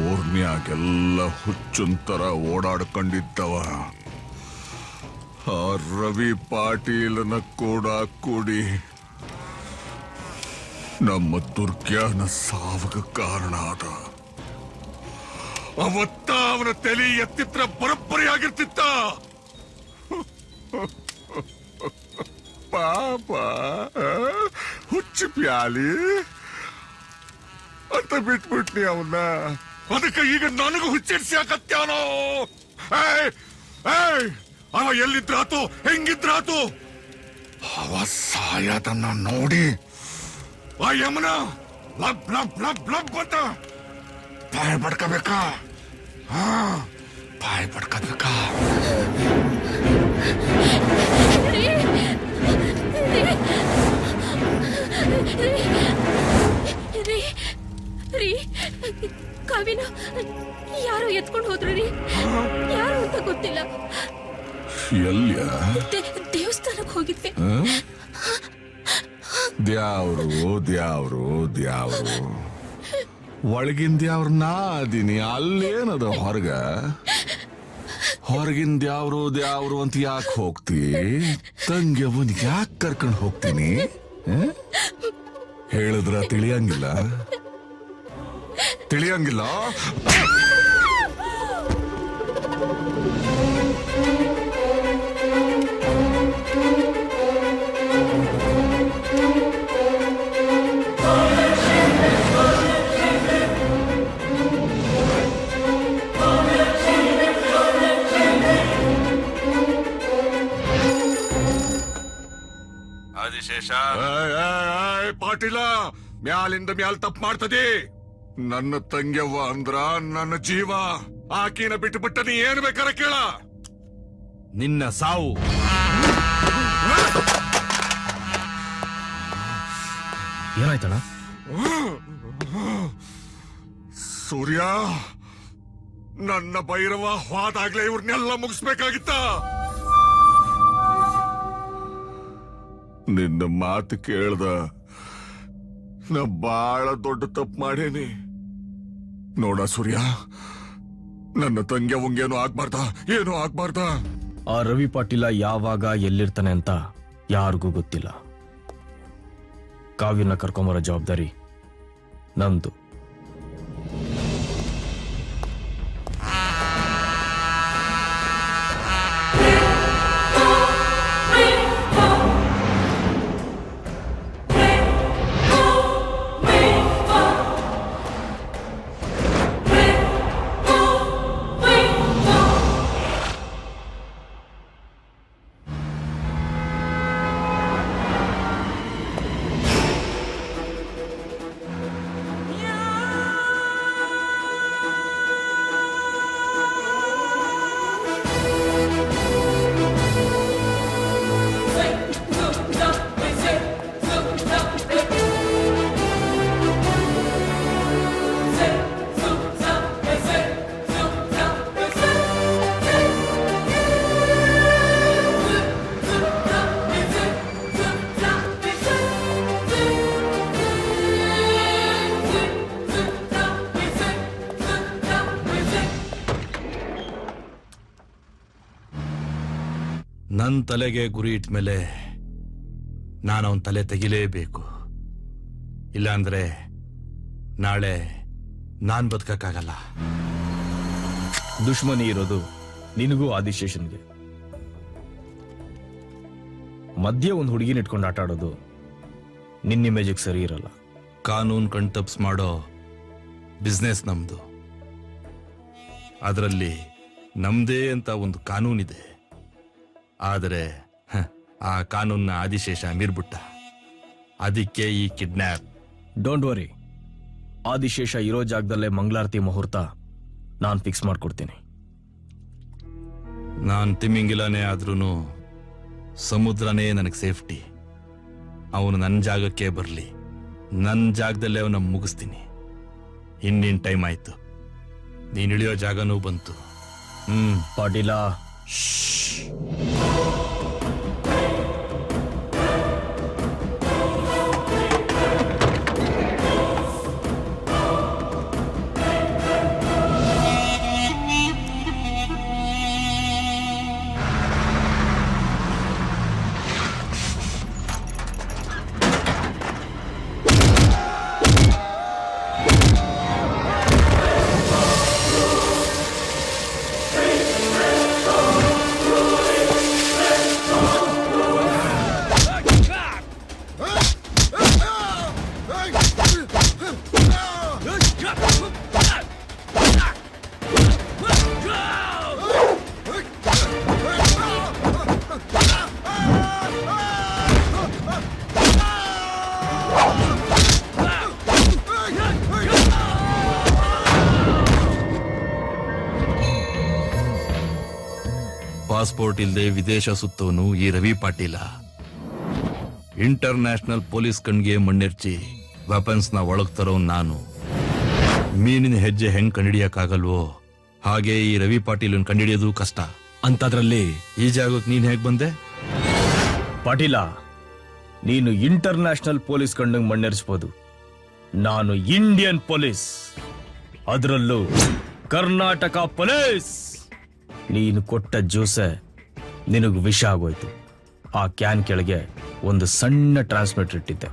ಊರ್ನ್ಯಾಗ ಇದಕ್ಕೆಲ್ಲ ಹುಚ್ಚುಂತರ ಓಡಾಡ್ಕೊಂಡಿದ್ದವ ಆ ರವಿ ಪಾಟೀಲನ ಕೂಡ ಕೂಡಿ ನಮ್ಮ ದುರ್ಗ್ಯಾನ ಸಾವಿಗೆ ಕಾರಣ ಆದ. ಅವತ್ತ ಅವನ ತಲೆ ಎತ್ತಿತ್ರ ಬರೋಬ್ಬರಿ ಆಗಿರ್ತಿತ್ತ. ಪಾಪ ಹುಚ್ಚು ಪ್ಯಾಲಿ ಅಂತ ಬಿಟ್ಬಿಟ್ನಿ ಅವನ್ನ. ಅದಕ್ಕೆ ಈಗ ನನಗೂ ಹುಚ್ಚಿಡ್ಸಿ ಹಾಕತ್ಯಾನೋ. ಅವ ಎಲ್ಲಿದ್ರಾತು, ಹೆಂಗಿದ್ರಾತು, ಅವ ಸಾಯದನ್ನ ನೋಡಿ ಆ ಯಮನ ಲಬ್ ಲಬ್ ಲಬ್ ಲಬ್ ಅಂತ ಬಾಯ್ ಬಡ್ಕೋಬೇಕಾ? ಬಾಯ್ ಬಡ್ಕೋಬೇಕಾ? ಕಾವಿನ ಯಾರೋ ಎತ್ಕೊಂಡು ಹೋದ್ರು ರೀ. ಯಾರು ಅಂತ ಗೊತ್ತಿಲ್ಲ. ಎಲ್ಯ? ದೇವಸ್ಥಾನಕ್ಕೆ ಹೋಗಿದ್ವಿ. ದ್ಯಾವ್ರು ದ್ಯಾವ್ರು ದ್ಯಾವ್ರು ಒಳಗಿನ ದ್ಯಾವ್ರನ್ನ ಅದೀನಿ. ಅಲ್ಲೇನದ ಹೊರಗ? ಹೊರಗಿನ ದ್ಯಾವ್ರು ದ್ಯಾವ್ರು ಅಂತ ಯಾಕೆ ಹೋಗ್ತಿ? ತಂಗಿ ಅವನಿಗೆ ಯಾಕೆ ಕರ್ಕೊಂಡು ಹೋಗ್ತೀನಿ? ಹೇಳಿದ್ರ ತಿಳಿಯಂಗಿಲ್ಲ? ತಿಳಿಯಂಗಿಲ್ಲ? ಆದಿಶೇಷ, ಪಾಟೀಲ, ಮ್ಯಾಲಿಂದ ಮ್ಯಾಲ್ ತಪ್ಪು ಮಾಡ್ತದೆ. ನನ್ನ ತಂಗ್ಯವ್ವ ಅಂದ್ರ ನನ್ನ ಜೀವ. ಆಕಿನ ಬಿಟ್ಟು ಬಿಟ್ಟ ನೀ ಏನ್ ಬೇಕಾರ ಕೇಳ. ನಿನ್ನ ಸಾವು ಏನಾಯ್ತಣ್ಣ? ಸೂರ್ಯ, ನನ್ನ ಭೈರವ ಹೋದಾಗ್ಲೇ ಇವ್ರನ್ನೆಲ್ಲ ಮುಗಿಸ್ಬೇಕಾಗಿತ್ತ. ನಿನ್ನ ಮಾತು ಕೇಳ್ದ ನಾ ಬಾಳ ದೊಡ್ಡ ತಪ್ಪು ಮಾಡೇನಿ. ನೋಡ ಸೂರ್ಯ, ನನ್ನ ತಂಗಿ ಅವಂಗೇನು ಆಗ್ಬಾರ್ದ, ಏನು ಆಗ್ಬಾರ್ದ. ಆ ರವಿ ಪಾಟೀಲ ಯಾವಾಗ ಎಲ್ಲಿರ್ತಾನೆ ಅಂತ ಯಾರಿಗೂ ಗೊತ್ತಿಲ್ಲ. ಕಾವ್ಯನ ಕರ್ಕೊಂಬರೋ ಜವಾಬ್ದಾರಿ ನಂದು. ನನ್ನ ತಲೆಗೆ ಗುರಿ ಇಟ್ಮೇಲೆ ನಾನು ಅವನ ತಲೆ ತೆಗಿಲೇಬೇಕು. ಇಲ್ಲಾಂದ್ರೆ ನಾಳೆ ನಾನ್ ಬದುಕಕ್ಕಾಗಲ್ಲ. ದುಶ್ಮನಿ ಇರೋದು ನಿನಗೂ ಆದಿಶೇಷನ್ಗೆ. ಮಧ್ಯೆ ಒಂದು ಹುಡುಗಿನ ಇಟ್ಕೊಂಡು ಆಟ ಆಡೋದು ನಿನ್ನ ಇಮೇಜಿಗೆ ಸರಿ ಇರಲ್ಲ. ಕಾನೂನು ಕಣ್ತಪ್ಸ್ ಮಾಡೋ ಬಿಸ್ನೆಸ್ ನಮ್ದು. ಅದರಲ್ಲಿ ನಮ್ದೇ ಅಂತ ಒಂದು ಕಾನೂನಿದೆ. ಆದರೆ ಆ ಕಾನೂನ್ನ ಆದಿಶೇಷ ಮೀರ್ಬಿಟ್ಟ. ಅದಕ್ಕೆ ಈ ಕಿಡ್ನಾಪ್. ಡೋಂಟ್ ವರಿ, ಆದಿಶೇಷ ಇರೋ ಜಾಗದಲ್ಲೇ ಮಂಗಳಾರತಿ ಮುಹೂರ್ತ ನಾನು ಫಿಕ್ಸ್ ಮಾಡ್ಕೊಡ್ತೀನಿ. ನಾನ್ ತಿಮ್ಮಿಂಗಿಲ್ಲನೇ ಆದ್ರೂ ಸಮುದ್ರನೇ ನನಗೆ ಸೇಫ್ಟಿ. ಅವನು ನನ್ನ ಜಾಗಕ್ಕೆ ಬರಲಿ, ನನ್ನ ಜಾಗದಲ್ಲೇ ಅವನ ಮುಗಿಸ್ತೀನಿ. ಇನ್ನಿನ್ ಟೈಮ್ ಆಯ್ತು, ನೀನ್ ಇಳಿಯೋ ಜಾಗನೂ ಬಂತು. ಪಾಟೀಲ, ಪಾಸ್ಪೋರ್ಟ್ ಇಲ್ಲದೆ ವಿದೇಶ ಸುತ್ತೋನು ಈ ರವಿ ಪಾಟೀಲ. ಇಂಟರ್ನ್ಯಾಷನಲ್ ಪೊಲೀಸ್ ಕಣ್ಗೆ ಮಣ್ಣೆರ್ಚಿ ವೆಪನ್ಸ್ ನ ಒಳಗ್ ತರೋ ನಾನು. ಮೀನಿನ ಹೆಜ್ಜೆ ಹೆಂಗ್ ಕಂಡಿಡಿಯಕ್ಕಾಗಲ್ವೋ ಹಾಗೆ ಈ ರವಿ ಪಾಟೀಲನ್ ಕಂಡಿಡಿಯೋದು ಕಷ್ಟ. ಅಂತದ್ರಲ್ಲಿ ಈ ಜಾಗಕ್ಕೆ ನೀನ್ ಹೇಗ್ ಬಂದೆ? ಪಾಟೀಲ, ನೀನು ಇಂಟರ್ನ್ಯಾಷನಲ್ ಪೊಲೀಸ್ ಕಣ್ಣಿಗೆ ಮಣ್ಣೆರ್ಸ್ಬೋದು, ನಾನು ಇಂಡಿಯನ್ ಪೊಲೀಸ್, ಅದರಲ್ಲೂ ಕರ್ನಾಟಕ ಪೊಲೀಸ್. ನೀನು ಕೊಟ್ಟ ಜ್ಯೂಸೆ ನಿನಗೆ ವಿಷ ಆಗೋಯ್ತು. ಆ ಕ್ಯಾನ್ ಕೆಳಗೆ ಒಂದು ಸಣ್ಣ ಟ್ರಾನ್ಸ್ಮಿಟರ್ ಇಟ್ಟಿದ್ದೆ.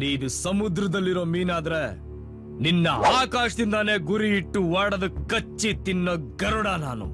ನೀನು ಸಮುದ್ರದಲ್ಲಿರೋ ಮೀನಾದ್ರೆ ನಿನ್ನ ಆಕಾಶದಿಂದಾನೇ ಗುರಿ ಇಟ್ಟು ಒಡೆದು ಕಚ್ಚಿ ತಿನ್ನೋ ಗರುಡ ನಾನು.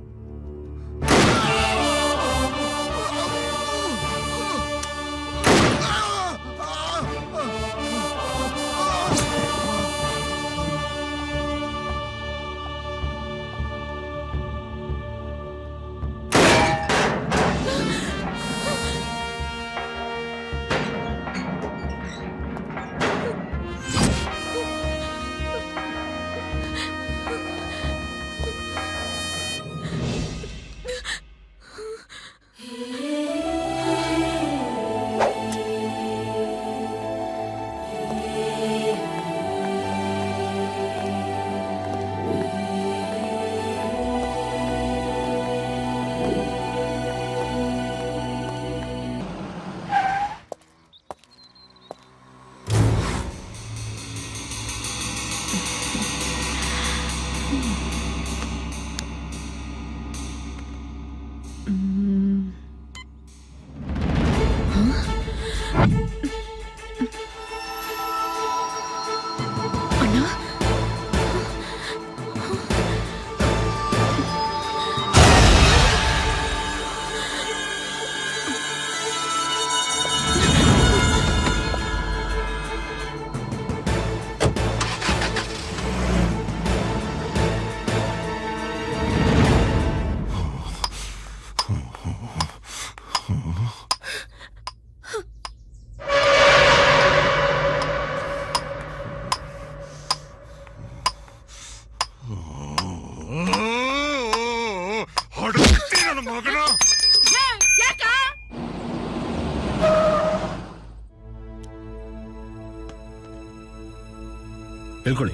ಹೇಳ್ಕೊಳ್ಳಿ.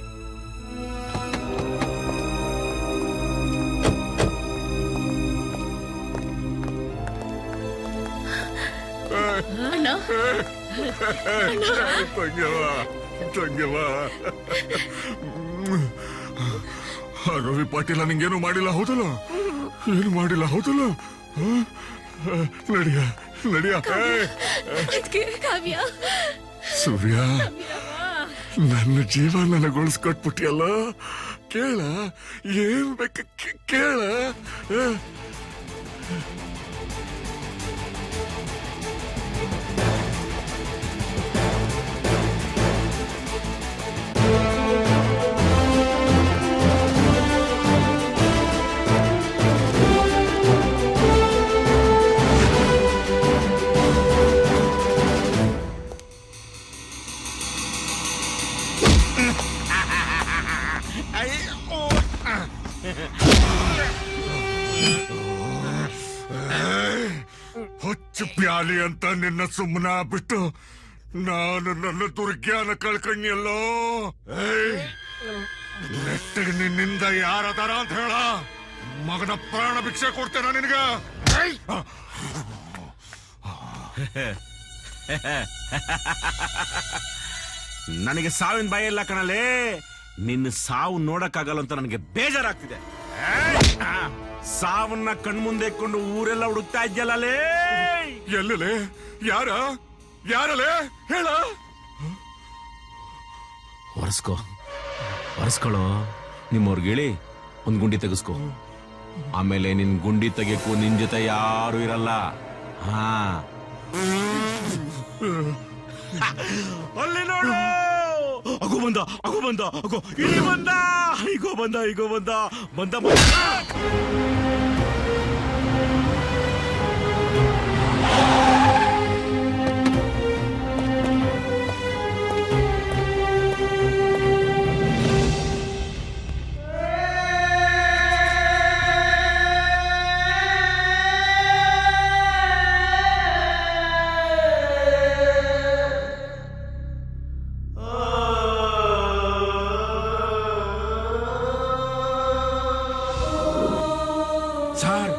ರವಿ ಪಾಟೀಲ ನಿಂಗೇನು ಮಾಡಿಲ್ಲ ಹೌದಲ್ಲ? ಏನು ಮಾಡಿಲ್ಲ ಹೌದಲ್ಲ? ನಡಿಯ ನಡಿಯ. ಸೂರ್ಯ, ನನ್ನ ಜೀವ ನನಗೊಳಿಸ್ಕೊಟ್ಬಿಟ್ಟಿಯಲ್ಲ. ಕೇಳ, ಏನ್ ಬೇಕು ಕೇಳ. ಹೊಚ್ಚು ಪ್ಯಾಲಿ ಅಂತ ನಿನ್ನ ಸುಮ್ಮನ ಬಿಟ್ಟು ನಾನು ನನ್ನ ದುರ್ಜ್ಞಾನ ಕಳ್ಕಣ್ಯಲ್ಲೋ. ನೆಟ್ಟಿಗೆ ನಿನ್ನಿಂದ ಯಾರದಾರ ಅಂತ ಹೇಳ. ಮಗನ ಪ್ರಾಣ ಭಿಕ್ಷೆ ಕೊಡ್ತೇನೆ ನಿನಗ. ನನಗೆ ಸಾವಿನ ಭಯ ಇಲ್ಲ ಕಣಲೇ. ನಿನ್ನ ಸಾವು ನೋಡಕ್ಕಾಗಲ್ಲ ಅಂತ ನನಗೆ ಬೇಜಾರಾಗ್ತಿದೆ. ಸಾವನ್ನ ಕಣ್ಮುಂದೆ ಇಟ್ಕೊಂಡು ಊರೆಲ್ಲ ಹುಡುಕ್ತಾ ಇದ್ಯಲ್ಲೇ. ಎಲ್ಲಲೇ? ಯಾರಲೇ ಹೇಳ? ಒರೆಸ್ಕೊಳ್ಳೋ. ನಿಮ್ಮವ್ರಿಗೆ ಹೇಳಿ ಒಂದ್ ಗುಂಡಿ ತೆಗೆಸ್ಕೊ. ಆಮೇಲೆ ನಿನ್ ಗುಂಡಿ ತೆಗೆಯಕ್ಕೂ ನಿನ್ ಜೊತೆ ಯಾರು ಇರಲ್ಲ. ಹಾ, ಅಲ್ಲಿ ನೋಡು, ಅಗೋ ಬಂದ, ಅಗೋ ಇಲ್ಲಿ ಬಂದ, ಈಗೋ ಬಂದ. ಸರ್,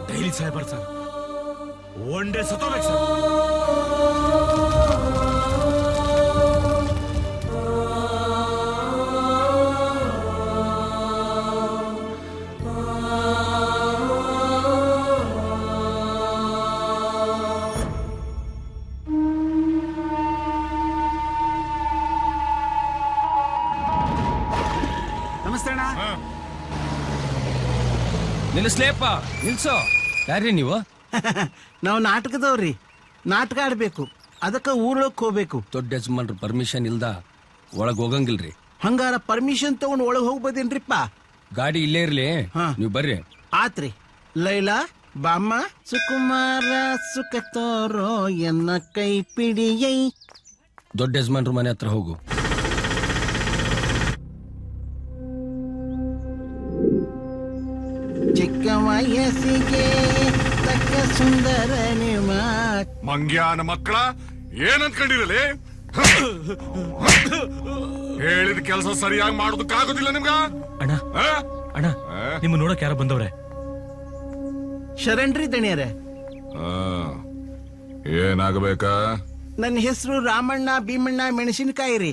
ಡೈಲಿ ಸಾಯ್ಬಾರ್ದು ಸರ್. ಒನ್ ಡೇ ಸತ್ತೋಗ್ಬೇಕು ಸರ್. ನಮಸ್ತೆ ಅಣ್ಣ. ನಿಲ್ಲಿಸ್ಲೇಪ್ಪ, ನಿಲ್ಸೋ. ಯಾರ್ರಿ ನೀವು? ನಾವು ನಾಟಕದವ್ರಿ. ನಾಟಕ ಆಡ್ಬೇಕು, ಅದಕ್ಕೆ ಊರೊಳಕ್ ಹೋಗ್ಬೇಕು. ದೊಡ್ಡ ಯಜಮಾನ್ರ ಪರ್ಮಿಷನ್ ಇಲ್ದ ಒಳಗ್ ಹೋಗಂಗಿಲ್ರಿ. ಹಂಗಾರ ಪರ್ಮಿಷನ್ ತಗೊಂಡ್ ಒಳಗ್ ಹೋಗ್ಬೋದೇನ್ರಿಪ್ಪ? ಗಾಡಿ ಇಲ್ಲೇ ಇರ್ಲಿ, ನೀವು ಬರ್ರಿ. ಆತ್ರಿ. ಲೈಲಾ ಬಾಮ್ಮ, ಸುಕುಮಾರ ಸುಖ ತೋರೋ ಎನ್ನ ಕೈ ಪಿಡಿಯೈ. ದೊಡ್ಡ ಯಜಮಾನ್ರ ಮನೆ ಹತ್ರ ಹೋಗು. ಚಿಕ್ಕ ವಯಸ್ಸಿಗೆ ತಕ್ಕ ಸುಂದರ ನಿಮ್ಮ ಮಂಗ್ಯಾನ ಮಕ್ಕಳ ಏನಂತ್ಕೊಂಡಿರಲಿ? ಹೇಳಿದ ಕೆಲಸ ಸರಿಯಾಗಿ ಮಾಡೋದಕ್ಕಾಗೋದಿಲ್ಲ ನಿಮ್ಗ? ಅಣ್ಣ, ನಿಮ್ಮ ನೋಡಕ್ ಯಾರ ಬಂದವ್ರೆ? ಶರಣ್ರಿ ದಣಿಯರೇ. ಏನಾಗಬೇಕಾ? ನನ್ನ ಹೆಸರು ರಾಮಣ್ಣ ಭೀಮಣ್ಣ ಮೆಣಸಿನಕಾಯಿ ರೀ.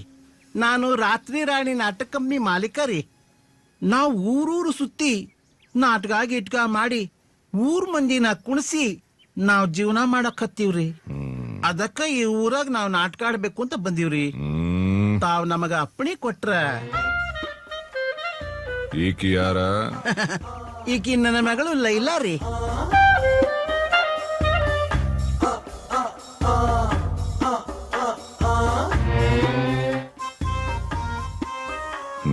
ನಾನು ರಾತ್ರಿ ರಾಣಿ ನಾಟಕ ಕಂಪ್ನಿ ಮಾಲೀಕ ರೀ. ನಾವು ಊರೂರು ಸುತ್ತಿ ನಾಟಕ ಗಿಟ್ಕ ಮಾಡಿ ಊರ್ ಮಂದಿನ ಕುಣಿಸಿ ನಾವ್ ಜೀವನ ಮಾಡಕ್ ಹತ್ತೀವ್ರಿ. ಅದಕ್ಕ ಈ ಊರಾಗ ನಾವ್ ನಾಟಕ ಆಡ್ಬೇಕು ಅಂತ ಬಂದೀವ್ರಿ. ತಾವ್ ನಮಗ ಅಪ್ಪಣೆ ಕೊಟ್ರ. ಈಕಿ ಯಾರ? ಈಕಿ ನನ್ನ ಮಗಳು ಲೈಲಾ ರೀ.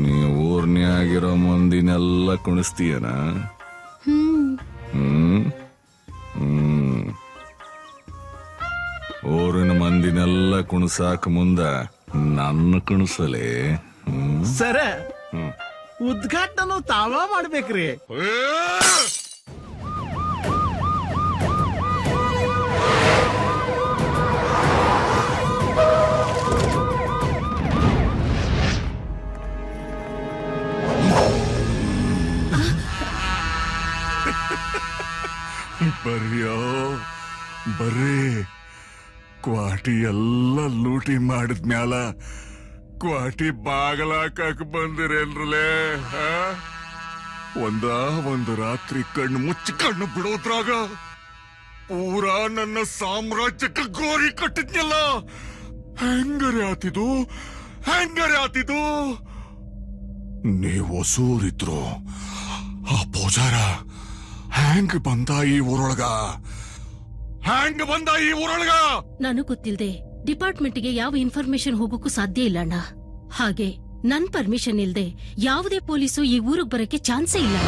ನೀ ಊರ್ನ್ಯಾಗಿರೋ ಮಂದಿನೆಲ್ಲ ಕುಣಿಸ್ತೀಯನ? ಊರಿನ ಮಂದಿನೆಲ್ಲ ಕುಣಿಸಾಕ ಮುಂದ ನನ್ನ ಕುಣಿಸಲೇ? ಸರ, ಉದ್ಘಾಟನೆ ತಾವ ಮಾಡ್ಬೇಕ್ರಿ. ಬರ್ರಿ, ಕ್ವಾಟಿ ಎಲ್ಲ ಲೂಟಿ ಮಾಡಿದ್ಮ್ಯಾಲ ಕ್ವಾಟಿ ಬಾಗಲಾಕಕ್ ಬಂದಿರೇನ್ರಲೇ? ಒಂದು ರಾತ್ರಿ ಕಣ್ಣು ಮುಚ್ಚಿ ಕಣ್ಣು ಬಿಡೋದ್ರಾಗ ಪೂರಾ ನನ್ನ ಸಾಮ್ರಾಜ್ಯಕ್ಕೆ ಗೋರಿ ಕಟ್ಟಿದ್ನಲ್ಲ. ಹೆಂಗರೆ ಆತಿದು. ನೀವು ಹೊಸೂರಿದ್ರು ಆ ಪೂಜಾರ ಹೆಂಗ್ ಬಂದ ಈ ಊರೊಳಗ? ನಾನು ಗೊತ್ತಿಲ್ದೆ ಡಿಪಾರ್ಟ್ಮೆಂಟ್ಗೆ ಯಾವ ಇನ್ಫಾರ್ಮೇಶನ್ ಹೋಗೋಕ್ಕೂ ಸಾಧ್ಯ ಇಲ್ಲ ಅಣ್ಣ. ಹಾಗೆ ನನ್ ಪರ್ಮಿಷನ್ ಇಲ್ದೆ ಯಾವುದೇ ಪೊಲೀಸು ಈ ಊರಿಗೆ ಬರಕ್ಕೆ ಚಾನ್ಸೇ ಇಲ್ಲ.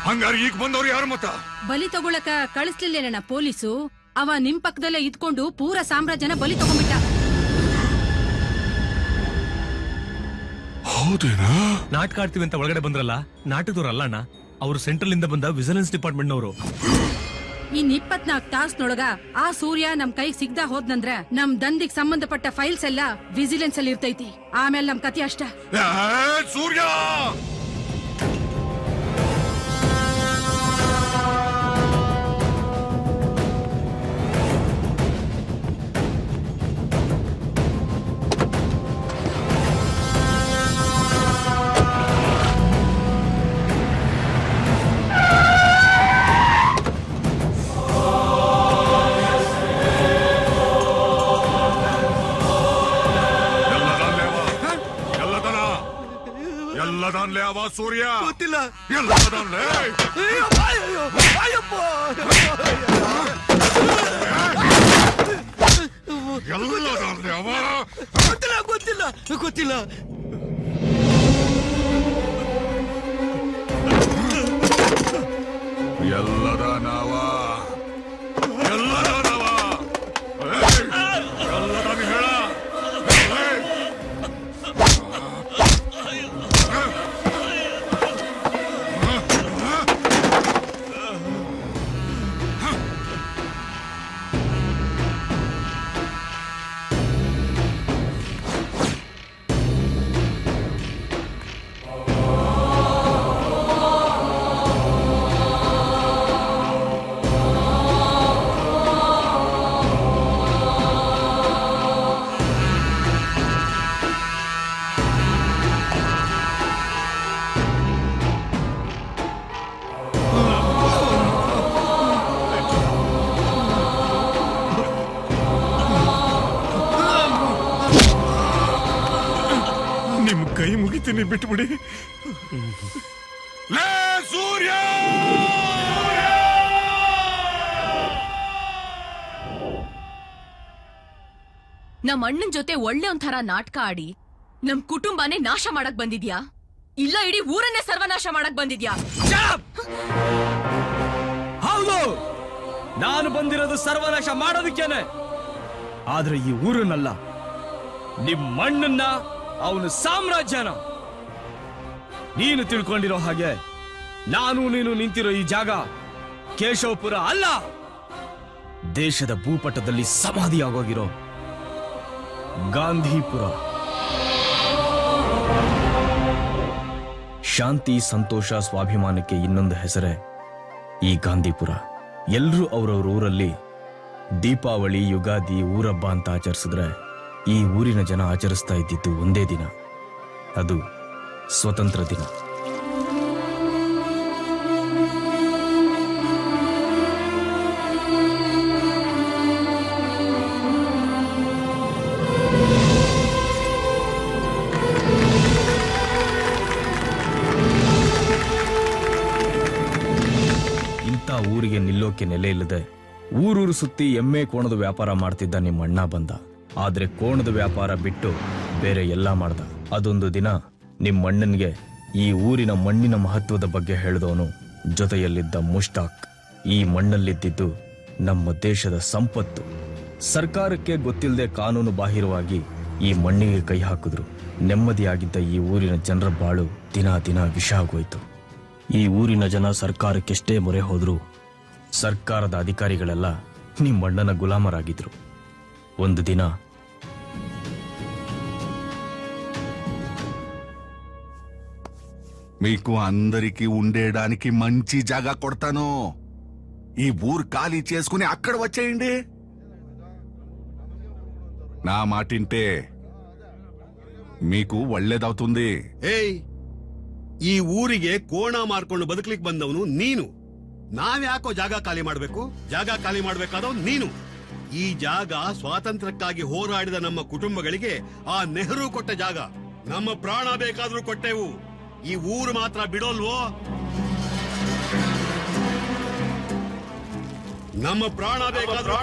ಹಂಗಾರೆ ಈಗ ಬಂದವ್ರು ಯಾರು? ಮತ್ತ ಬಲಿ ತಗೊಳಕ ಕಳಿಸ್ಲಿಲ್ಲೇನಣ್ಣ ಪೊಲೀಸು. ಅವ ನಿಮ್ ಪಕ್ಕದಲ್ಲೇ ಇದ್ಕೊಂಡು ಪೂರ ಸಾಮ್ರಾಜ್ಯನ ಬಲಿ ತಗೊಂಡ್ಬಿಟ್ಟ. ಹೌದೇನಾ? ನಾಟಕ ಆಡ್ತೀವಿ ಅಂತ ಒಳಗಡೆ ಬಂದ್ರಲ್ಲ, ನಾಟಕದವ್ರಲ್ಲ ಅಣ್ಣ. ಅವರು ಸೆಂಟ್ರಲ್ ಇಂದ ಬಂದ ವಿಜಿಲೆನ್ಸ್ ಡಿಪಾರ್ಟ್ಮೆಂಟ್ ನವರು. ಇನ್ 24 ತಾಸ್ನೊಳಗ ಆ ಸೂರ್ಯ ನಮ್ ಕೈಗೆ ಸಿಗ್ದ ಹೋದ್ನಂದ್ರ ನಮ್ ದಂದಿಗ್ ಸಂಬಂಧಪಟ್ಟ ಫೈಲ್ಸ್ ಎಲ್ಲ ವಿಜಿಲೆನ್ಸ್ ಅಲ್ಲಿ ಇರ್ತೈತಿ. ಆಮೇಲೆ ನಮ್ ಕತಿ ಅಷ್ಟ. ಸೂರ್ಯ ಅವ ಸೂರ್ಯ ಗೊತ್ತಿಲ್ಲ. ಎಲ್ಲದಲ್ಲೇ? ಎಲ್ಲದಲ್ಲೇ ಅವ? ಗೊತ್ತಿಲ್ಲ ಗೊತ್ತಿಲ್ಲ ಗೊತ್ತಿಲ್ಲ. ಎಲ್ಲದ ನಾವ ಎಲ್ಲದ ನಾವ ಎಲ್ಲದ ಹೇಳ ನಿಮ್ ಕೈ ಮುಗಿತೀನಿ, ಬಿಟ್ಬಿಡಿ. ಲೇ ಸೂರ್ಯ! ನಮ್ ಅಣ್ಣನ್ ಜೊತೆ ಒಳ್ಳೆ ಒಂಥರ ನಾಟಕ ಆಡಿ ನಮ್ ಕುಟುಂಬನೇ ನಾಶ ಮಾಡಕ್ ಬಂದಿದ್ಯಾ ಇಲ್ಲ ಇಡೀ ಊರನ್ನೇ ಸರ್ವನಾಶ ಮಾಡಕ್ ಬಂದಿದ್ಯಾ? ಹೌದು, ನಾನು ಬಂದಿರೋದು ಸರ್ವನಾಶ ಮಾಡೋದಕ್ಕೇನೆ. ಆದ್ರೆ ಈ ಊರನ್ನಲ್ಲ, ನಿಮ್ಮಣ್ಣನ್ನ, ಅವನ ಸಾಮ್ರಾಜ್ಯನ. ನೀನು ತಿಳ್ಕೊಂಡಿರೋ ಹಾಗೆ ನಾನು ನೀನು ನಿಂತಿರೋ ಈ ಜಾಗ ಕೇಶವಪುರ ಅಲ್ಲ, ದೇಶದ ಭೂಪಟದಲ್ಲಿ ಸಮಾಧಿಯಾಗೋಗಿರೋ ಗಾಂಧಿಪುರ. ಶಾಂತಿ, ಸಂತೋಷ, ಸ್ವಾಭಿಮಾನಕ್ಕೆ ಇನ್ನೊಂದು ಹೆಸರೇ ಈ ಗಾಂಧಿಪುರ. ಎಲ್ರೂ ಅವ್ರವ್ರ ಊರಲ್ಲಿ ದೀಪಾವಳಿ, ಯುಗಾದಿ, ಊರಬ್ಬ ಅಂತ ಆಚರಿಸಿದ್ರೆ ಈ ಊರಿನ ಜನ ಆಚರಿಸ್ತಾ ಇದ್ದಿದ್ದು ಒಂದೇ ದಿನ, ಅದು ಸ್ವತಂತ್ರ ದಿನ. ಇಂಥ ಊರಿಗೆ ನಿಲ್ಲೋಕೆ ನೆಲೆ ಇಲ್ಲದೆ ಊರೂರು ಸುತ್ತಿ ಎಮ್ಮೆ ಕೋಣದ ವ್ಯಾಪಾರ ಮಾಡ್ತಿದ್ದ ನಿಮ್ಮ ಅಣ್ಣ ಬಂದ. ಆದ್ರೆ ಕೋಣದ ವ್ಯಾಪಾರ ಬಿಟ್ಟು ಬೇರೆ ಎಲ್ಲ ಮಾಡ್ದ. ಅದೊಂದು ದಿನ ನಿಮ್ಮ ಅಣ್ಣನ್ಗೆ ಈ ಊರಿನ ಮಣ್ಣಿನ ಮಹತ್ವದ ಬಗ್ಗೆ ಹೇಳಿದವನು ಜೊತೆಯಲ್ಲಿದ್ದ ಮುಷ್ತಾಕ್. ಈ ಮಣ್ಣಲ್ಲಿದ್ದಿದ್ದು ನಮ್ಮ ದೇಶದ ಸಂಪತ್ತು. ಸರ್ಕಾರಕ್ಕೆ ಗೊತ್ತಿಲ್ಲದೆ ಕಾನೂನು ಬಾಹಿರವಾಗಿ ಈ ಮಣ್ಣಿಗೆ ಕೈ ಹಾಕಿದ್ರು. ನೆಮ್ಮದಿಯಾಗಿದ್ದ ಈ ಊರಿನ ಜನರ ಬಾಳು ದಿನ ದಿನ ವಿಷ ಆಗೋಯ್ತು. ಈ ಊರಿನ ಜನ ಸರ್ಕಾರಕ್ಕೆಷ್ಟೇ ಮೊರೆ ಹೋದ್ರು ಸರ್ಕಾರದ ಅಧಿಕಾರಿಗಳೆಲ್ಲ ನಿಮ್ಮಣ್ಣನ ಗುಲಾಮರಾಗಿದ್ರು. ಒಂದು ದಿನ మీకు అందరికి ఉండేయడానికి మంచి జాగా కొడతాను. ఈ ఊరు ఖాళీ చేసుకుని అక్కడ వచ్చేయండి. నా మాటింటే మీకు ಒಳ್ಳೇದవుతుంది. ಏಯ್, ಈ ಊರಿಗೆ ಕೋಣ ಮಾರ್ಕೊಂಡು ಬದುಕಲಿಕ್ಕೆ ಬಂದವನು ನೀನು. ನಾವ್ಯಾಕೋ ಜಾಗ ಖಾಲಿ ಮಾಡ್ಬೇಕು? ಜಾಗ ಖಾಲಿ ಮಾಡ್ಬೇಕಾದವ್ ನೀನು. ಈ ಜಾಗ ಸ್ವಾತಂತ್ರ್ಯಕ್ಕಾಗಿ ಹೋರಾಡಿದ ನಮ್ಮ ಕುಟುಂಬಗಳಿಗೆ ಆ ನೆಹರು ಕೊಟ್ಟ ಜಾಗ. ನಮ್ಮ ಪ್ರಾಣ ಬೇಕಾದ್ರೂ ಕೊಟ್ಟೆವು. ಈ ಊರು ಮಾತ್ರ ಬಿಡೋಲ್ವೋ? ನಮ್ಮ ಪ್ರಾಣ ಬೇಕಾದ್ರೂ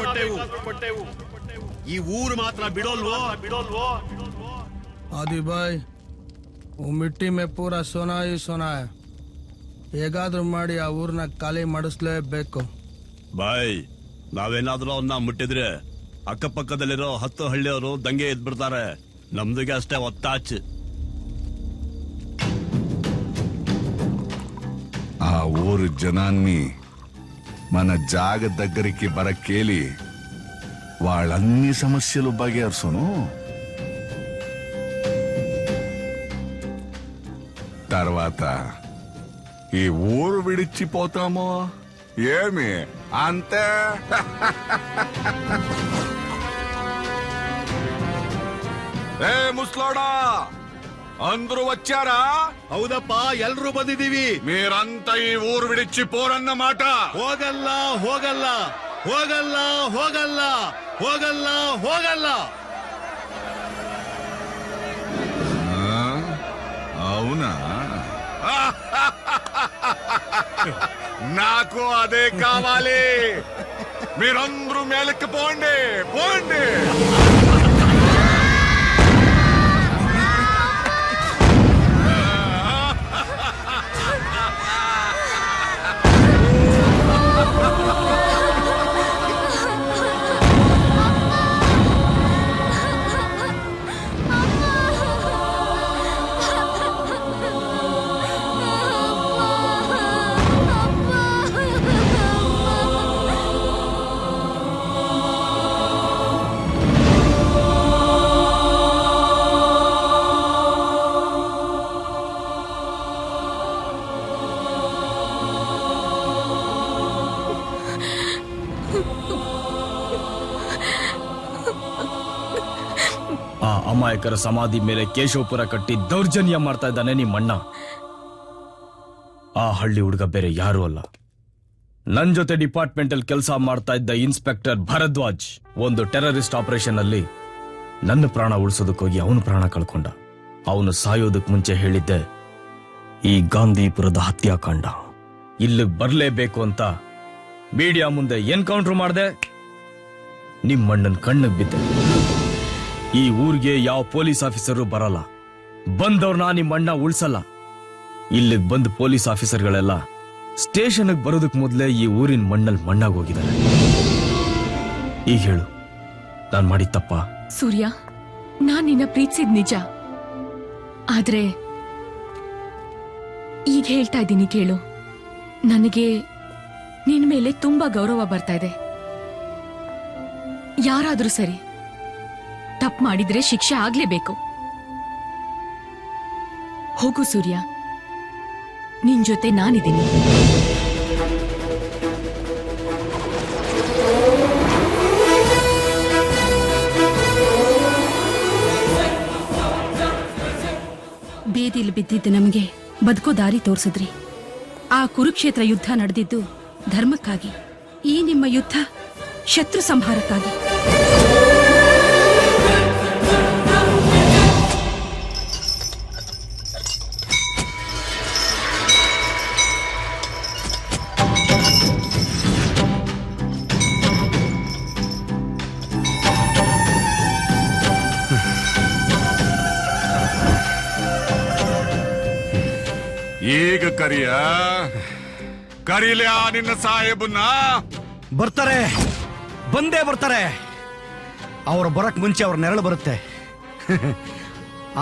ಕೊಟ್ಟೆವು. ಈ ಊರು ಮಾತ್ರ ಬಿಡೋಲ್ವೋ? आदि भाई, वो मिट्टी में पूरा सोना ही सोना है. ಹೇಗಾದ್ರೂ ಮಾಡಿ ಆ ಊರ್ನ ಖಾಲಿ ಮಾಡಿಸ್ಲೇಬೇಕು. ಬಾಯ್, ನಾವೇನಾದ್ರೂ ಅವನ್ನ ಮುಟ್ಟಿದ್ರೆ ಅಕ್ಕಪಕ್ಕದಲ್ಲಿರೋ 10 ಹಳ್ಳಿಯವರು ದಂಗೆ ಎದ್ಬಿಡ್ತಾರೆ. ನಮ್ದಿಗೆ ಅಷ್ಟೇ ಒತ್ತಾಚ್. ఆ ఊరు జనాన్ని మన జాగ దగ్గరికి బరకేలి వాళ్ళన్ని సమస్యలు బగేర్సును. తర్వాత ఈ ఊరు విడిచిపోతామో ఏమి అంతే. ఏ ముస్లోడా, అందరూ వచ్చారా? ಹೌದಪ್ಪ, ಎಲ್ರೂ ಬಂದಿದ್ದೀವಿ. మీరంతా ఈ ఊరు విడిచిపోరన్నమాట. ಹೋಗಲ್ಲ ಹೋಗಲ್ಲ ಹೋಗಲ್ಲ ಹೋಗಲ್ಲ ಹೋಗಲ್ಲ ಹೋಗಲ್ಲ. అవునా? నాకు అదే కావాలి. మీరందరూ మేలకి పోండి, పోండి. ಆ ಅಮಾಯಕರ ಸಮಾಧಿ ಮೇಲೆ ಕೇಶವಪುರ ಕಟ್ಟಿ ದೌರ್ಜನ್ಯ ಮಾಡ್ತಾ ಇದ್ದಾನೆ ನಿಮ್ಮಣ್ಣ. ಆ ಹಳ್ಳಿ ಹುಡುಗ ಬೇರೆ ಯಾರೂ ಅಲ್ಲ, ನನ್ ಜೊತೆ ಡಿಪಾರ್ಟ್ಮೆಂಟ್ ಅಲ್ಲಿ ಕೆಲಸ ಮಾಡ್ತಾ ಇದ್ದ ಇನ್ಸ್ಪೆಕ್ಟರ್ ಭರದ್ವಾಜ್. ಒಂದು ಟೆರರಿಸ್ಟ್ ಆಪರೇಷನ್ ಅಲ್ಲಿ ನನ್ನ ಪ್ರಾಣ ಉಳಿಸೋದಕ್ಕೋಗಿ ಅವನು ಪ್ರಾಣ ಕಳ್ಕೊಂಡ. ಅವನು ಸಾಯೋದಕ್ ಮುಂಚೆ ಹೇಳಿದ್ದೆ, ಈ ಗಾಂಧಿಪುರದ ಹತ್ಯಾಕಾಂಡ ಇಲ್ಲಿಗೆ ಬರ್ಲೇಬೇಕು ಅಂತ ಮೀಡಿಯಾ ಮುಂದೆ ಎನ್ಕೌಂಟರ್ ಮಾಡಿದೆ. ನಿಮ್ಮಣ್ಣನ ಕಣ್ಣಿಗೆ ಬಿದ್ದೆ. ಈ ಊರಿಗೆ ಯಾವ ಪೊಲೀಸ್ ಆಫೀಸರು ಬರಲ್ಲ, ಬಂದವ್ರನ್ನ ನಿಮ್ಮಣ್ಣ ಉಳ್ಸಲ್ಲ. ಇಲ್ಲಿಗೆ ಬಂದ ಪೊಲೀಸ್ ಆಫೀಸರ್ಗಳೆಲ್ಲ ಸ್ಟೇಷನ್ಗೆ ಬರೋದಕ್ ಮೊದಲೇ ಈ ಊರಿನ ಮಣ್ಣಲ್ಲಿ ಮಣ್ಣಾಗಿ ಹೋಗಿದ್ದಾರೆ. ಈಗ ಹೇಳು, ನಾನ್ ಮಾಡಿದ ತಪ್ಪ? ಸೂರ್ಯ, ನಾನ್ ನಿನ್ನ ಪ್ರೀತಿಸಿದ್ ನಿಜ. ಆದ್ರೆ ಈಗ ಹೇಳ್ತಾ ಇದ್ದೀನಿ ಕೇಳು. ನನಗೆ ನಿನ್ ಮೇಲೆ ತುಂಬಾ ಗೌರವ ಬರ್ತಾ ಇದೆ. ಯಾರಾದ್ರೂ ಸರಿ, ತಪ್ಪು ಮಾಡಿದ್ರೆ ಶಿಕ್ಷೆ ಆಗ್ಲೇಬೇಕು. ಹೋಗು ಸೂರ್ಯ, ನಿನ್ ಜೊತೆ ನಾನಿದ್ದೀನಿ. ಬೇದಿಲ್ ಬಿದ್ದಿದ್ದು ನಮಗೆ ಬದುಕೋ ದಾರಿ ತೋರಿಸಿದ್ರಿ. ಆ ಕುರುಕ್ಷೇತ್ರ ಯುದ್ಧ ನಡೆದಿದ್ದು ಧರ್ಮಕ್ಕಾಗಿ, ಈ ನಿಮ್ಮ ಯುದ್ಧ ಶತ್ರು ಸಂಹಾರಕ್ಕಾಗಿ. ಈಗ ಕರೀಲಿ ಆ ನಿನ್ನ ಸಾಹೇಬನ್ನ. ಬರ್ತಾರೆ, ಬಂದೇ ಬರ್ತಾರೆ. ಅವ್ರು ಬರಕ್ ಮುಂಚೆ ಅವ್ರ ನೆರಳು ಬರುತ್ತೆ.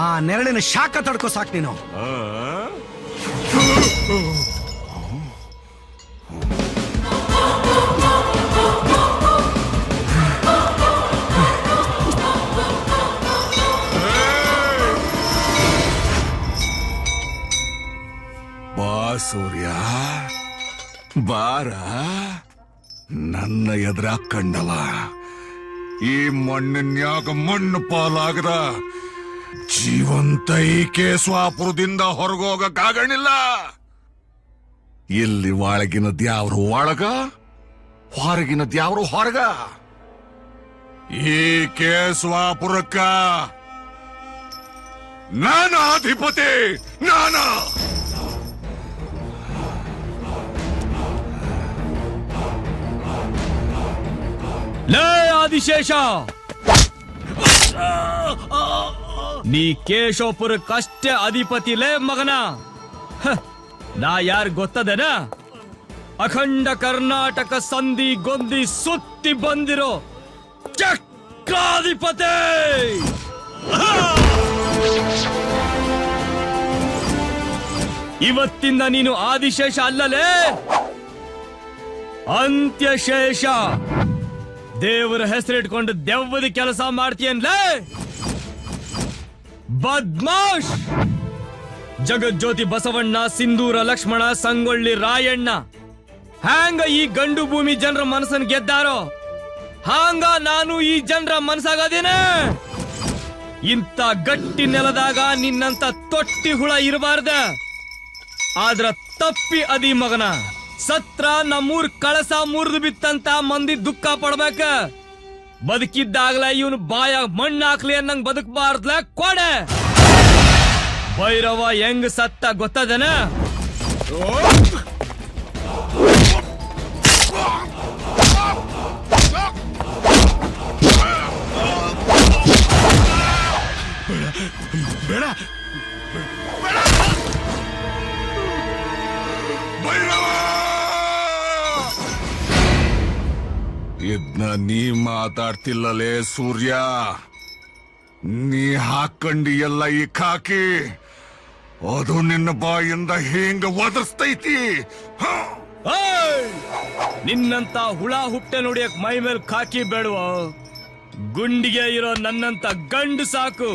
ಆ ನೆರಳಿನ ಶಾಖ ತಡ್ಕೋ ಸಾಕು ನೀನು. ಬಾ ಸೂರ್ಯ, ಬಾರ. ನನ್ನ ಎದುರ ಕಂಡವ ಈ ಮಣ್ಣಿನ್ಯಾಗ ಮಣ್ಣು ಪಾಲಾಗದ ಜೀವಂತ ಈ ಕೇಶವಾಪುರದಿಂದ ಹೊರಗೋಗಕ್ಕಾಗಣಿಲ್ಲ. ಇಲ್ಲಿ ಒಳಗಿನ ದ್ಯಾವ್ರು ಒಳಗ, ಹೊರಗಿನ ದ್ಯಾವ್ರು ಹೊರಗ. ಈ ಕೇಶವಾಪುರಕ್ಕ ನಾನು ಅಧಿಪತಿ, ನಾನ. ಲೇ ಆದಿಶೇಷ, ನೀ ಕೇಶವಪುರಕ್ಕಷ್ಟೇ ಅಧಿಪತಿ ಲೇ ಮಗನ. ನಾ ಯಾರು ಗೊತ್ತದೇನ? ಅಖಂಡ ಕರ್ನಾಟಕ ಸಂಧಿ ಗೊಂದಿ ಸುತ್ತಿ ಬಂದಿರೋ ಚಕ್ರಾಧಿಪತಿ. ಇವತ್ತಿಂದ ನೀನು ಆದಿಶೇಷ ಅಲ್ಲಲೇ, ಅಂತ್ಯಶೇಷ. ದೇವರ ಹೆಸರಿಟ್ಕೊಂಡು ದೆವ್ವದ ಕೆಲಸ ಮಾಡ್ತೀಯನ್ಲೇ ಬದ್ಮಾಶ್. ಜಗಜ್ಯೋತಿ ಬಸವಣ್ಣ, ಸಿಂಧೂರ ಲಕ್ಷ್ಮಣ, ಸಂಗೊಳ್ಳಿ ರಾಯಣ್ಣ ಹ್ಯಾಂಗ ಈ ಗಂಡು ಭೂಮಿ ಜನರ ಮನಸ್ಸನ್ನು ಗೆದ್ದಾರೋ ಹಾಂಗ ನಾನು ಈ ಜನರ ಮನಸ್ಸಾಗದೇನೆ. ಇಂಥ ಗಟ್ಟಿ ನೆಲದಾಗ ನಿನ್ನಂತ ತೊಟ್ಟಿ ಹುಳ ಇರಬಾರ್ದ. ಆದ್ರ ತಪ್ಪಿ ಅದಿ ಮಗನ. ಸತ್ರ ನಮ್ಮೂರ್ ಕಳಸ ಮುರಿದು ಬಿತ್ತಂತ ಮಂದಿ ದುಃಖ ಪಡ್ಬೇಕ. ಬದುಕಿದ್ದಾಗ್ಲ ಇವನು ಬಾಯ ಮಣ್ಣು ಹಾಕ್ಲಿ ಅನ್ನಂಗ್ ಬದುಕಬಾರ್ದ್ಲ ಕೊಡೆ. ಭೈರವ ಹೆಂಗ್ ಸತ್ತ ಗೊತ್ತದನ? ಬೇಡ ಇದನ್ನ ನೀ ಮಾತಾಡ್ತಿಲ್ಲಲೇ ಸೂರ್ಯ. ನೀ ಹಾಕೊಂಡಿ ಎಲ್ಲ ಈ ಕಾಕಿ ಅದು ನಿನ್ನ ಬಾಯಿಂದ ಹೆಂಗ ಒದರ್ಸ್ತೈತಿ. ಏಯ್! ನಿನ್ನಂತ ಹುಳ ಹುಟ್ಟೆ ನೋಡಿಯಕ್ ಮೈ ಮೇಲ್ ಖಾಕಿ ಬೇಡವ, ಗುಂಡಿಗೆ ಇರೋ ನನ್ನಂತ ಗಂಡು ಸಾಕು.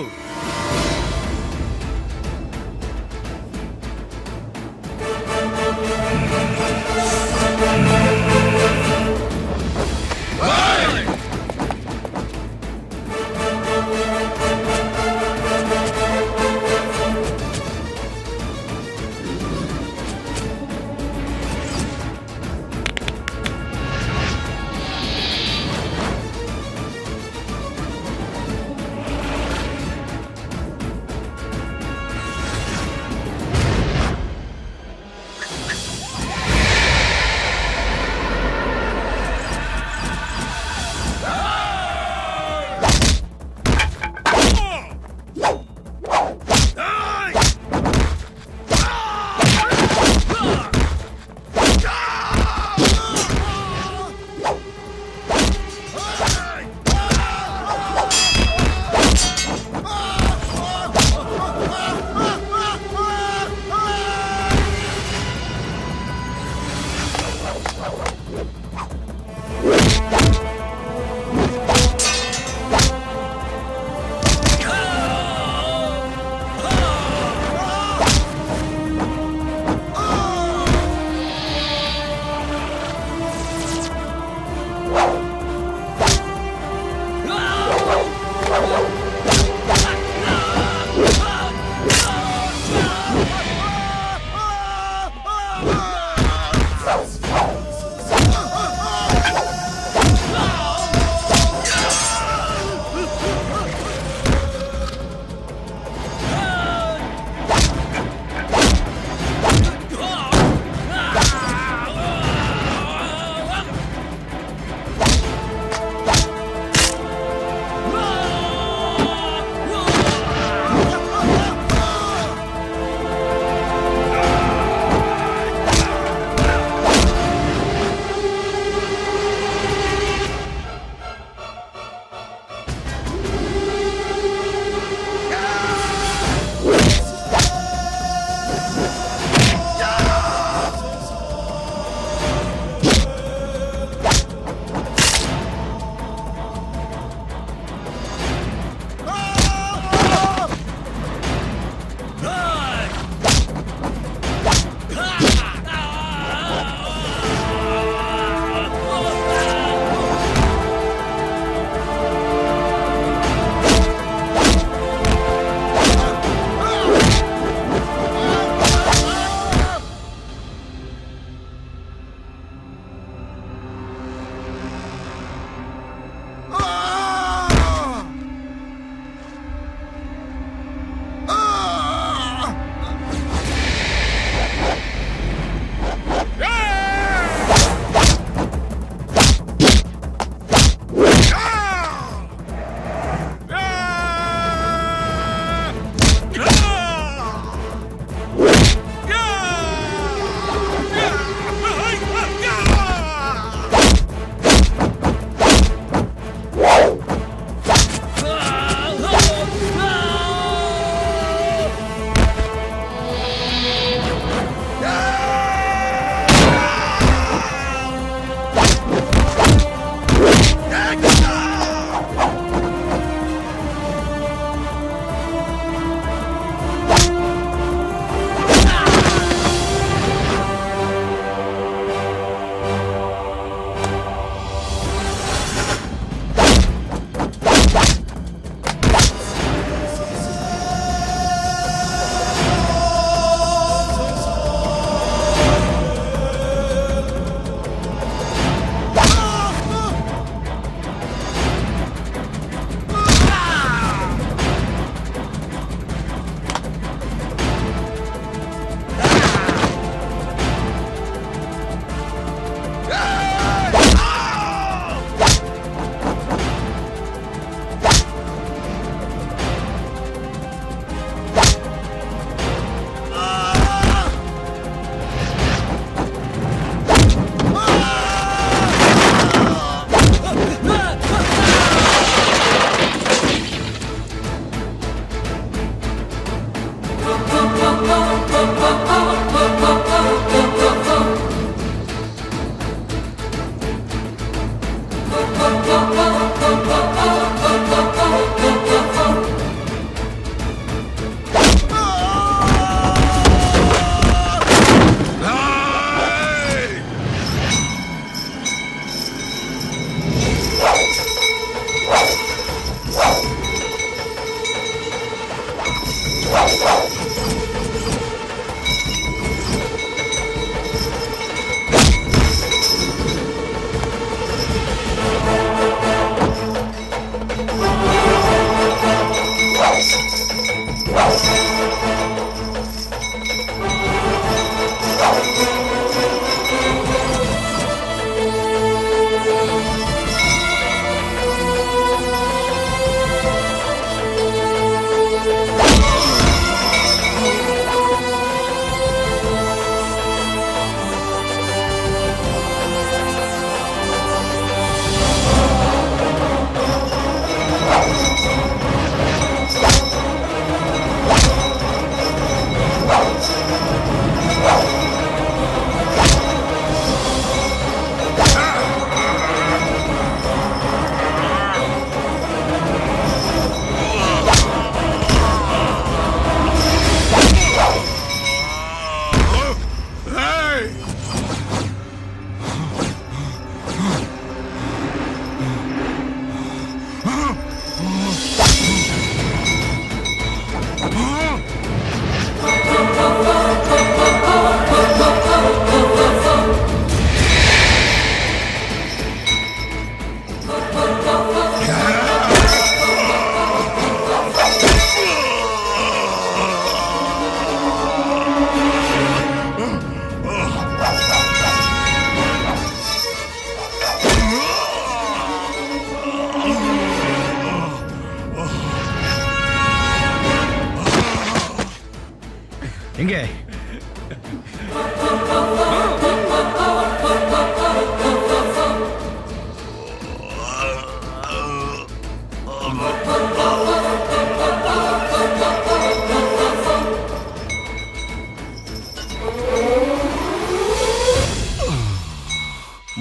ಹಂಗೆ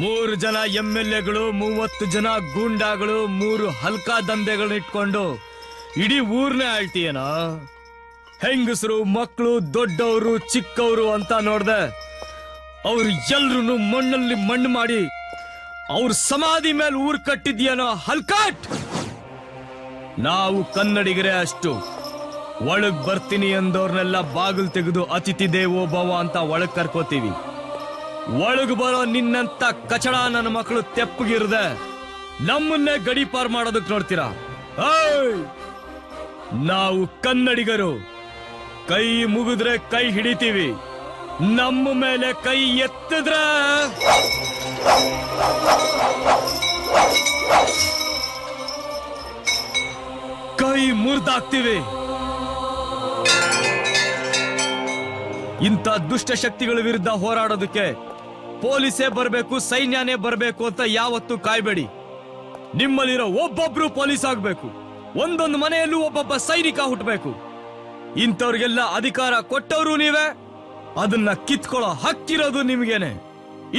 ಮೂರು ಜನ MLAಗಳು 30 ಜನ ಗೂಂಡಾಗಳು 3 ಹಲ್ಕಾ ದಂಧೆಗಳನ್ನ ಇಟ್ಕೊಂಡು ಇಡೀ ಊರ್ನೇ ಆಳ್ತೀಯನ. ಹೆಂಗಸರು ಮಕ್ಕಳು ದೊಡ್ಡವರು ಚಿಕ್ಕವರು ಅಂತ ನೋಡ್ದೆ ಅವ್ರು ಎಲ್ರು ಮಣ್ಣಲ್ಲಿ ಮಣ್ಣು ಮಾಡಿ ಅವ್ರ ಸಮಾಧಿ ಮೇಲೆ ಊರ್ ಕಟ್ಟಿದ್ಯನೋ ಹಲ್ಕಾಟ್. ನಾವು ಕನ್ನಡಿಗರೇ ಅಷ್ಟು. ಒಳಗ್ ಬರ್ತೀನಿ ಅಂದವ್ರನ್ನೆಲ್ಲ ಬಾಗಿಲು ತೆಗೆದು ಅತಿಥಿ ದೇವೋ ಭವ ಅಂತ ಒಳಗ್ ಕರ್ಕೋತೀವಿ. ಒಳಗ್ ಬರೋ ನಿನ್ನಂತ ಕಚಡ ನನ್ನ ಮಕ್ಕಳು ತೆಪ್ಪಗಿರ್ದೆ ನಮ್ಮನ್ನೇ ಗಡಿಪಾರ್ ಮಾಡೋದಕ್ ನೋಡ್ತೀರಾ? ನಾವು ಕನ್ನಡಿಗರು. ಕೈ ಮುಗಿದ್ರೆ ಕೈ ಹಿಡಿತೀವಿ, ನಮ್ಮ ಮೇಲೆ ಕೈ ಎತ್ತಿದ್ರೆ ಕೈ ಮುರಿದಾಕ್ತೀವಿ. ಇಂಥ ದುಷ್ಟ ಶಕ್ತಿಗಳ ವಿರುದ್ಧ ಹೋರಾಡೋದಕ್ಕೆ ಪೊಲೀಸೇ ಬರಬೇಕು, ಸೈನ್ಯನೇ ಬರಬೇಕು ಅಂತ ಯಾವತ್ತೂ ಕಾಯ್ಬೇಡಿ. ನಿಮ್ಮಲ್ಲಿರೋ ಒಬ್ಬೊಬ್ರು ಪೊಲೀಸ್ ಆಗ್ಬೇಕು, ಒಂದೊಂದು ಮನೆಯಲ್ಲೂ ಒಬ್ಬೊಬ್ಬ ಸೈನಿಕ ಹುಟ್ಟಬೇಕು. ಇಂಥವ್ರಿಗೆಲ್ಲ ಅಧಿಕಾರ ಕೊಟ್ಟವರು ನೀವೇ, ಅದನ್ನ ಕಿತ್ಕೊಳ್ಳೋ ಹಕ್ಕಿರೋದು ನಿಮ್ಗೇನೆ.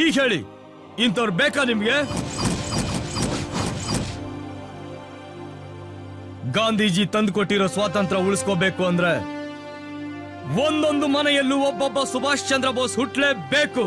ಈಗ ಹೇಳಿ, ಇಂಥವ್ರು ಬೇಕಾ ನಿಮ್ಗೆ? ಗಾಂಧೀಜಿ ತಂದುಕೊಟ್ಟಿರೋ ಸ್ವಾತಂತ್ರ್ಯ ಉಳಿಸ್ಕೋಬೇಕು ಅಂದ್ರೆ ಒಂದೊಂದು ಮನೆಯಲ್ಲೂ ಒಬ್ಬೊಬ್ಬ ಸುಭಾಷ್ ಚಂದ್ರ ಬೋಸ್ ಹುಟ್ಲೇಬೇಕು.